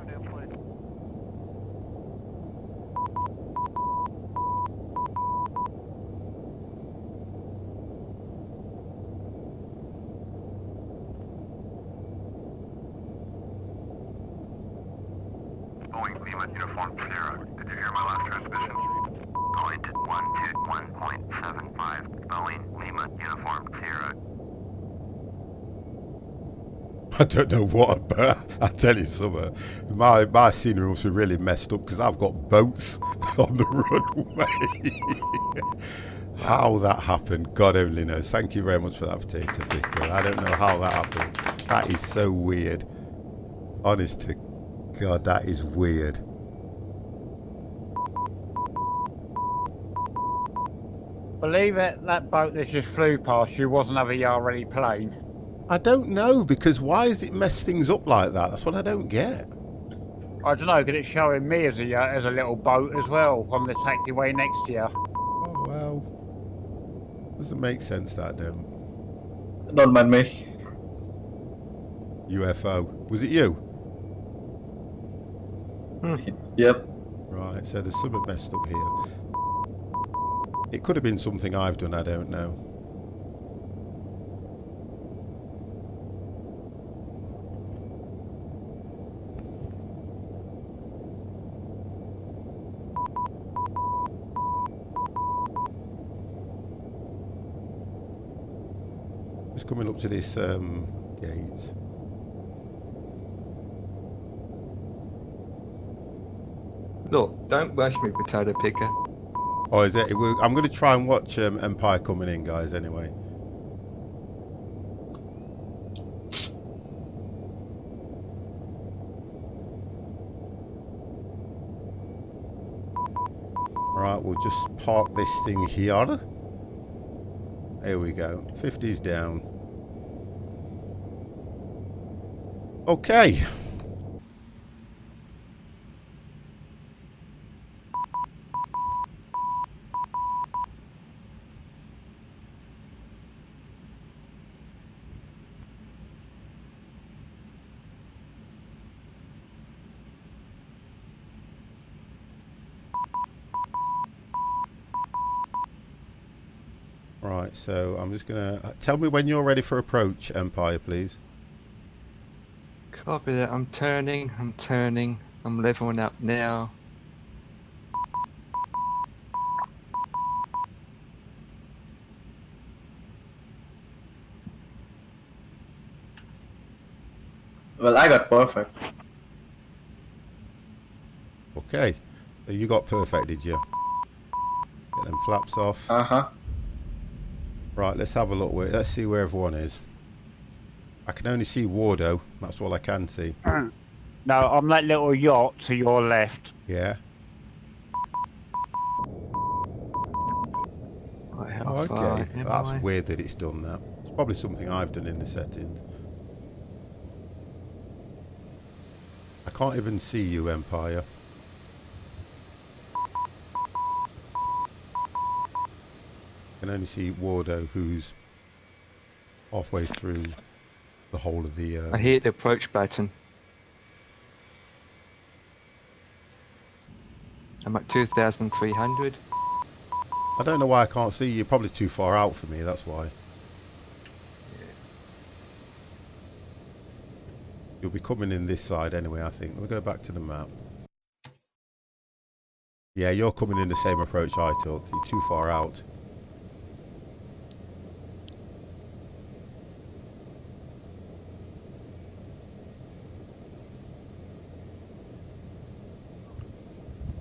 Boeing Lima Uniform Sierra. Did you hear my last transmission? Going to 121.75. Boeing Lima Uniform Sierra. I don't know what about. I tell you something. My scenery must be really messed up because I've got boats on the runway. How that happened, God only knows. Thank you very much for that potato picker. I don't know how that happened. That is so weird. Honest to God, that is weird. Believe it, that boat that just flew past you was another Yah-Ready plane. I don't know, because why has it messed things up like that? That's what I don't get. I don't know, because it's showing me as a little boat as well on the taxiway next to you. Oh, well. Doesn't make sense, that, don't. Don't mind me. UFO. Was it you? Yep. Right, so there's something messed up here. It could have been something I've done, I don't know. Just coming up to this gate. Look, don't rush me, potato picker. Oh, is it? I'm going to try and watch Empire coming in, guys, anyway. Right, we'll just park this thing here. Here we go. 50's down. Okay. Right, so I'm just gonna tell me when you're ready for approach, Empire, please. Copy that. I'm turning. I'm leveling up now. Well, I got perfect. Okay, so you got perfect, did you? Get them flaps off. Uh-huh. Right, let's have a look. Let's see where everyone is. I can only see Wardo. That's all I can see. No, I'm that little yacht to your left. Yeah. Right, how Oh, far okay. am That's I? weird that it's done that. It's probably something I've done in the settings. I can't even see you, Empire. I can only see Wardo, who's halfway through the whole of the... I hit the approach button. I'm at 2,300. I don't know why I can't see you. You're probably too far out for me, that's why. You'll be coming in this side anyway, I think. We'll go back to the map. Yeah, you're coming in the same approach I took. You're too far out.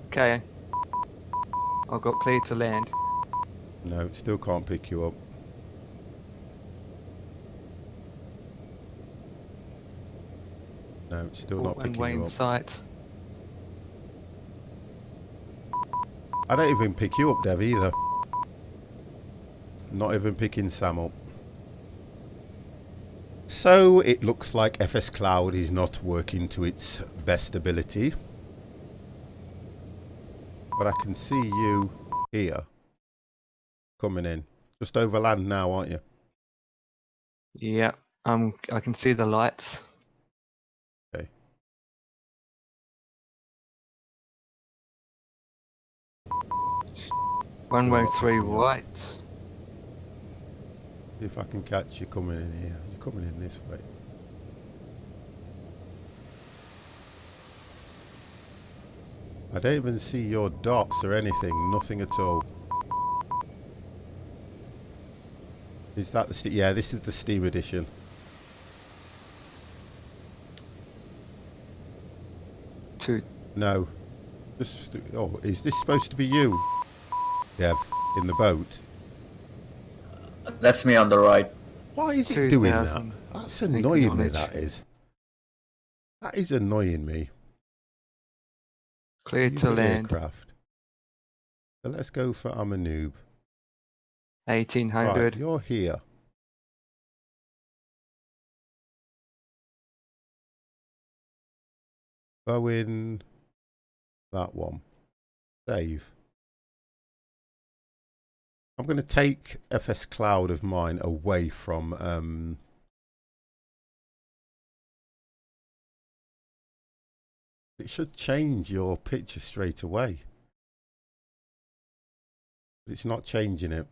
Okay. I got clear to land. No, still can't pick you up. No, it's still not picking One way you in up. sight. I don't even pick you up, Dev, either. Not even picking Sam up. So it looks like FS Cloud is not working to its best ability. But I can see you here coming in. Just over land now, aren't you? Yeah, I can see the lights. Okay. Runway 3 picking up. right. See if I can catch you coming in here. You're coming in this way. I don't even see your dots or anything. Nothing at all. Is that the yeah, this is the Steam edition. No. Just, oh, is this supposed to be you, Dev, in the boat? That's me on the right. Why is it doing that? That's annoying me, that is. That is annoying me. Clear to land. Aircraft. So let's go for I'm a noob. 1800. Right, you're here. Go in that one. Save. I'm going to take FS Cloud of mine away from it should change your picture straight away. But it's not changing it.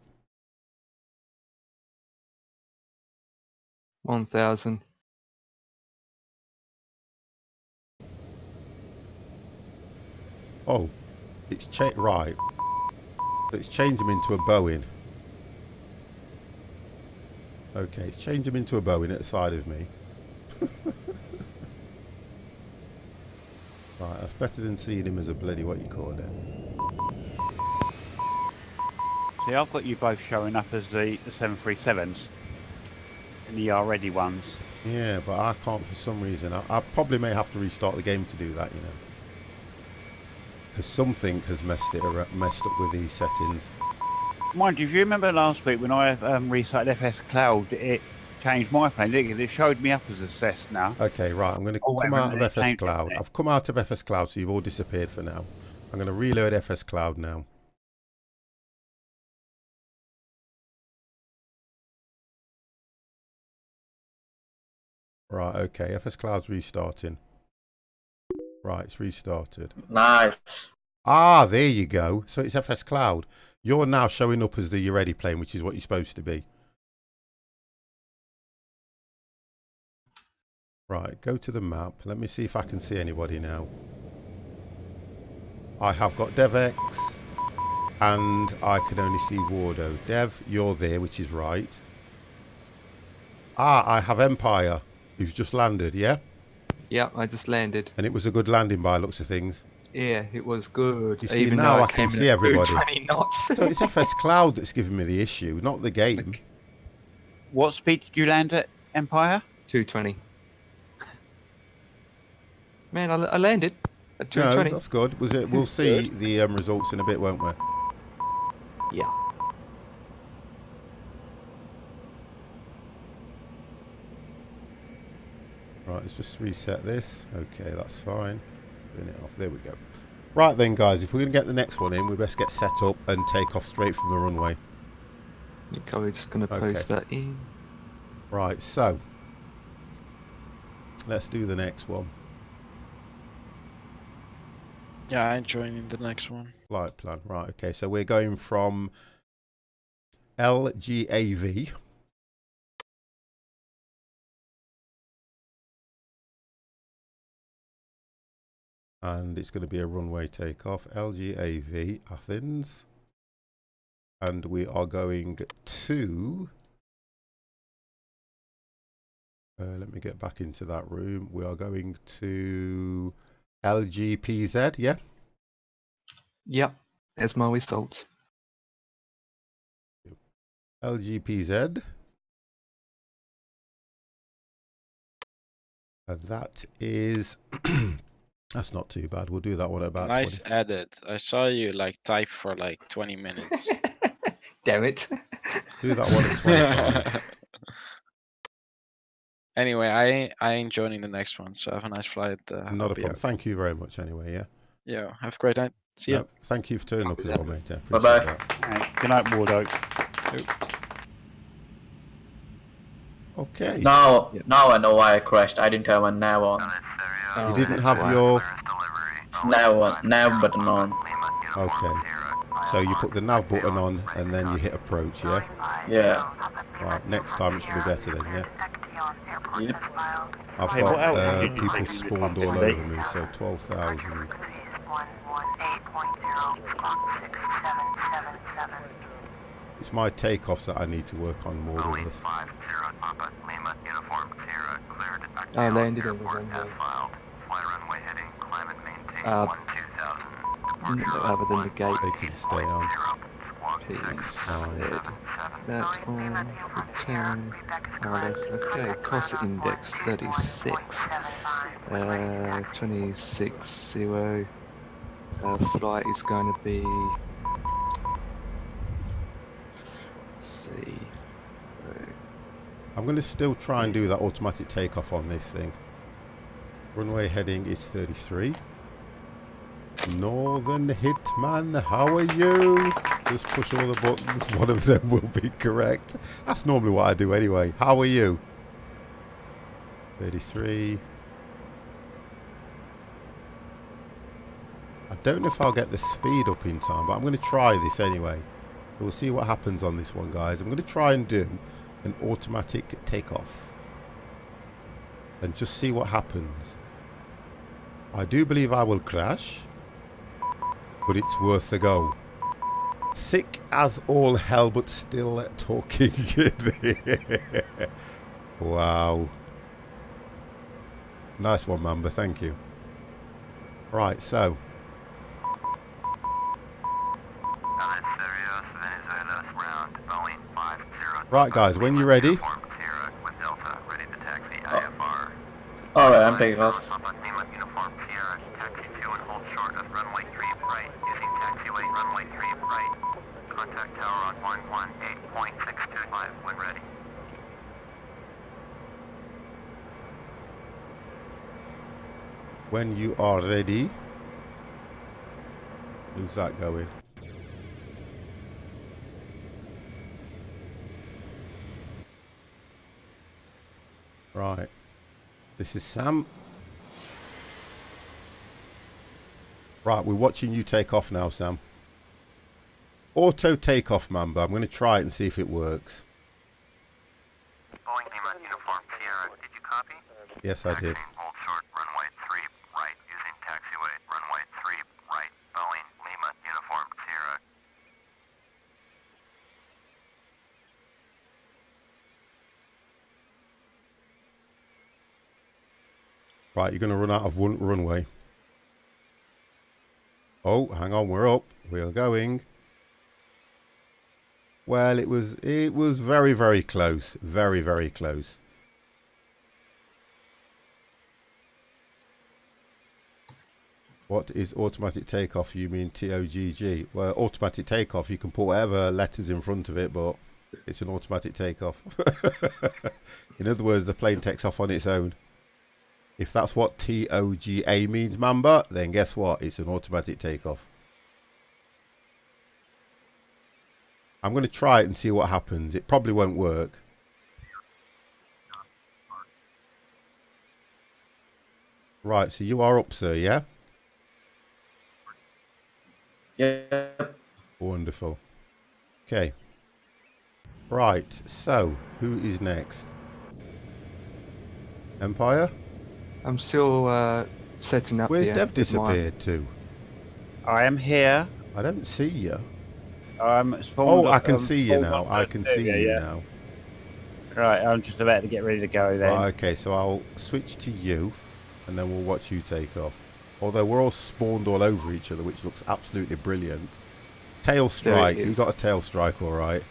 1000. Oh, it's right. Let's change them into a Boeing. Okay, it's changed them into a Boeing at the side of me. Right, that's better than seeing him as a bloody, what you call it. See, I've got you both showing up as the 737s and the Yah-Ready ones. Yeah, but I can't for some reason. I probably may have to restart the game to do that, you know. Because something has messed up with these settings. Mind you, if you remember last week when I restarted FS Cloud, it changed my plane, didn't it? Because it showed me up as a Cessna. Okay, right, I'm going to come out of FS Cloud. I've come out of FS Cloud, so you've all disappeared for now. I'm going to reload FS Cloud now. Right, okay, FS Cloud's restarting. Right, it's restarted. Nice. Ah, there you go. So it's FS Cloud. You're now showing up as the Yah-Ready plane, which is what you're supposed to be. Right, go to the map. Let me see if I can see anybody now. I have got DevX, and I can only see Wardo. Dev, you're there, which is right. Ah, I have Empire, who's just landed, yeah? Yeah, I just landed. And it was a good landing by looks of things. Yeah, it was good. You see, now I can see everybody. 20 knots. So it's FS Cloud that's giving me the issue, not the game. What speed did you land at, Empire? 220. Man, I landed at 220. No, that's good. Was it? We'll see the results in a bit, won't we? Yeah. Right, let's just reset this. Okay, that's fine. Turn it off. There we go. Right then, guys, if we're going to get the next one in, we best get set up and take off straight from the runway. Okay, we're just going to post that in. Right, so let's do the next one. Yeah, I'm joining the next one. Flight plan. Right, okay, so we're going from LGAV. And it's going to be a runway takeoff. LGAV, Athens. And we are going to... let me get back into that room. We are going to LGPZ, yeah? Yep, there's my results. LGPZ. And that is... That's not too bad. We'll do that one at about Nice 20. edit. I saw you like type for like 20 minutes. Damn it. Do that one at 25. Anyway, I ain't joining the next one, so have a nice flight. Not a problem. Thank you very much anyway, yeah? Yeah, have a great night. See ya. No, thank you for turning up as well, mate. Bye-bye. Right, good night, Wardo. Okay. Now I know why I crashed. I didn't have a nav on. You didn't have your... Nav button on. Okay. So you put the nav button on and then you hit approach, yeah? Yeah. Right, next time it should be better then, yeah? Yep. I've Hey, what else got did you people think you spawned did all today? over me, so 12,000. It's my takeoffs that I need to work on more with this. I landed on the runway. Other than the gate. They can stay on. P-Z. That one. Return. Oh, that's okay. Cost index 36. 26.0. Flight is going to be. Let's see. I'm going to still try and do that automatic takeoff on this thing. Runway heading is 33. Northern Hitman, how are you? Just push all the buttons, one of them will be correct. That's normally what I do anyway. How are you? 33. I don't know if I'll get the speed up in time, but I'm going to try this anyway. We'll see what happens on this one, guys. I'm going to try and do an automatic takeoff and just see what happens. I do believe I will crash, but it's worth a go. Sick as all hell, but still talking. Wow. Nice one, Mamba. Thank you. Right, so. Right, guys, when you're ready. Alright, I'm taking off. Contact tower on 118.625 when ready. When you are ready. Who's that going? Right. This is Sam. Right, we're watching you take off now, Sam. Auto takeoff, Mamba. I'm going to try it and see if it works. Boeing Lima Uniform Sierra, did you copy? Yes, I did. Taxiing hold short, runway 3 right using taxiway. Runway 3 right, Boeing Lima Uniform Sierra. Right, you're going to run out of one runway. Oh, hang on, we're up. We're going. Well, it was very, very close. Very, very close. What is automatic takeoff? You mean TOGG? Well, automatic takeoff, you can put whatever letters in front of it, but it's an automatic takeoff. In other words, the plane takes off on its own. If that's what TOGA means, Mamba, then guess what? It's an automatic takeoff. I'm going to try it and see what happens. It probably won't work. Right, so you are up, sir, yeah? Yeah. Wonderful. Okay. Right, so who is next? Empire? I'm still setting up. Where's here Dev with disappeared to? I am here. I don't see you. Spawned Oh, I up, can see you spawned now. up I at can two, see yeah, you yeah. now. Right, I'm just about to get ready to go then. Right, okay, so I'll switch to you, and then we'll watch you take off. Although we're all spawned all over each other, which looks absolutely brilliant. Tail strike. You got a tail strike, all right.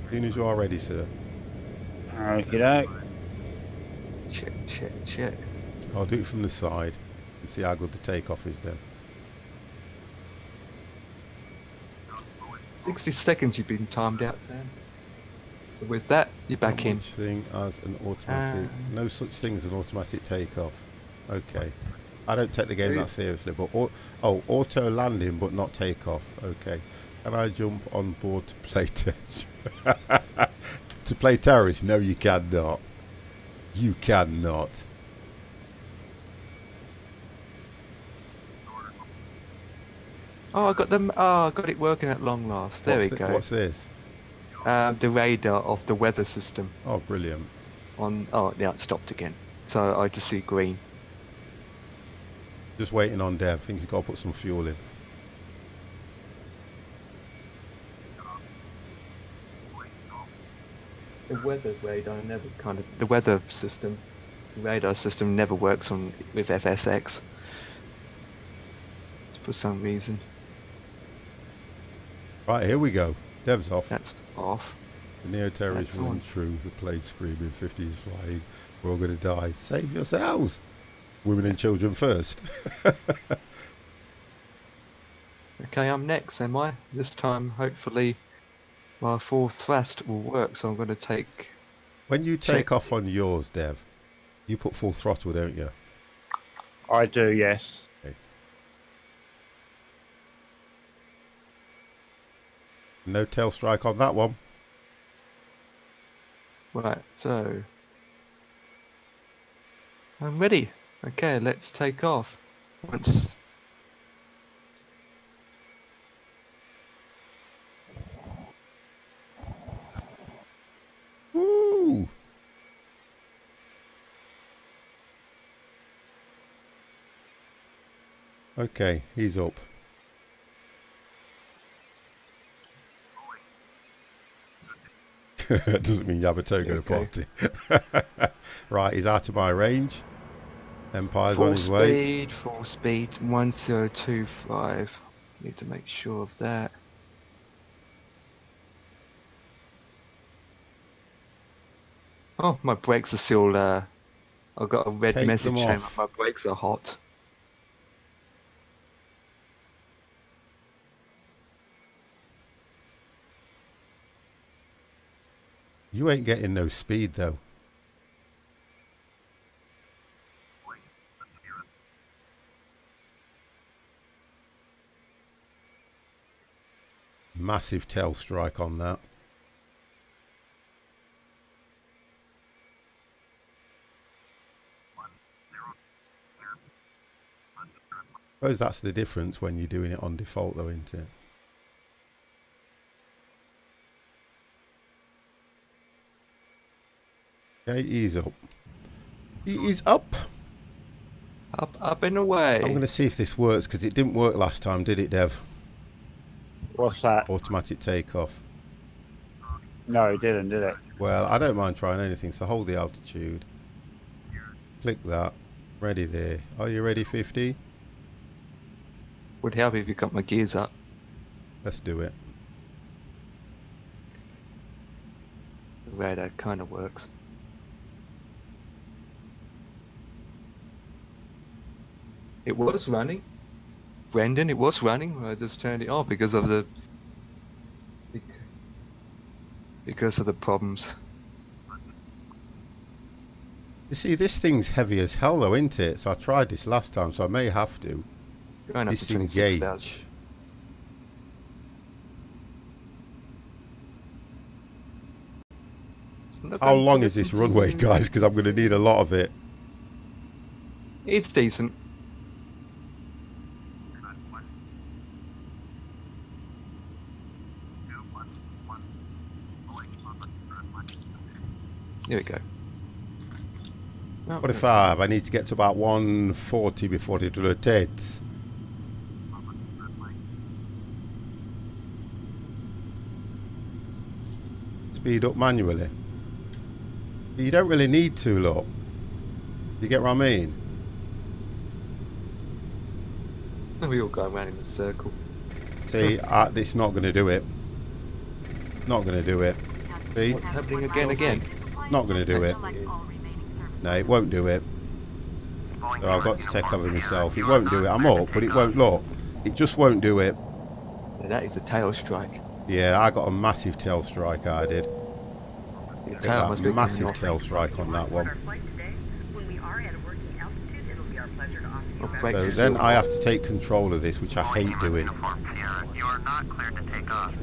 As soon as you are ready, sir. Okie doke. Check. I'll do it from the side and see how good the takeoff is then. 60 seconds you've been timed out, Sam. So with that, you're back in. No such thing as an automatic. No such thing as an automatic takeoff. Okay. I don't take the game that seriously, but auto landing, but not takeoff. Okay. Can I jump on board to play to play terrorist? No, you cannot. You cannot. Oh, I got them. Oh, I got it working at long last. There we go. What's this? The radar of the weather system. Oh, brilliant. Oh, yeah, it stopped again. So I just see green. Just waiting on Dev. Think he's got to put some fuel in. The weather radar never the weather system, radar system never works with FSX. For some reason. Right, here we go. Dev's off. That's off. The neo-terrorists run through the place screaming, 50s flying, we're all going to die. Save yourselves! Women and children first. Okay, I'm next, am I? This time, hopefully, my full thrust will work, so I'm going to take... When you take off on yours, Dev, you put full throttle, don't you? I do, yes. Okay. No tail strike on that one. Right, so... I'm ready. Okay, let's take off. Once... Woo! Okay, he's up. Doesn't mean Yabato go to party. Right, he's out of my range. Empire's on his way. Full speed, 1025. Need to make sure of that. Oh, my brakes are still, I've got a red Take message them saying off. my brakes are hot. You ain't getting no speed though. Massive tail strike on that. suppose that's the difference when you're doing it on default though, isn't it? Okay, ease up. Ease up. Up and away. I'm going to see if this works because it didn't work last time, did it, Dev? What's that? Automatic takeoff. No, it didn't, did it? Well, I don't mind trying anything, so hold the altitude. Click that. Ready there. Are you ready, 50? Would help if you got my gears up. Let's do it. The radar kind of works. It was running. Brendan, it was running. I just turned it off because of the problems. You see, this thing's heavy as hell though, isn't it? So I tried this last time, so I may have to Going up to disengage. 26,000. How long is this runway, guys? Because I'm going to need a lot of it. It's decent. Here we go. What if I need to get to about 140 before it rotates? Speed up manually. You don't really need to, look. You get what I mean? We all go around in a circle. See, it's not going to do it. Not going to do it. See? What's happening again? Not going to do it. No, it won't do it. So I've got to take over myself. It won't do it. I'm up, but it won't look. It just won't do it. Yeah, that is a tail strike. Yeah, I got a massive tail strike, I did. Your tail must be Massive tail strike on that one. So then I have to take control of this, which I hate doing. You are not cleared to take off.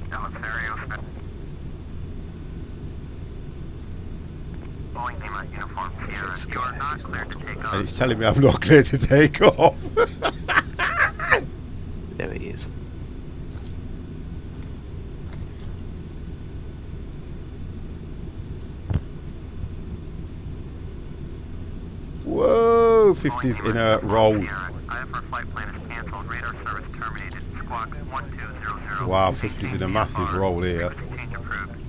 You are not cleared to take off. And it's telling me I'm not clear to take off. There it is. Whoa, 50's in a roll. IFR flight plan is cancelled. Radar service terminated. Squawk 1200. Wow, 50's in a massive roll here. Change approved.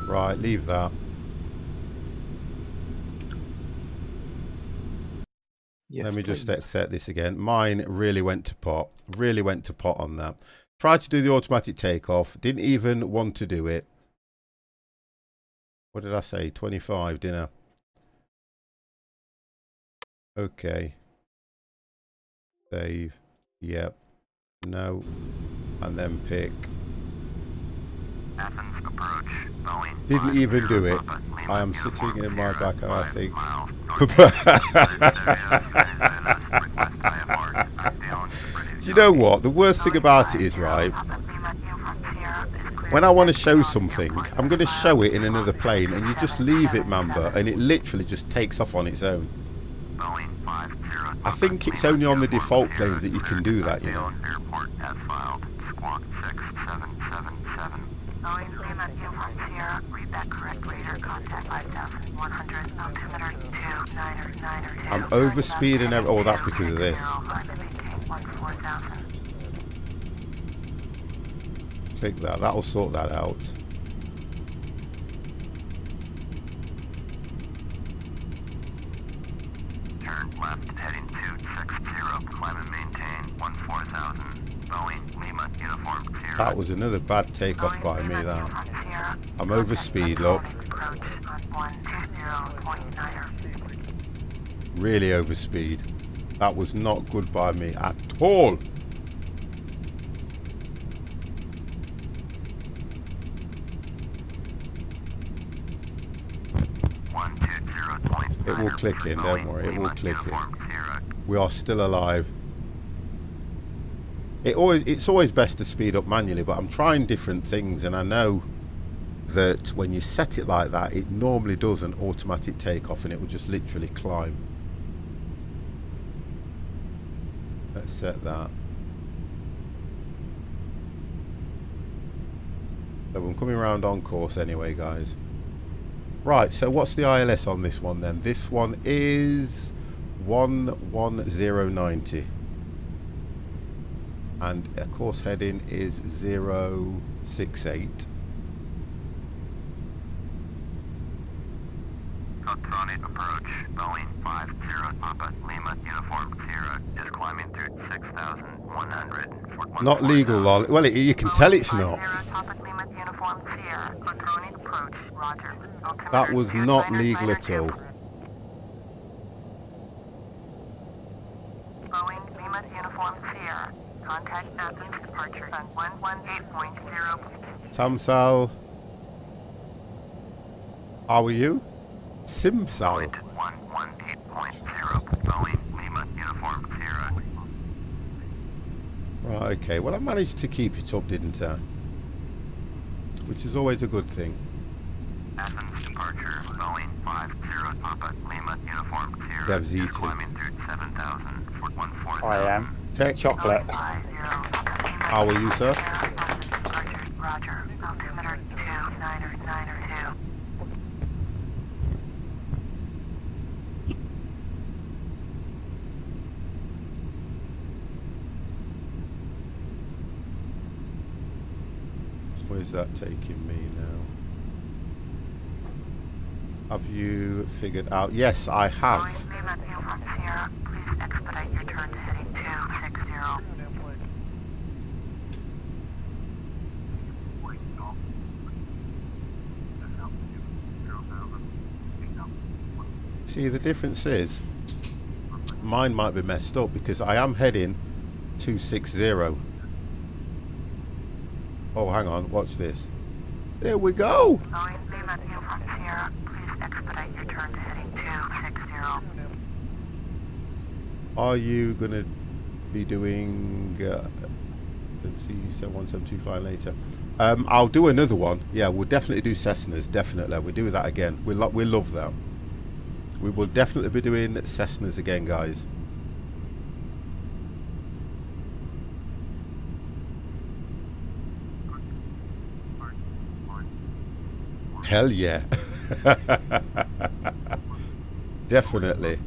Right, leave that. Yes, Let me just please. accept this again. Mine really went to pot. Really went to pot on that. Tried to do the automatic takeoff. Didn't even want to do it. What did I say? 25, didn't I? Okay. Save. Yep. No. And then pick. Athens approach. Boeing. Didn't even do it. I am sitting in my back and I think. Do you know what? The worst thing about it is, right? When I want to show something, I'm going to show it in another plane and you just leave it, Mamba, and it literally just takes off on its own. I think it's only on the default planes that you can do that, you know. Airport as filed. Squawk 6777. Boeing Lima Uniform Sierra. Read that correct. Radar contact 5100. Altimeter 2992. I'm over speeding. Oh, that's because of this. Click that. That'll sort that out. Turn left, heading 260. Climb and maintain 14,000. Boeing Lima Uniform Sierra. That was another bad takeoff by me, that. I'm over speed, look. Really over speed. That was not good by me at all. It will click in, don't worry, it will click in. We are still alive. It's always best to speed up manually, but I'm trying different things, and I know that when you set it like that, it normally does an automatic takeoff, and it will just literally climb. Let's set that. So I'm coming around on course anyway, guys. Right, so what's the ILS on this one then? This one is 11090. And a course heading is 068. Electronic approach, Boeing 50 Papa Lima Uniform Sierra is climbing through 6,100. Not legal, lol. Well, you can tell it's not. That was not legal at all. Boeing Lima Uniform Sierra. Contact Athens departure on 118.0. Tamsal. How are you? Simsal. 118.0 Boeing Lima Uniform Sierra. Right, okay. Well, I managed to keep it up, didn't I? Which is always a good thing. Athens departure, Boeing 50 Papa Lima Uniform Sierra. Dev's eating. Climbing through 7,000 for 14,000. I am. Tech. Chocolate. How are you, sir? Roger. Altimeter 2992. Where's that taking me now? Have you figured out? Yes, I have. Lima Uniform Sierra, please expedite your turn to heading 260. See, the difference is mine might be messed up because I am heading 260. Oh, hang on, what's this? There we go! Boeing Lima Uniform Sierra, please expedite your turn to heading 260. Are you going to be doing... let's see, 7172 flying later. I'll do another one. Yeah, we'll definitely do Cessnas, definitely. We'll do that again. We love that. We will definitely be doing Cessnas again, guys. Hell yeah. Definitely.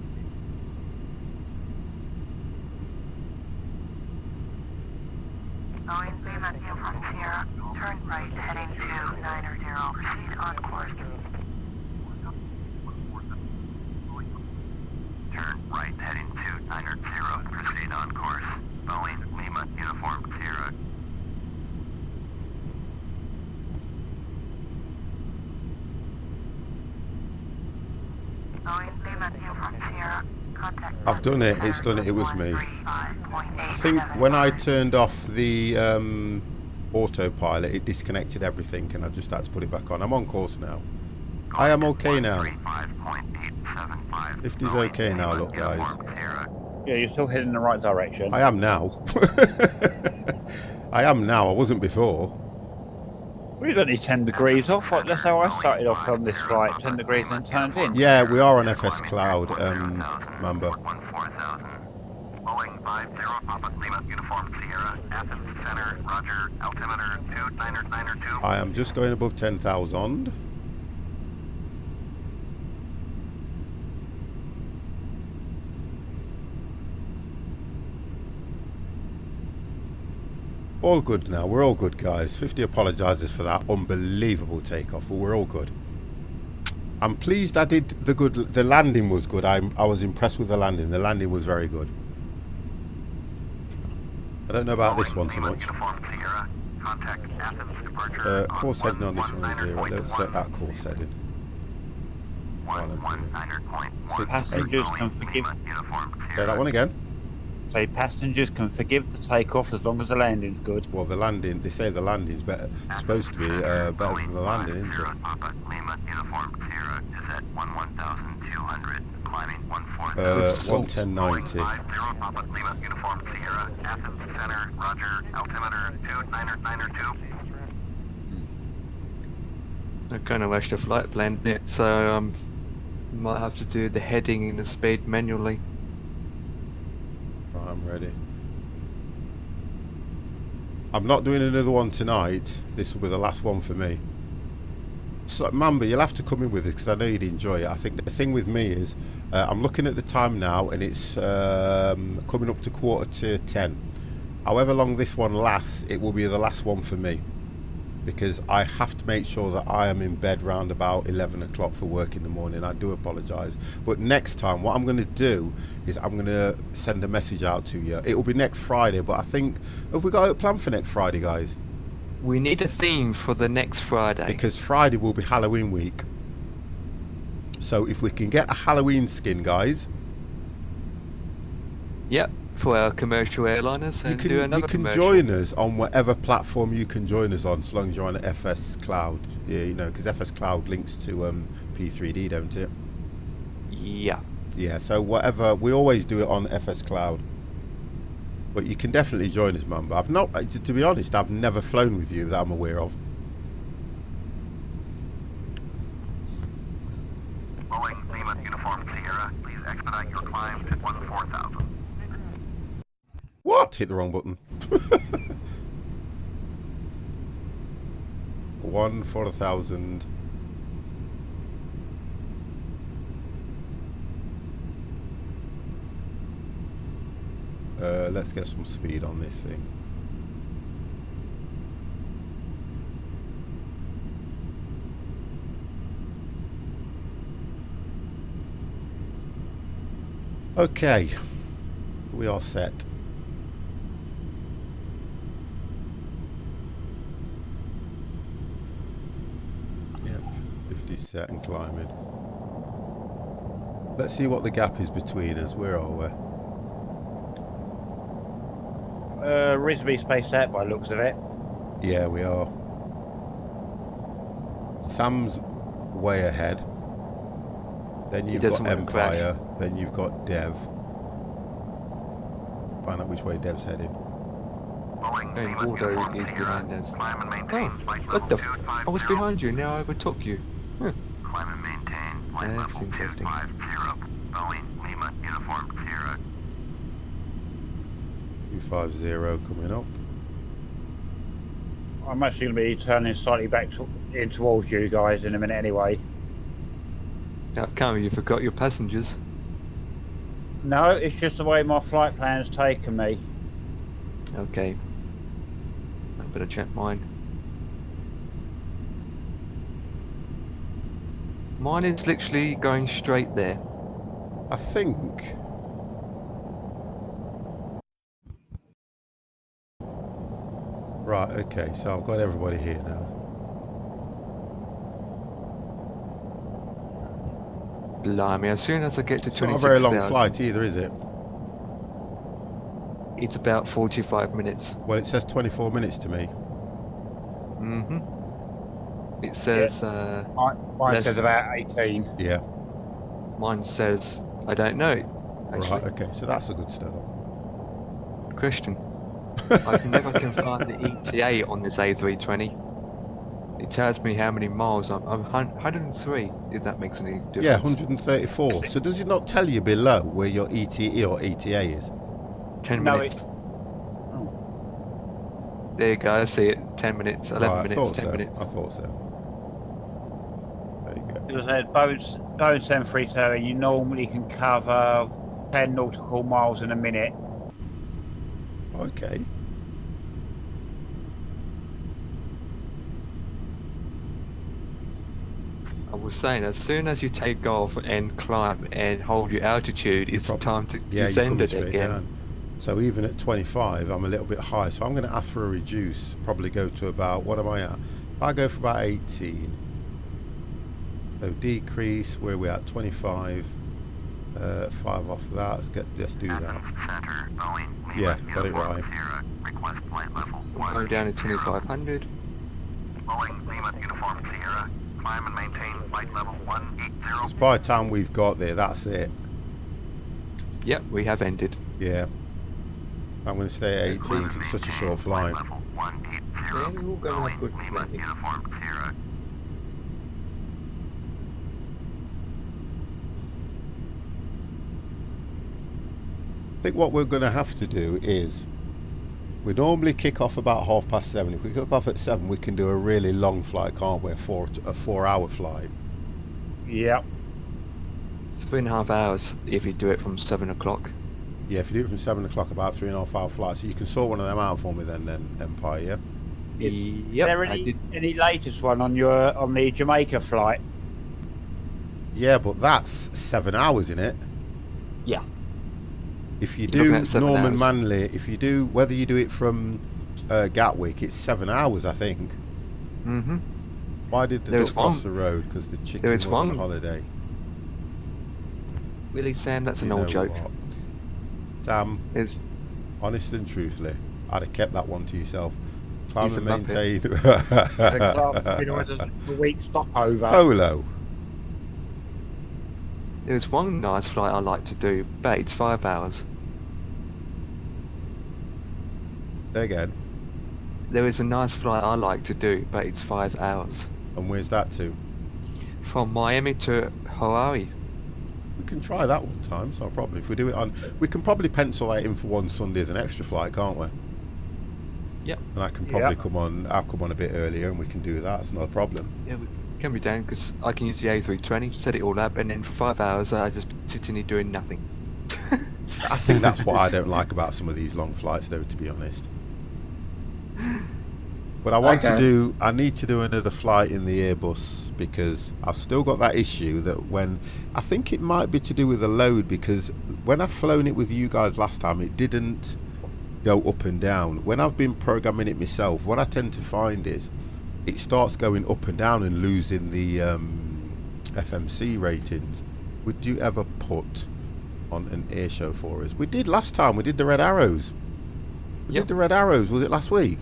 Boeing Lima Uniform Sierra, turn right heading 290. Proceed on course. Turn right heading 290. Proceed on course. Boeing Lima Uniform Sierra. I've done it. It's done it. It was me. I think when I turned off the autopilot, it disconnected everything, and I just had to put it back on. I'm on course now. I am okay now. 50's okay now, look, guys. Yeah, you're still heading in the right direction. I am now. I am now. I wasn't before. We've only 10 degrees off. That's how I started off on this flight. 10 degrees and turned in. Yeah, we are on FS Cloud, Mamba. Boeing 50 Papa Lima Uniform Sierra, Athens Center, Roger, altimeter 29092. I am just going above 10,000. All good now. We're all good, guys. 50 apologises for that unbelievable takeoff, but we're all good. I'm pleased I did the good. The landing was good. I was impressed with the landing. The landing was very good. I don't know about this one so much. Course heading on this one is 0. Let's set that course heading. Passengers can forgive. Say that one again. Say passengers can forgive the takeoff as long as the landing's good. Well, the landing, they say the landing's better, supposed to be better than the landing, isn't it? Papa Lima Uniform Sierra is at 11,200, climbing 14. 110.90. 50 Papa Lima Uniform Sierra, Athens Center, Roger, altimeter 2992. I'm going to rush the flight plan bit, so might have to do the heading and the speed manually. Right, I'm ready. I'm not doing another one tonight. This will be the last one for me. So, Mamba, you'll have to come in with it because I know you'd enjoy it. I think the thing with me is I'm looking at the time now and it's coming up to 9:45. However long this one lasts, it will be the last one for me because I have to make sure that I am in bed round about 11 o'clock for work in the morning. I do apologise. But next time, what I'm going to do is I'm going to send a message out to you. It will be next Friday, but I think, have we got a plan for next Friday, guys? We need a theme for the next Friday. Because Friday will be Halloween week. So if we can get a Halloween skin, guys. Yep, for our commercial airliners and do another commercial. Join us on whatever platform you can join us on, so long as you're on FS Cloud. Yeah, you know, because FS Cloud links to P3D, don't it? Yeah. Yeah, so whatever, we always do it on FS Cloud. But you can definitely join us, Mamba. I've not, to be honest, I've never flown with you that I'm aware of. Boeing Lima Uniform Sierra, please expedite your climb to 14,000. What? Hit the wrong button. 14,000. Let's get some speed on this thing. Okay, we are set. Yep, 50 set and climbing. Let's see what the gap is between us. Where are we? Reasonably spaced out by the looks of it. Yeah, we are. Sam's way ahead. Then you've got Empire. Then you've got Dev. Find out which way Dev's heading. And Waldo is behind us. Oh, what the I was behind you, now I overtook you. Huh. Climb and maintain flight That's level interesting. 250. Boeing Lima Uniform Sierra. 250 coming up. I'm actually going to be turning slightly back in towards you guys in a minute anyway. How come you forgot your passengers? No, it's just the way my flight plan's taken me. Okay. I better check mine. Mine is literally going straight there. I think. Right, okay, so I've got everybody here now. Blimey, as soon as I get to 26,000... It's not a very long flight either, is it? It's about 45 minutes. Well, it says 24 minutes to me. Mm-hmm. It says... Mine says about 18. Yeah. Mine says... I don't know, actually. Right, okay, so that's a good start. Question. I never can find the ETA on this A320. It tells me how many miles I'm 103, if that makes any difference. Yeah, 134. So does it not tell you below where your ETE or ETA is? 10 minutes. There you go, I see it. 10 minutes, 11 minutes, 10 minutes. I thought so. There you go. As I said, Boeing 737, you normally can cover 10 nautical miles in a minute. Okay. I was saying, as soon as you take off and climb and hold your altitude, it's time to descend it again. Down. So even at 25, I'm a little bit high. So I'm going to ask for a reduce. Probably go to about, what am I at? I go for about 18. So decrease, where are we at? 25. 5 off that. Let's do that. Yeah, got it right. Go down to 2,500. Boeing Lima Uniform Sierra. Climb and maintain flight level 180. So by the time we've got there, that's it. Yep, we have ended. Yeah. I'm going to stay at 18 because it's such a short flight. Level 180. Yeah, we're all gonna have good Lima landing. Uniform Sierra. I think what we're going to have to do is, we normally kick off about 7:30. If we kick off at 7, we can do a really long flight, can't we? A 4-hour flight. Yep. 3.5 hours if you do it from 7 o'clock. Yeah, if you do it from 7 o'clock, about 3.5 hour flight. So you can sort one of them out for me then Empire, yeah? Is Yep, there I did. any latest one on the Jamaica flight? Yeah, but that's 7 hours in it. Yeah. If you You're looking do at 7 Norman hours. Manley, if you do, whether you do it from Gatwick, it's 7 hours, I think. Mm-hmm. Why did the There was duck cross one- the road? Because the chicken there was was on one- holiday. Really, Sam? That's an You old know joke. what? Sam, Is honest and truthfully, I'd have kept that one to yourself. Climb He's and a muppet. maintain. The class, you know, as a week stopover. Polo. There's one nice flight I like to do, but it's 5 hours. There again. There is a nice flight I like to do, but it's 5 hours. And where's that to? From Miami to Hawaii. We can try that one time, it's not a problem. If we do it on, we can probably pencil that in for one Sunday as an extra flight, can't we? Yep. And I can probably Yep. come on. I'll come on a bit earlier, and we can do that. It's not a problem. Yeah, we can be down because I can use the A320, set it all up, and then for 5 hours I just sitting here doing nothing. I think that's what I don't like about some of these long flights, though, to be honest. But I want to Okay. do. I need to do another flight in the Airbus because I've still got that issue that when I think it might be to do with the load, because when I've flown it with you guys last time, it didn't go up and down. When I've been programming it myself, what I tend to find is it starts going up and down and losing the FMC ratings. Would you ever put on an air show for us? We did last time. We did the Red Arrows. We Yep. did the Red Arrows. Was it last week?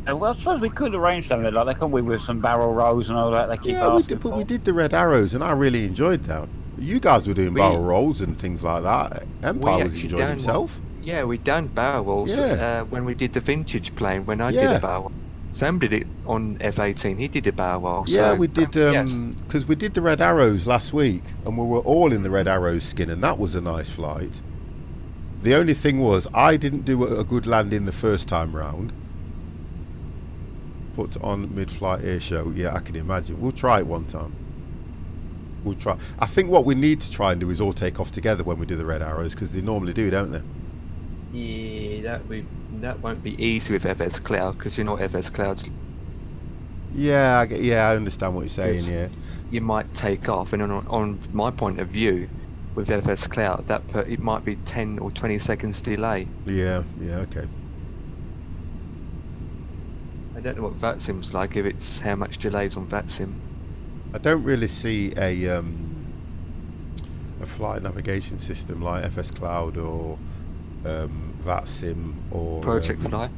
Well, I suppose we could arrange something like that, can't we, with some barrel rolls and all that. They keep Yeah, we asking did, but for. we did the Red Arrows, and I really enjoyed that. You guys were doing We- barrel rolls and things like that. Empire was actually enjoying done himself. Yeah, we done barrel rolls Yeah. when we did the vintage plane, when I did Yeah. a barrel roll. Sam did it on F-18, he did a barrel roll. Yeah, so, we did, yes. because we did the Red Arrows last week, and we were all in the Red Arrows skin, and that was a nice flight. The only thing was, I didn't do a good landing the first time round. Put on mid-flight air show, yeah, I can imagine. We'll try it one time. We'll try. I think what we need to try and do is all take off together when we do the Red Arrows, because they normally do, don't they? Yeah, that won't be easy with FS Cloud, because you know FS Cloud's, Yeah, I understand what you're saying. Yes. Yeah. you might take off, and on my point of view, with FS Cloud, it might be 10 or 20 seconds delay. Yeah, okay. I don't know what VATSIM's like, if it's how much delays on VATSIM. I don't really see a flight navigation system like FS Cloud or VATSIM or Project Fly.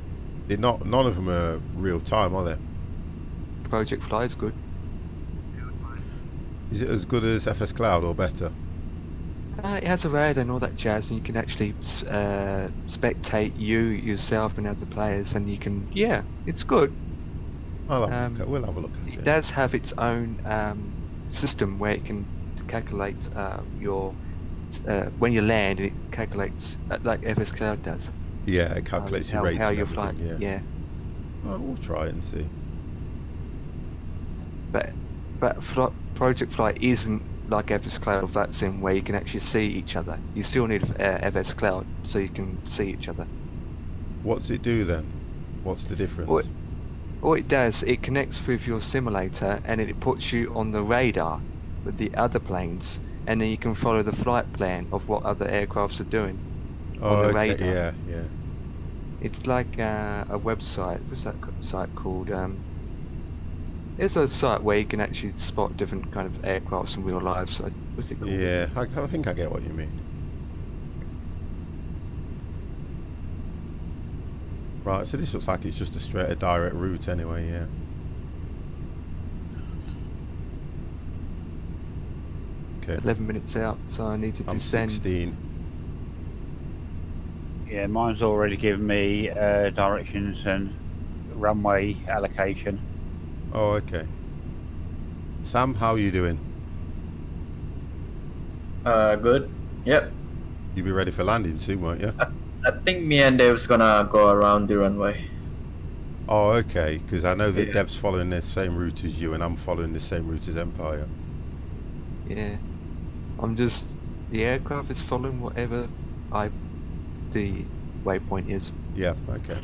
They're not. None of them are real time, are they? Project Fly is good. Is it as good as FS Cloud or better? It has a radar and all that jazz, and you can actually spectate yourself and other players, and you can, yeah, it's good. We'll have a look at It it. does have its own system where it can calculate your when you land, it calculates like FS Cloud does. Yeah, it calculates your rates how and you're everything. flying. Yeah. Well, we'll try it and see. But Project Fly isn't like FS Cloud or VATSIM where you can actually see each other. You still need FS Cloud so you can see each other. What does it do then? What's the difference? All it does, it connects with your simulator and it puts you on the radar with the other planes, and then you can follow the flight plan of what other aircrafts are doing on the okay, radar. yeah. It's like a website. What's that site called? It's a site where you can actually spot different kind of aircrafts in real life. So what's it called? Yeah, I think I get what you mean. Right, so this looks like it's just a direct route anyway, yeah. Okay. 11 minutes out, so I need to I'm descend. 16. Yeah, mine's already given me directions and runway allocation. Oh, okay. Sam, how are you doing? Good. Yep. You'll be ready for landing soon, won't you? I think me and Dave's gonna go around the runway. Oh, okay. Because I know that Yeah. Dev's following the same route as you, and I'm following the same route as Empire. Yeah. I'm just... The aircraft is following whatever the waypoint is. Yeah, okay.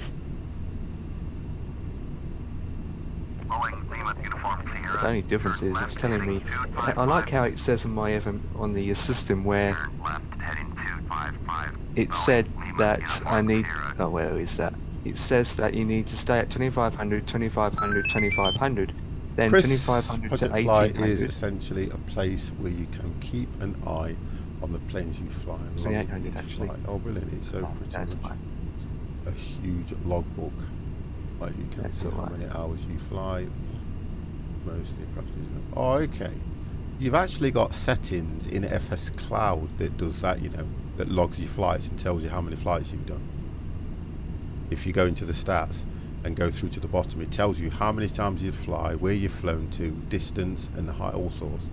Boeing Lima Uniform Sierra. The only difference is it's telling me... I like how it says on my on the system where Left heading 255. it said that I need... Oh, where is that? It says that you need to stay at 2500, 2500, 2500, then Chris, 2500 to Project Flight is 1800. essentially a place where you can keep an eye on the planes you fly and log 2800 each actually. flight. Oh, brilliant. It's so pretty That's much fine. a huge logbook. Like you can That's see how alright. many hours you fly. Mostly across, isn't it? Oh, okay. You've actually got settings in FS Cloud that does that, you know, that logs your flights and tells you how many flights you've done. If you go into the stats and go through to the bottom, it tells you how many times you'd fly, where you've flown to, distance, and the height, all sorts.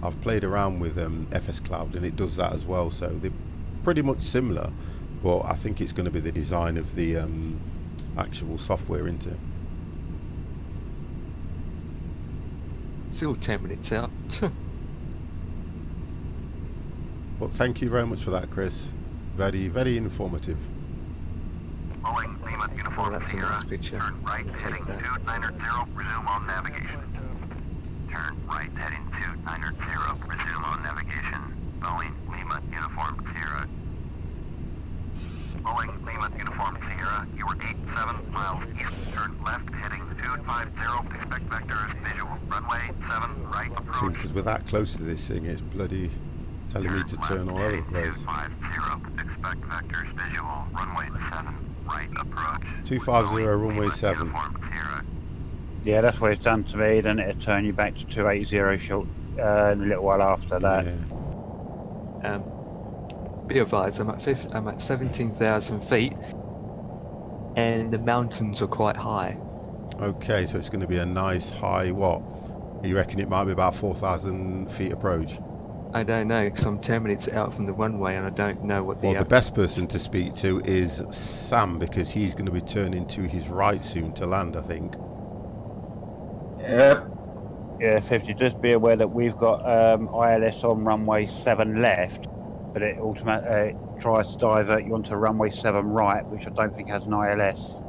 I've played around with FS Cloud and it does that as well, so they're pretty much similar, but I think it's going to be the design of the actual software, isn't it? Still 10 minutes out. Well, thank you very much for that, Chris. Very, very informative. Boeing Lima Uniform that's a Sierra. nice picture. Turn right I'll take heading that. 2900. Resume on navigation. Turn right heading 2900. Resume on navigation. Boeing Lima Uniform Sierra. Boeing Lima Uniform Sierra. You were 87 miles east. Turn left heading 250. Expect vectors visual. Runway 7 right See, approach. because we're that close to this thing, it's bloody telling me to turn all over the place. 250. Expect vectors visual. Runway 7 right approach. 250 runway Lima 7. Uniform Sierra. Yeah, that's what it's done to me. Then it'll turn you back to 280 short a little while after that. Yeah. Be advised, I'm at 17,000 feet, and the mountains are quite high. Okay, so it's going to be a nice high, what? You reckon it might be about 4,000 feet approach? I don't know, because I'm 10 minutes out from the runway and I don't know what the... Well, the best person to speak to is Sam, because he's going to be turning to his right soon to land, I think. Yep. Yeah, 50. Just be aware that we've got ILS on runway 7 left, but it automatically tries to divert you onto runway 7 right, which I don't think has an ILS.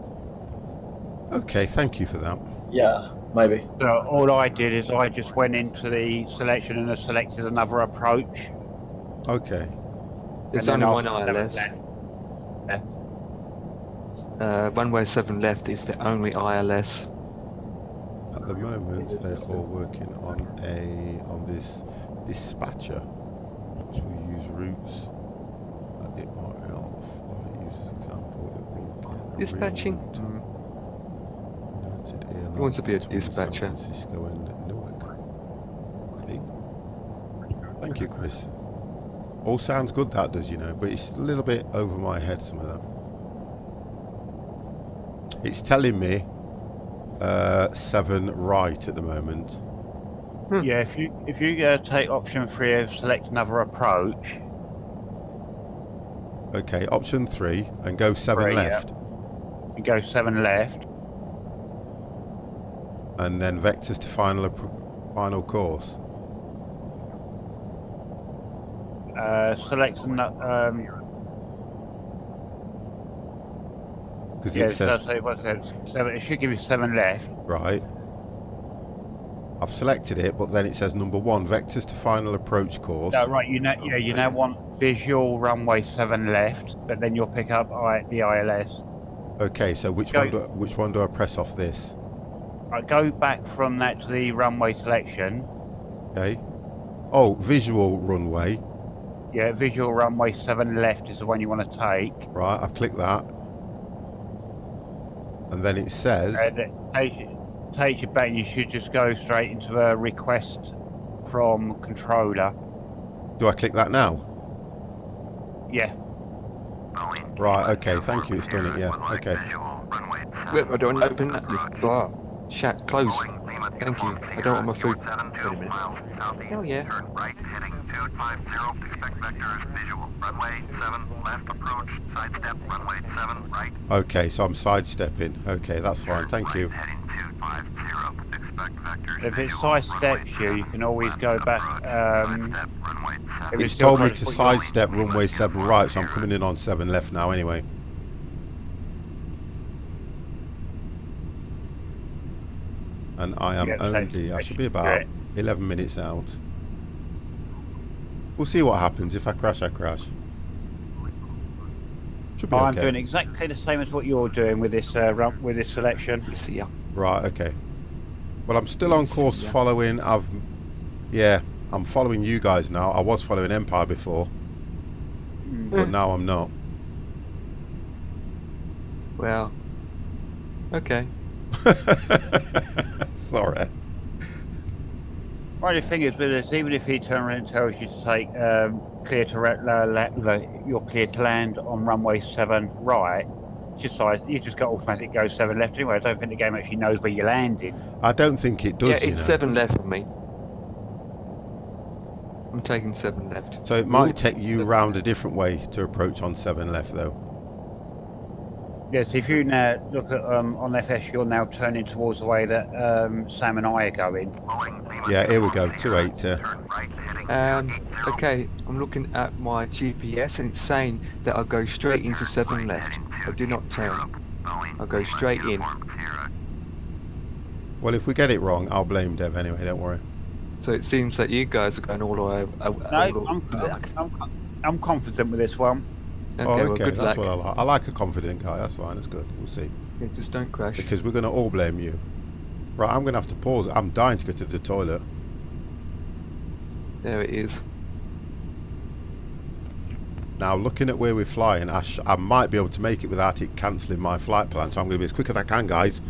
Okay, thank you for that. Yeah, maybe. So all I did is I just went into the selection and I selected another approach. Okay. There's and only then one after ILS. that- Runway 7 left is the only ILS. At the moment, they're all working on this dispatcher, which will use routes at the RL. If I use this example, it will get a Dispatching? real route. United Airlines Who wants to be a between dispatcher? San Francisco and Newark. Okay. Thank you, Chris. All sounds good, that does, you know, but it's a little bit over my head, some of that. It's telling me 7 right at the moment. Yeah, if you take option 3 of select another approach. Okay, option 3 and go 7 3, left. Yeah. You go 7 left. And then vectors to final course. Select Because yeah, it says it should give you 7 left. right. I've selected it, but then it says number 1, vectors to final approach course. No, right. You now want visual runway 7 left, but then you'll pick up the ILS. Okay, so which one do I press off this? Right, go back from that to the runway selection. Okay. Oh, visual runway. Yeah, visual runway 7 left is the one you want to take. Right, I've clicked that. And then it says... Take you back, and you should just go straight into a request from controller. Do I click that now? Yeah. Right, okay, thank you, it's done it, yeah, okay. Wait, I don't open that. Blah. Shut. Close. Thank you. I don't want my food. Wait a minute. Hell yeah. Turn right, heading 250. Expect vectors visual. Runway 7, left approach. Sidestep. Runway 7, right. Okay, so I'm sidestepping. Okay, that's fine, thank you. Heading 250. Expect vectors If it visual. sidesteps you can always go back. If It's still told me trying to put you on- sidestep runway 7 right, so I'm coming in on 7 left now anyway. And I am only, I should be about 11 minutes out. We'll see what happens. If I crash, I crash. Should be I'm okay. doing exactly the same as what you're doing with this selection. Yeah. Right, okay. Well, I'm still on course following, I'm following you guys now. I was following Empire before, but now I'm not. Well, okay. Sorry. Well, the thing is with this, even if he turns around and tells you to take you're clear to land on runway 7 right, you just got automatic go 7 left anyway. I don't think the game actually knows where you're landing. I don't think it does. Yeah, you it's know. 7 left for me. I'm taking 7 left. So it might take you round a different way to approach on 7 left, though. Yes, if you now look at on FS, you're now turning towards the way that Sam and I are going. Yeah, here we go, 280. Okay, I'm looking at my GPS and it's saying that I'll go straight into 7 left. I do not turn. I'll go straight in. Well, if we get it wrong, I'll blame Dev anyway, don't worry. So it seems that you guys are going all the way I'm confident with this one. Okay, oh, well, okay, good that's luck. what I like. I like a confident guy, that's fine, that's good. We'll see. Yeah, just don't crash. Because we're going to all blame you. Right, I'm going to have to pause. I'm dying to go to the toilet. There it is. Now, looking at where we're flying, I might be able to make it without it cancelling my flight plan, so I'm going to be as quick as I can, guys.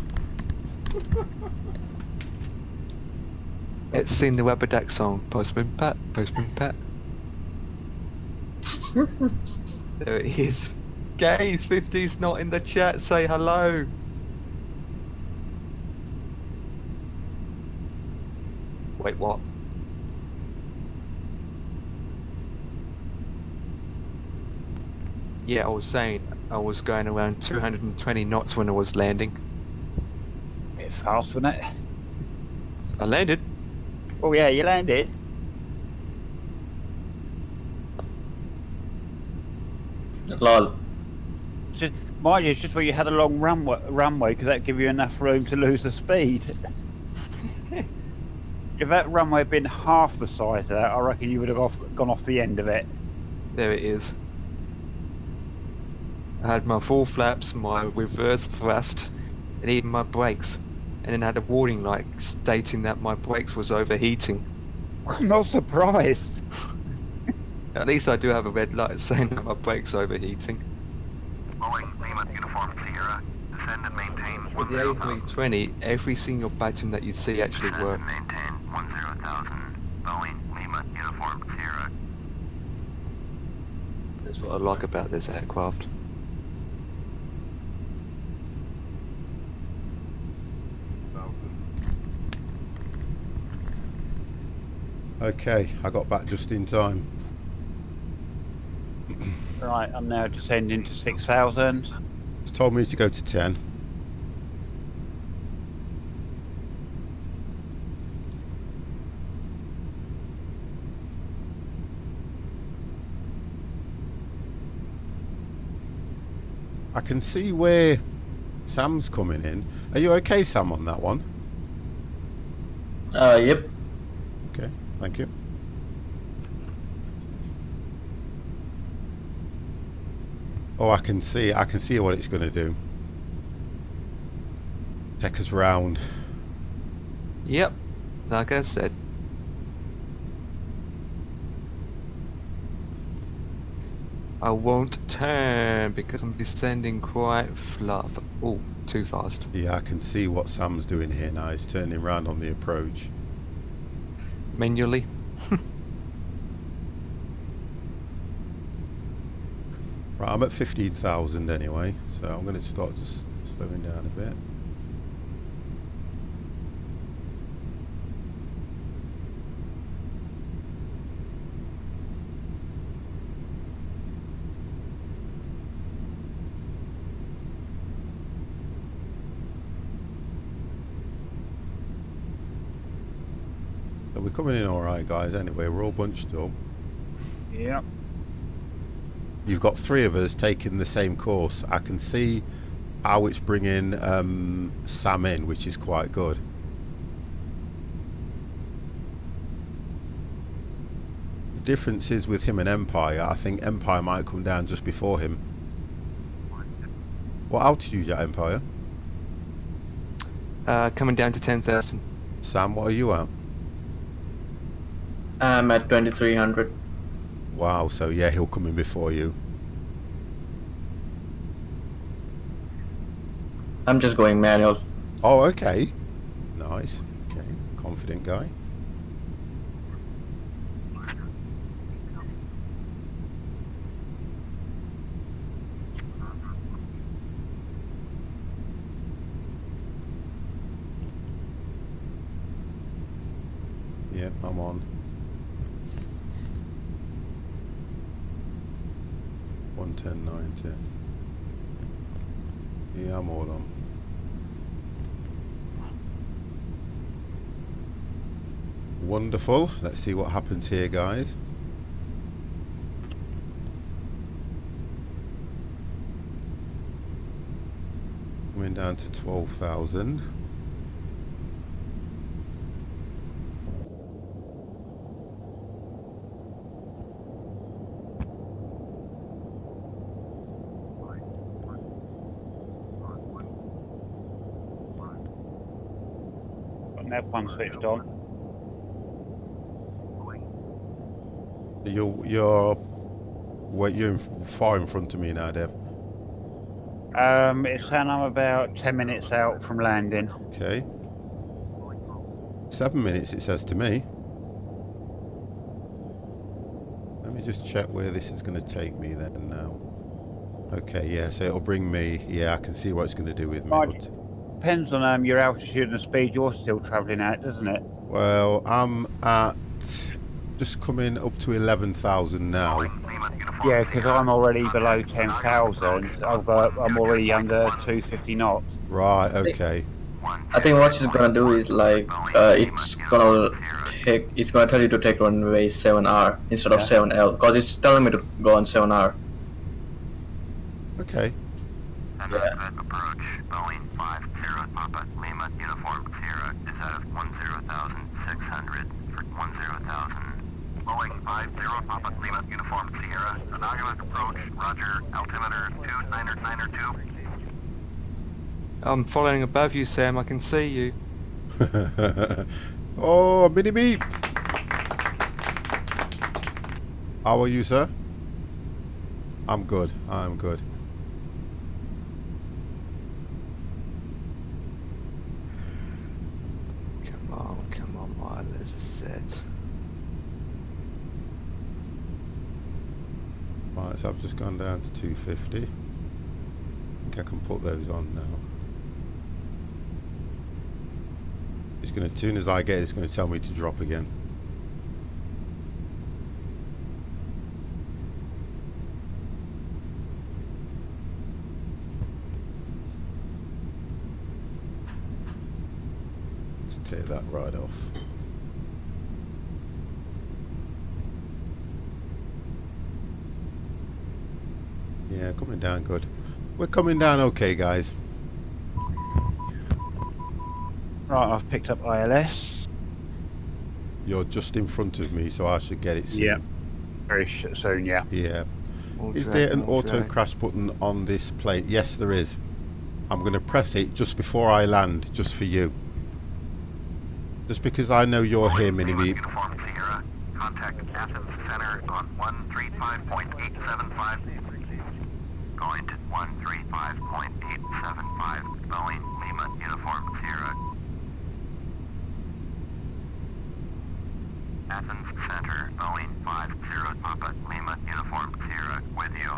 Let's sing the Rubber Duck song. Postman Pat, Postman Pat. There it is. Gaze 50's not in the chat. Say hello. Wait, what? Yeah, I was saying I was going around 220 knots when I was landing. Bit fast, wasn't it? I landed. Oh yeah, you landed. Lol. Mind you, it's just where you had a long runway because that give you enough room to lose the speed. If that runway had been half the size of that, I reckon you would have gone off the end of it. There it is. I had my full flaps, my reverse thrust, and even my brakes. And then I had a warning light stating that my brakes was overheating. I'm not surprised. At least I do have a red light saying that my brakes overheating. Boeing Lima Uniform Sierra. Descend and maintain With the A320, every single button that you see actually works. Maintain 10,000. Boeing Lima Uniform Sierra. That's what I like about this aircraft. Okay, I got back just in time. Right, I'm now descending to 6,000. It's told me to go to 10. I can see where Sam's coming in. Are you okay, Sam, on that one? Yep. Okay, thank you. Oh, I can see what it's going to do. Take us round. Yep, like I said. I won't turn because I'm descending quite flat. Oh, too fast. Yeah, I can see what Sam's doing here now. He's turning round on the approach. manually. Right, I'm at 15,000 anyway, so I'm going to start just slowing down a bit. So we're coming in alright, guys. Anyway, we're all bunched up. Yeah. You've got 3 of us taking the same course. I can see how it's bringing Sam in, which is quite good. The difference is with him and Empire, I think Empire might come down just before him. What altitude at Empire? Coming down to 10,000. Sam, what are you at? I'm at 2300. Wow, so yeah, he'll come in before you. I'm just going manual. Oh, okay. Nice. Okay, confident guy. Yep, I'm on. 110.90. Yeah, I'm all on. Wonderful. Let's see what happens here, guys. Coming down to 12,000. Nav one switched on. You're far in front of me now, Dev. It's saying I'm about 10 minutes out from landing. Okay. 7 minutes it says to me. Let me just check where this is going to take me then now. Okay, yeah, so it'll bring me, yeah, I can see what it's going to do with me. Right. Depends on your altitude and the speed you're still travelling at, doesn't it? Well, I'm at just coming up to 11,000 now. Yeah, because I'm already below 10,000. I'm already under 250 knots. Right, okay. I think what she's gonna do is like it's gonna tell you to take runway 7R instead of 7L because it's telling me to go on 7R. Okay. Yeah. Approach Boeing 50 Papa Lima Uniform Sierra is out of 10,600 for 10,000. Boeing 50 Papa Lima Uniform Sierra, inaugural approach, roger, altimeter 29902. I'm following above you, Sam. I can see you. Oh, mini beep. How are you, sir? I'm good. I'm good. Come on, wireless is set. Right, so I've just gone down to 250. I think I can put those on now. It's going to, as soon as I get it, it's going to tell me to drop again. Let's take that right off. Yeah, coming down good. We're coming down okay, guys. Right, I've picked up ILS. You're just in front of me, so I should get it soon. Yeah, very soon, yeah. Yeah. Is there an auto crash button on this plane? Yes, there is. I'm going to press it just before I land, just for you. Just because I know you're here, Mini-Beep. Uniform Sierra, contact Athens Center on 135.875. Going to 135.875, Boeing Lima Uniform Sierra. Athens Center, Boeing 50 Papa Lima Uniform Sierra with you.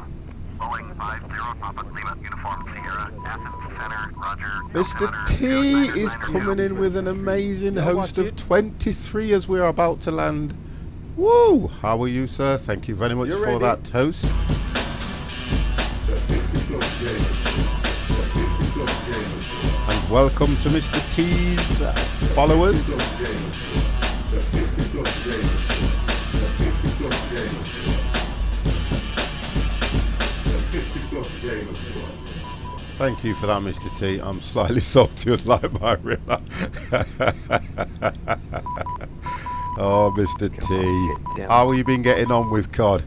Boeing 50 Papa Lima Uniform Sierra, Athens Center, Roger. Mr. T is coming in with an amazing host of 23 as we're about to land. Woo! How are you, sir? Thank you very much for that toast. And welcome to Mr. T's followers. Thank you for that, Mr. T. I'm slightly salty unlike my river. Oh, Mr. T. How have you been getting on with COD?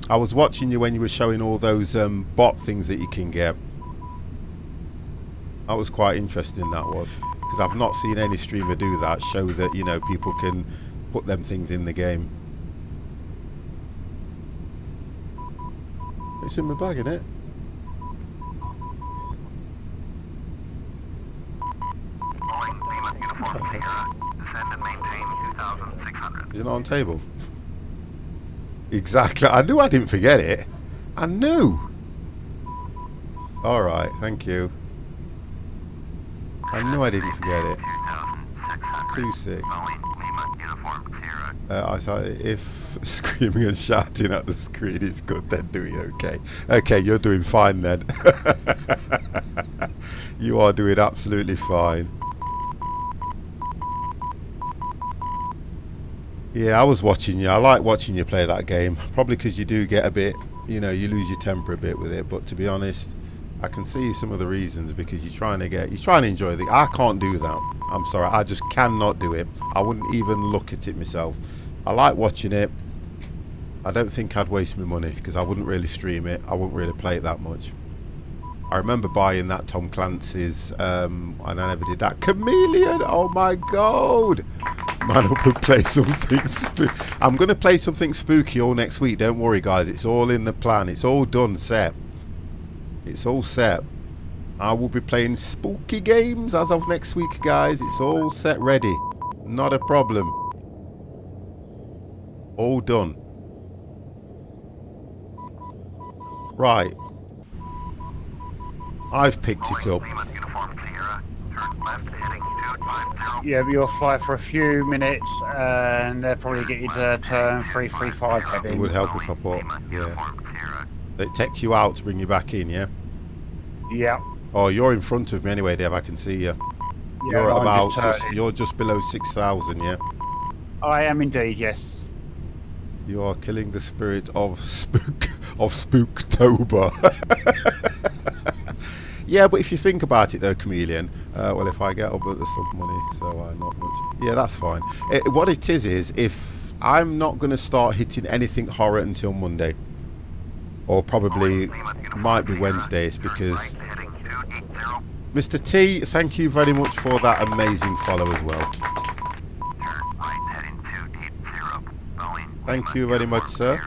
I was watching you when you were showing all those bot things that you can get. That was quite interesting, that was. Because I've not seen any streamer do that. Show that, you know, people can put them things in the game. It's in my bag, isn't it? Is it not on table? Exactly. I knew I didn't forget it. I knew. Alright, thank you. I knew I didn't forget it. 2-6. I thought if screaming and shouting at the screen is good, then doing okay. Okay, you're doing fine then. You are doing absolutely fine. Yeah, I was watching you. I like watching you play that game. Probably because you do get a bit, you know, you lose your temper a bit with it. But to be honest, I can see some of the reasons because you're trying to enjoy the. I can't do that. I'm sorry, I just cannot do it. I wouldn't even look at it myself. I like watching it. I don't think I'd waste my money because I wouldn't really stream it. I wouldn't really play it that much. I remember buying that Tom Clancy's, and I never did that. Chameleon! Oh my god! Man up and play something I'm going to play something spooky all next week. Don't worry, guys. It's all in the plan. It's all done, set. It's all set. I will be playing spooky games as of next week, guys. It's all set ready. Not a problem. All done. Right. I've picked it up. Yeah, you'll fly for a few minutes and they'll probably get you to turn 335 heading. It would help if I put, yeah. It takes you out to bring you back in, yeah? Yeah. Oh, you're in front of me anyway, Dev. I can see you. Yeah, you're at about, you're just below 6,000, yeah? I am indeed, yes. You are killing the spirit of Spooktober. Yeah, but if you think about it though, Chameleon, well, if I get up at the sub money, so not much. Yeah, that's fine. What it is if I'm not going to start hitting anything horror until Monday, or probably might be Wednesday, it's because Mr. T, thank you very much for that amazing follow as well. Thank you very much, sir.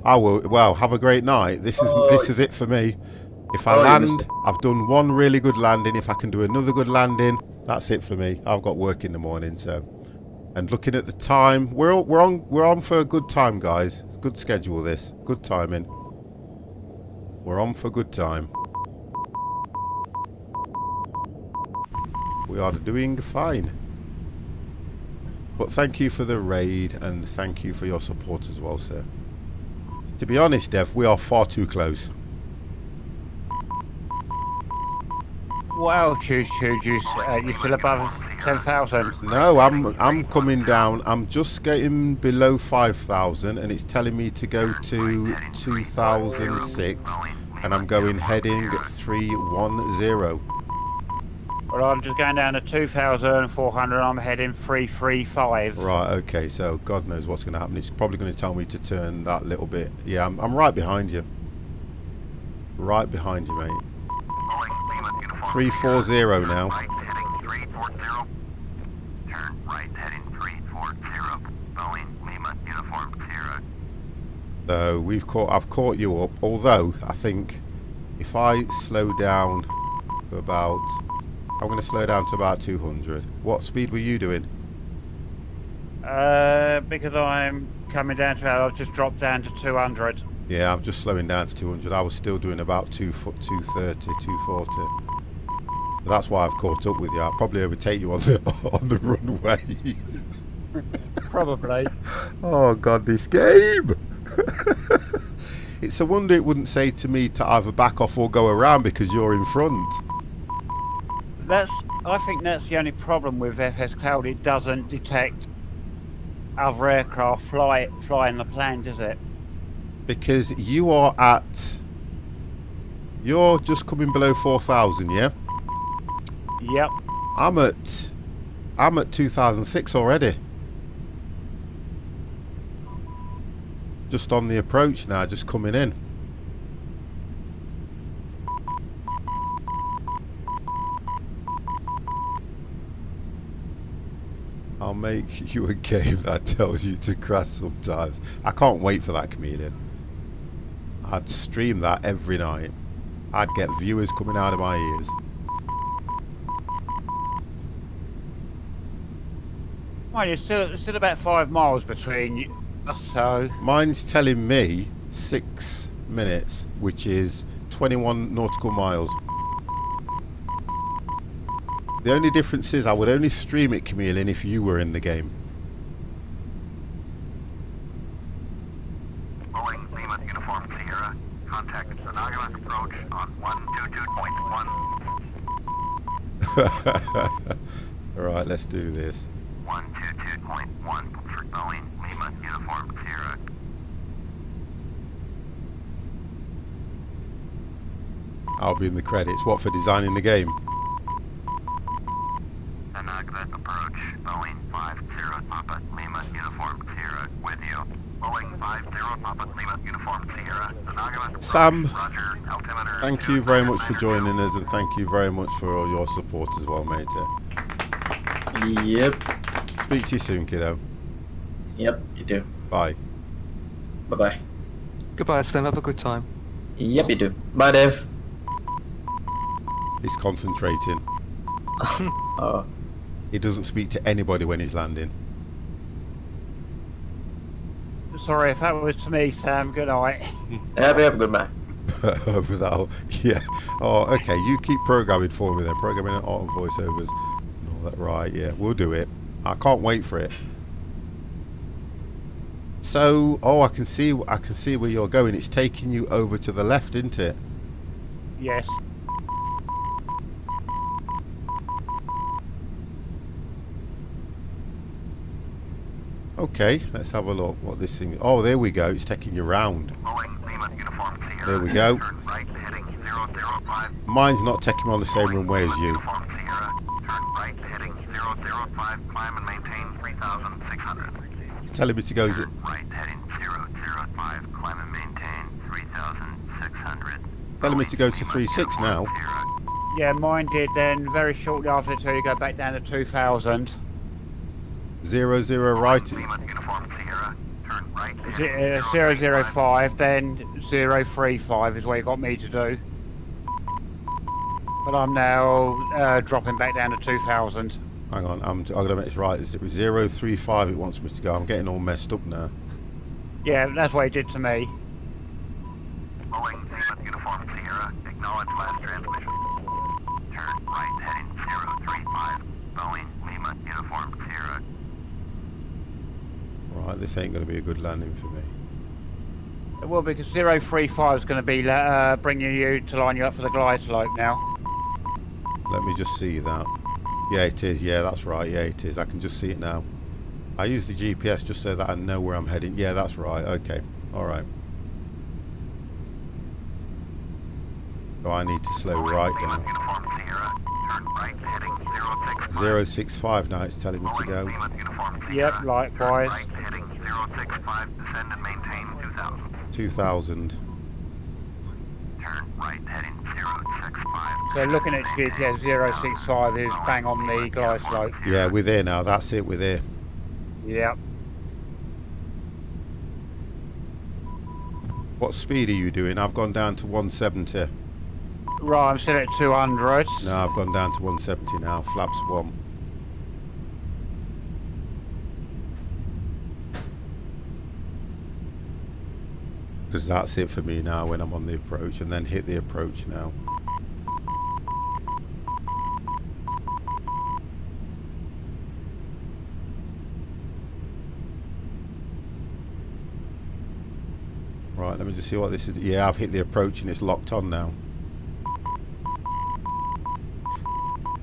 I will. Well, have a great night. This is it for me. If I land, I've done one really good landing. If I can do another good landing, that's it for me. I've got work in the morning, so. And looking at the time, we're on for a good time, guys. Good schedule. This good timing. We're on for good time. We are doing fine. But thank you for the raid and thank you for your support as well, sir. To be honest, Dev, we are far too close. What altitude you still above 10,000? No, I'm coming down. I'm just getting below 5,000, and it's telling me to go to 2006, and I'm heading 310. Well, I'm just going down to 2,400. I'm heading 335. Right. Okay. So God knows what's going to happen. It's probably going to tell me to turn that little bit. Yeah, I'm right behind you. Right behind you, mate. 340 now. Turn right, heading 340. Boeing Lima Uniform Sierra. So I've caught you up. Although I think if I slow down to about... I'm going to slow down to about 200. What speed were you doing? Because I'm coming down to... I've just dropped down to 200. Yeah, I'm just slowing down to 200. I was still doing about 230, 240. That's why I've caught up with you. I'll probably overtake you on the runway. Probably. Oh God, this game! It's a wonder it wouldn't say to me to either back off or go around because you're in front. I think that's the only problem with FS Cloud. It doesn't detect other aircraft flying the plane, does it? Because you're just coming below 4,000, yeah? Yep. I'm at 2006 already. Just on the approach now, just coming in. I'll make you a game that tells you to crash sometimes. I can't wait for that, Chameleon. I'd stream that every night. I'd get viewers coming out of my ears. Well, it's still about 5 miles between you, so... Mine's telling me 6 minutes, which is 21 nautical miles. The only difference is I would only stream it, Chameleon, if you were in the game. Boeing Lima Uniform Sierra. Contact Sonogama approach on 122.1. Alright, let's do this. 122.1 for Boeing Lima Uniform Sierra. I'll be in the credits. What, for designing the game? Sonogama approach. Boeing 50 Papa Lima Uniform Sierra with you. Boeing 50 Papa Lima Uniform Sierra. Sonogama. Sam, Roger. Altimeter. thank you very much for joining us, and thank you very much for all your support as well, mate. Yep. Speak to you soon, kiddo. Yep, you do. Bye. Bye-bye. Goodbye, Sam. Have a good time. Yep, you do. Bye, Dave. He's concentrating. Oh. He doesn't speak to anybody when he's landing. Sorry if that was to me, Sam. Good night. Yep, goodbye. Without, yeah. Oh, okay. You keep programming for me then. Programming and auto voiceovers. And all that. Right, yeah. We'll do it. I can't wait for it. So, oh, I can see where you're going. It's taking you over to the left, isn't it? Yes. Okay, let's have a look what this thing... Oh, there we go. It's taking you round. There we go. Mine's not taking me on the same runway as you. It's telling me to go... Telling me to go to 36 now. Yeah, mine did then very shortly after until you go back down to 2000. 00 right. 005, then 035 is what you got me to do. But I'm now dropping back down to 2000. Hang on, I'm gonna make it right. It's 035 it wants me to go. I'm getting all messed up now. Yeah, that's what it did to me. Boeing Lima Uniform Sierra, acknowledge last transmission. Turn right heading 035. Boeing Lima Uniform Sierra. Right, this ain't going to be a good landing for me. Well, because 035 is going to be bringing you to line you up for the glide slope now. Let me just see that. Yeah, it is. Yeah, that's right. Yeah, it is. I can just see it now. I use the GPS just so that I know where I'm heading. Yeah, that's right. Okay. All right. So I need to slow right down. 065 now it's telling me to go. Yep, likewise. 2000. So looking at GPS 065 is bang on the glide slope. Yeah, we're there now. That's it. We're there. Yep. What speed are you doing? I've gone down to 170. Right, I'm still at 200. No, I've gone down to 170 now. Flaps 1. Because that's it for me now when I'm on the approach, and then hit the approach now. Right, let me just see what this is. Yeah, I've hit the approach and it's locked on now.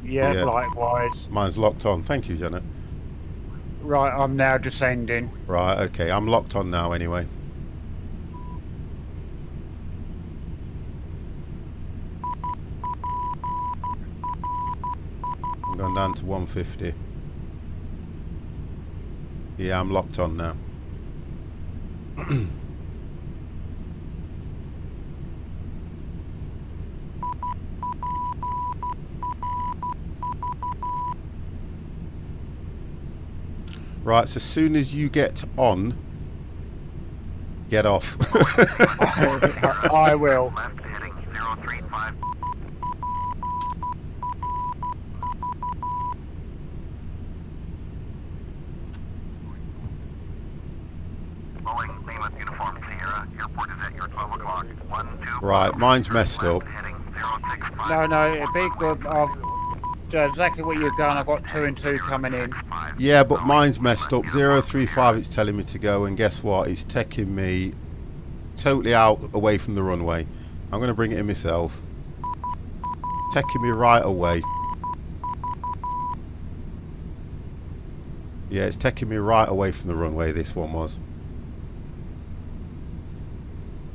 Yeah, likewise. Mine's locked on. Thank you, Jenna. Right, I'm now descending. Right, okay. I'm locked on now anyway. I'm going down to 150. Yeah, I'm locked on now. Right, so as soon as you get on, get off. I will. Left heading 035. Boeing, Lima, Uniform Sierra. Airport is at your 12 o'clock. 1, 2. Right, mine's messed up. Heading 065. No, it'd be good. I've done exactly what you've done. I've got 2 and 2 coming in. Yeah, but mine's messed up. 035 it's telling me to go, and guess what? It's taking me totally out away from the runway. I'm going to bring it in myself. Taking me right away. Yeah, it's taking me right away from the runway, this one was.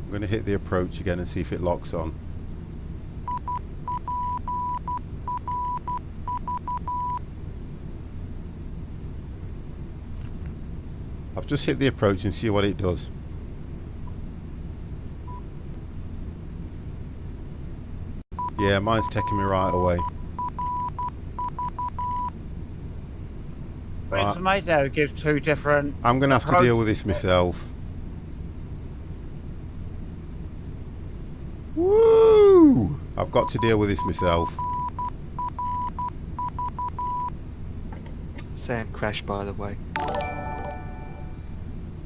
I'm going to hit the approach again and see if it locks on. I've just hit the approach and see what it does. Yeah, mine's taking me right away. But it's amazing how it gives 2 different... I'm going to have to deal with this myself. Woo! I've got to deal with this myself. Sam crashed, by the way.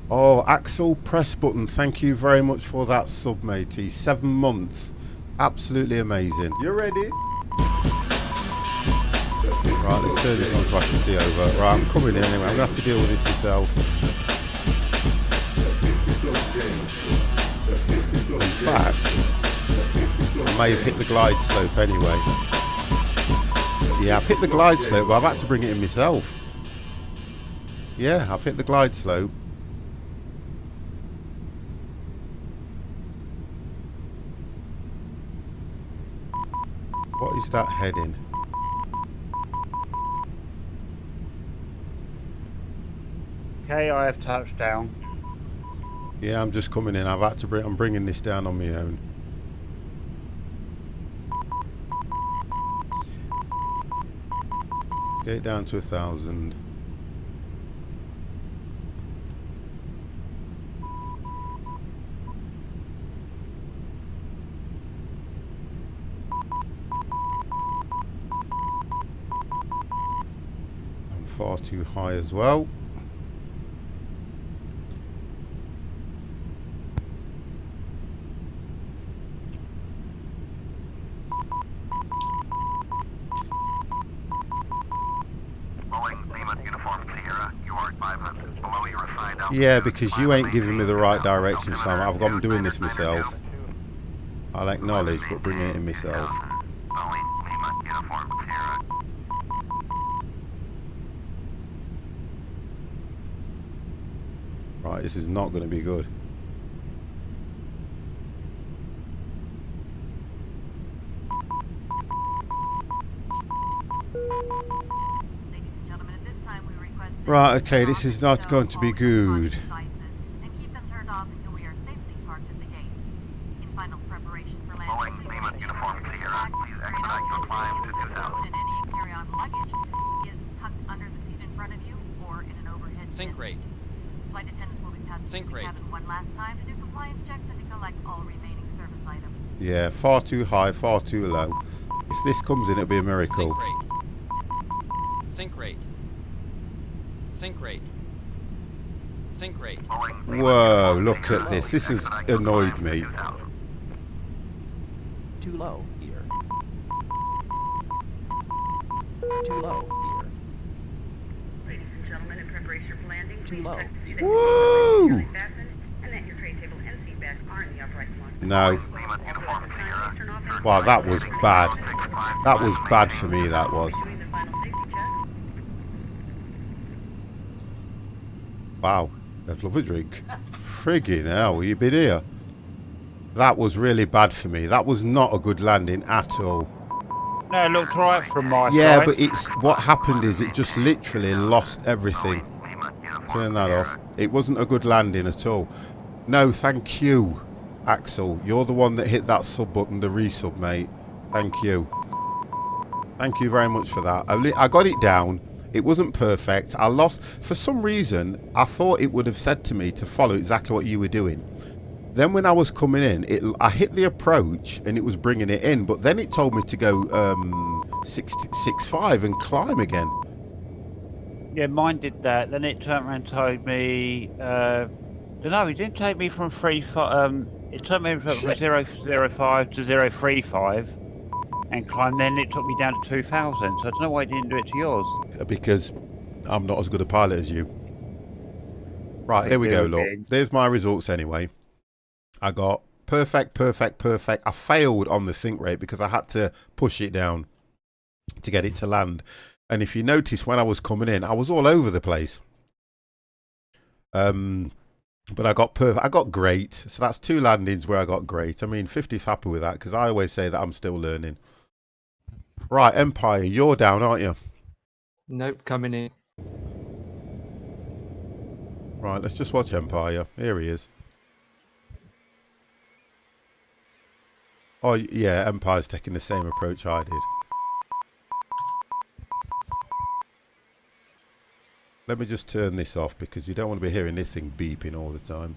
Oh, Axel press button. Thank you very much for that sub, matey. 7 months. Absolutely amazing. You ready? Right, let's turn this on so I can see over. Right, I'm coming in anyway. I'm going to have to deal with this myself. In fact, I may have hit the glide slope anyway. Yeah, I've hit the glide slope, but I've had to bring it in myself. Yeah, I've hit the glide slope. What is that heading? Okay, I have touched down. Yeah, I'm just coming in. I'm bringing this down on my own. Get it down to 1,000. I'm far too high as well. Yeah, because you ain't giving me the right direction, so I'm doing this myself. I'll acknowledge, but bringing it in myself. Right, this is not going to be good. Right, okay, this is not going to be good. And keep them turned off until we are safely parked at the gate. In final preparation for landing, Lima Uniform Sierra, please expedite your climb to 2000. and any carry-on luggage is tucked under the seat in front of you or in an overhead bin. Sync rate. Flight attendants will be passing Sync the rate. cabin one last time to do compliance checks and to collect all remaining service items. Yeah, far too high, far too low. If this comes in, it'll be a miracle. Sink rate. Sink rate. Sink rate. Whoa, look at this. This has annoyed me. Too low here. Too low here. Ladies and gentlemen, in preparation for landing, Too low. Woo! And that your tray table and seat backs are in the upright one. No. Wow, that was bad. That was bad for me, that was. Wow, I'd love a drink. Friggin' hell, you been here? That was really bad for me. That was not a good landing at all. No, it looked right from my side. Yeah, but it's what happened is it just literally lost everything. Turn that off. It wasn't a good landing at all. No, thank you, Axel. You're the one that hit that sub button, the resub, mate. Thank you. Thank you very much for that. I got it down. It wasn't perfect. I lost. For some reason, I thought it would have said to me to follow exactly what you were doing. Then when I was coming in, I hit the approach and it was bringing it in. But then it told me to go 6.5 and climb again. Yeah, mine did that. Then it turned around and told me... no, it didn't take me from 3.5... it took me from 0.05 to 0.35 and climbed. Then it took me down to 2,000. So I don't know why it didn't do it to yours. Because I'm not as good a pilot as you. Right, there we go, look. There's my results anyway. I got perfect, perfect, perfect. I failed on the sink rate because I had to push it down to get it to land. And if you notice, when I was coming in, I was all over the place. But I got perfect. I got great. So that's 2 landings where I got great. I mean, 50's happy with that because I always say that I'm still learning. Right, Empire, you're down, aren't you? Nope, coming in. Right, let's just watch Empire. Here he is. Oh, yeah, Empire's taking the same approach I did. Let me just turn this off because you don't want to be hearing this thing beeping all the time.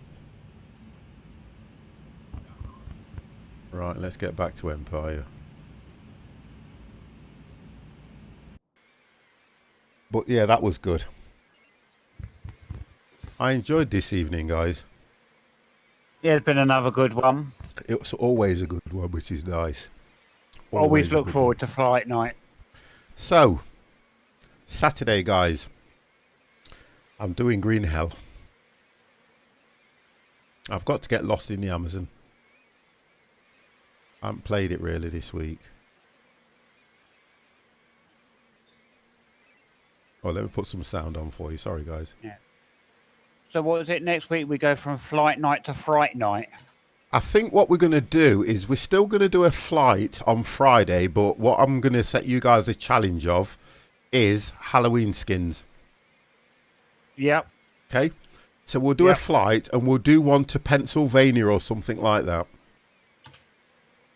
Right, let's get back to Empire. But yeah, that was good. I enjoyed this evening, guys. Yeah, it's been another good one. It's always a good one, which is nice. Always look forward to flight night. So, Saturday, guys. I'm doing Green Hell. I've got to get lost in the Amazon. I haven't played it really this week. Oh, let me put some sound on for you. Sorry, guys. Yeah. So what is it next week? We go from flight night to fright night. I think what we're going to do is we're still going to do a flight on Friday, but what I'm going to set you guys a challenge of is Halloween skins. Yep. Okay. So we'll do a flight and we'll do one to Pennsylvania or something like that.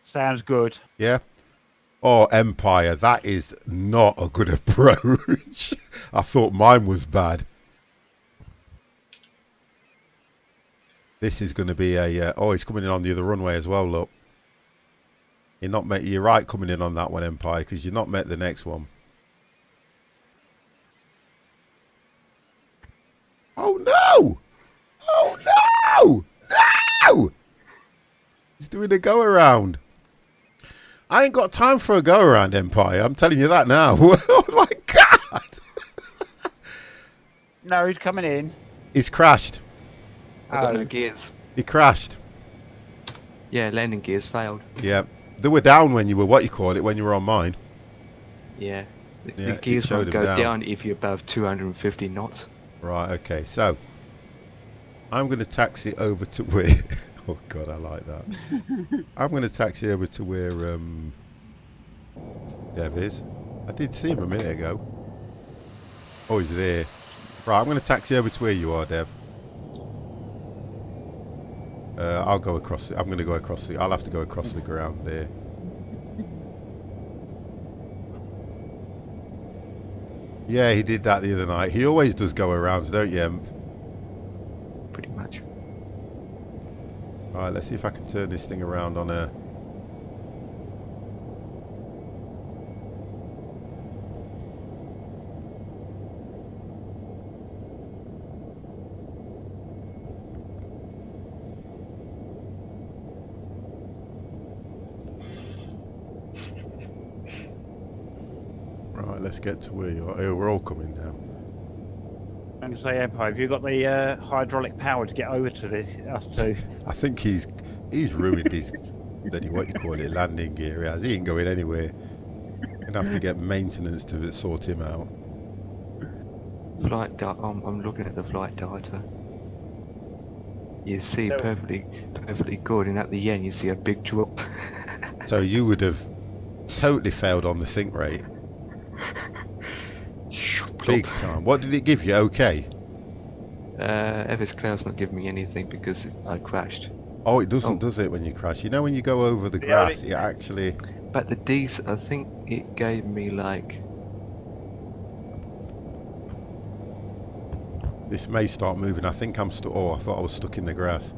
Sounds good. Yeah. Oh, Empire, that is not a good approach. I thought mine was bad. This is going to be a... oh, he's coming in on the other runway as well, look. You're right coming in on that one, Empire, because you're not met the next one. Oh, no! Oh, no! No! He's doing a go-around. I ain't got time for a go-around, Empire. I'm telling you that now. Oh, my God! No, he's coming in. He's crashed. I got no gears. He crashed. Yeah, landing gears failed. Yeah. They were down when you were, when you were on mine. Yeah. The gears won't go down if you're above 250 knots. Right, okay. So, I'm going to taxi over to where... oh, God, I like that. I'm going to taxi over to where Dev is. I did see him a minute ago. Oh, he's there. Right, I'm going to taxi over to where you are, Dev. I'll go across. I'm going to go across I'll have to go across the ground there. Yeah, he did that the other night. He always does go arounds, don't you, Emp? Pretty much. Alright, let's see if I can turn this thing around on a Right, let's get to where you are. Oh, we're all coming now. I'm going to say, Empire, have you got the hydraulic power to get over to us two? I think he's ruined his what you call it, landing gear. He ain't going anywhere. Gonna have to get maintenance to sort him out. I'm looking at the flight data. You see perfectly good, and at the end you see a big drop. So you would have totally failed on the sink rate. Big time. What did it give you? Okay. FS Cloud's not giving me anything because I crashed. Oh, it doesn't, does it, when you crash? You know, when you go over the grass, it actually... But the D's, I think it gave me like... This may start moving. I think I'm stuck. Oh, I thought I was stuck in the grass.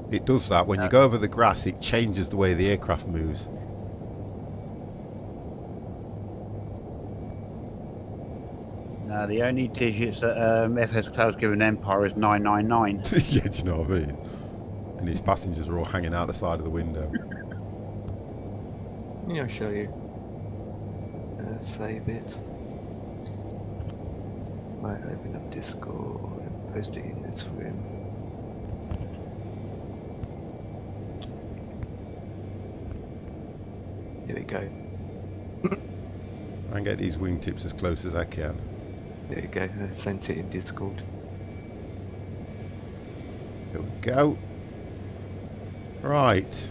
It does that. When you go over the grass, it changes the way the aircraft moves. No, the only digits that FS Cloud's given Empire is 999. Yeah, do you know what I mean? And his passengers are all hanging out the side of the window. Yeah, I'll show you. Save it. Might open up Discord and post it in this room. Here we go. And get these wingtips as close as I can. There you go, I sent it in Discord. Here we go. Right.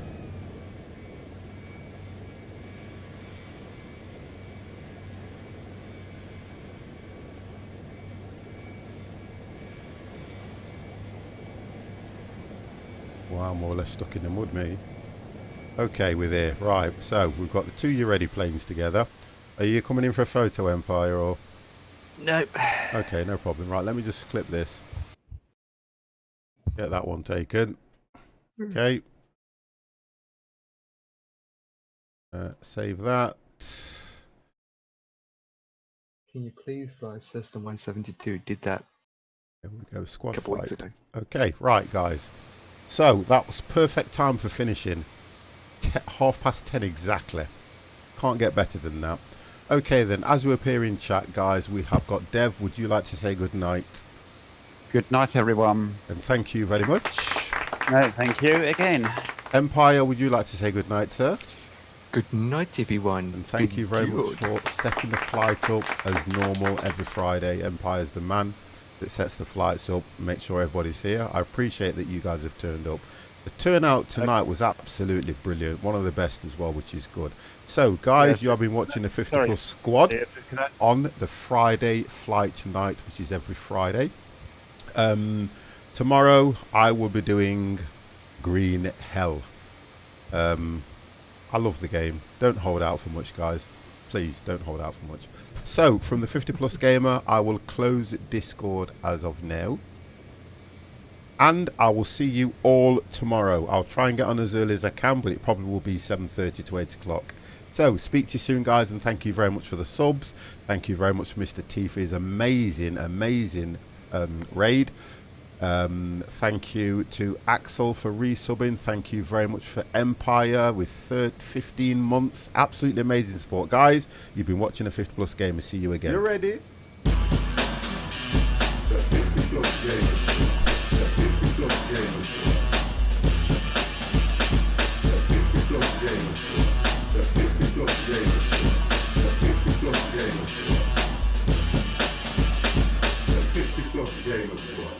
Wow, more or less stuck in the mud, me. Okay, we're there. Right, so we've got the two Yah-Ready planes together. Are you coming in for a photo, Empire, or...? Nope. Okay, no problem. Right, let me just clip this. Get that one taken. Okay. Save that. Can you please fly Cessna 172? Did that. There we go, squad couple flight. weeks ago. Okay, right, guys. So that was perfect time for finishing. 10:30 exactly. Can't get better than that. Okay then, as we appear in chat, guys, we have got Dev. Would you like to say good night? Good night, everyone. And thank you very much. No, thank you again. Empire, would you like to say good night, sir? Good night, everyone. And thank you very much for setting the flight up as normal every Friday. Empire's the man that sets the flights up, make sure everybody's here. I appreciate that you guys have turned up. The turnout tonight was absolutely brilliant. One of the best as well, which is good. So, guys, you have been watching the 50 Plus Squad on the Friday flight tonight, which is every Friday. Tomorrow, I will be doing Green Hell. I love the game. Don't hold out for much, guys. Please, don't hold out for much. So, from the 50 Plus Gamer, I will close Discord as of now. And I will see you all tomorrow. I'll try and get on as early as I can, but it probably will be 7:30 to 8 o'clock. So, speak to you soon, guys, and thank you very much for the subs. Thank you very much for Mr. T for his amazing raid. Thank you to Axel for resubbing. Thank you very much for Empire with 15 months. Absolutely amazing support. Guys, you've been watching a 50 Plus Gamer. See you again. You ready? The 50 Plus Gamer. The 50 Plus Gamer. The 50 Plus Gamer. The 50 Plus Gamer. The 50 Plus Gamer. The 50 Plus Gamer Squad.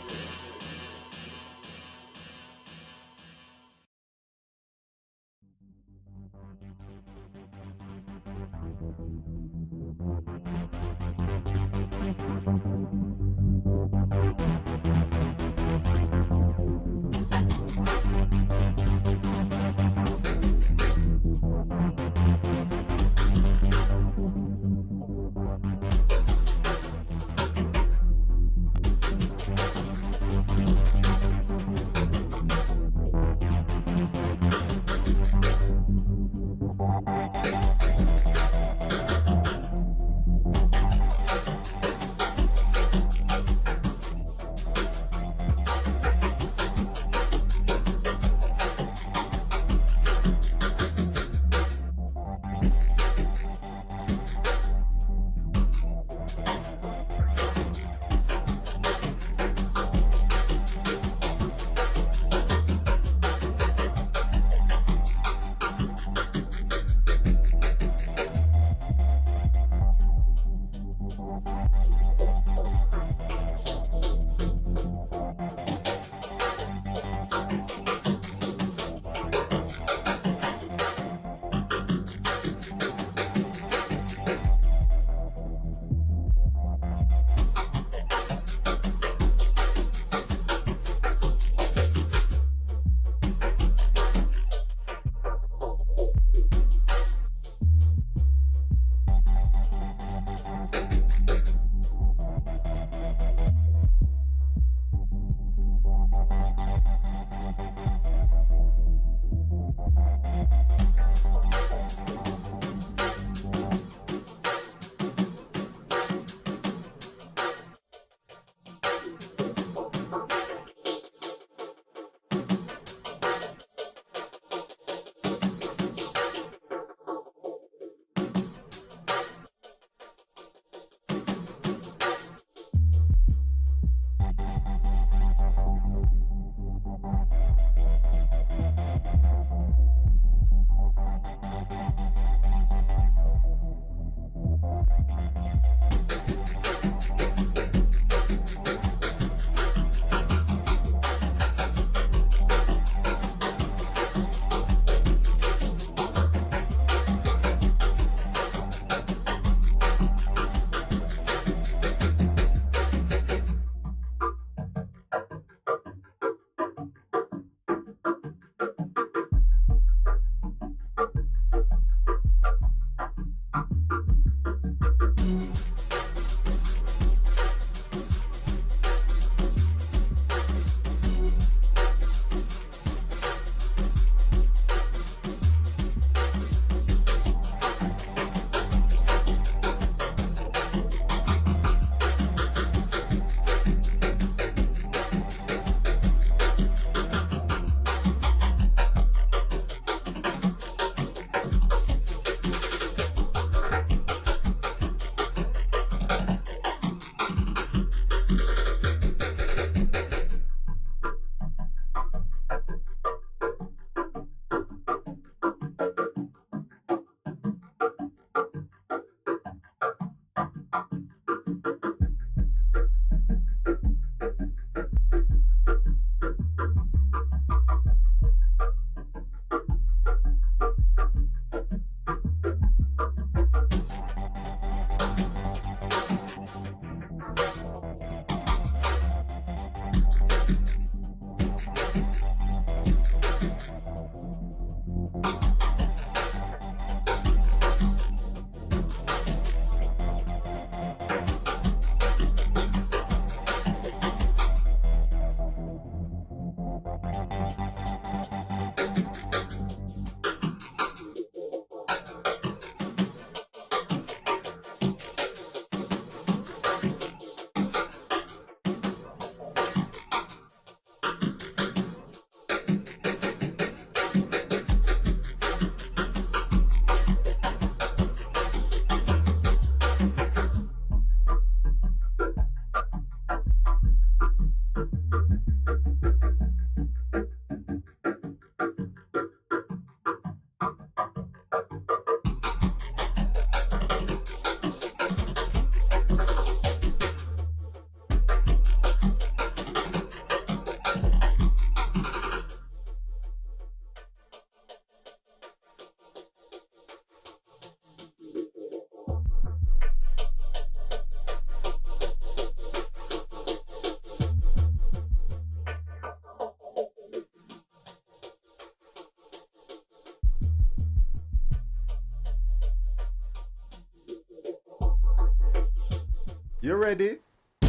You ready? The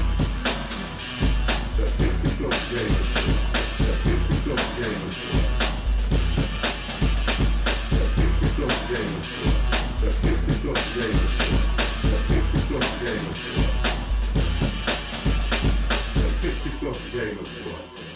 50 plus gamers. The 50 plus gamers. The 50 plus gamers. The 50 plus gamers. The 50 plus gamers. The 50 plus gamers.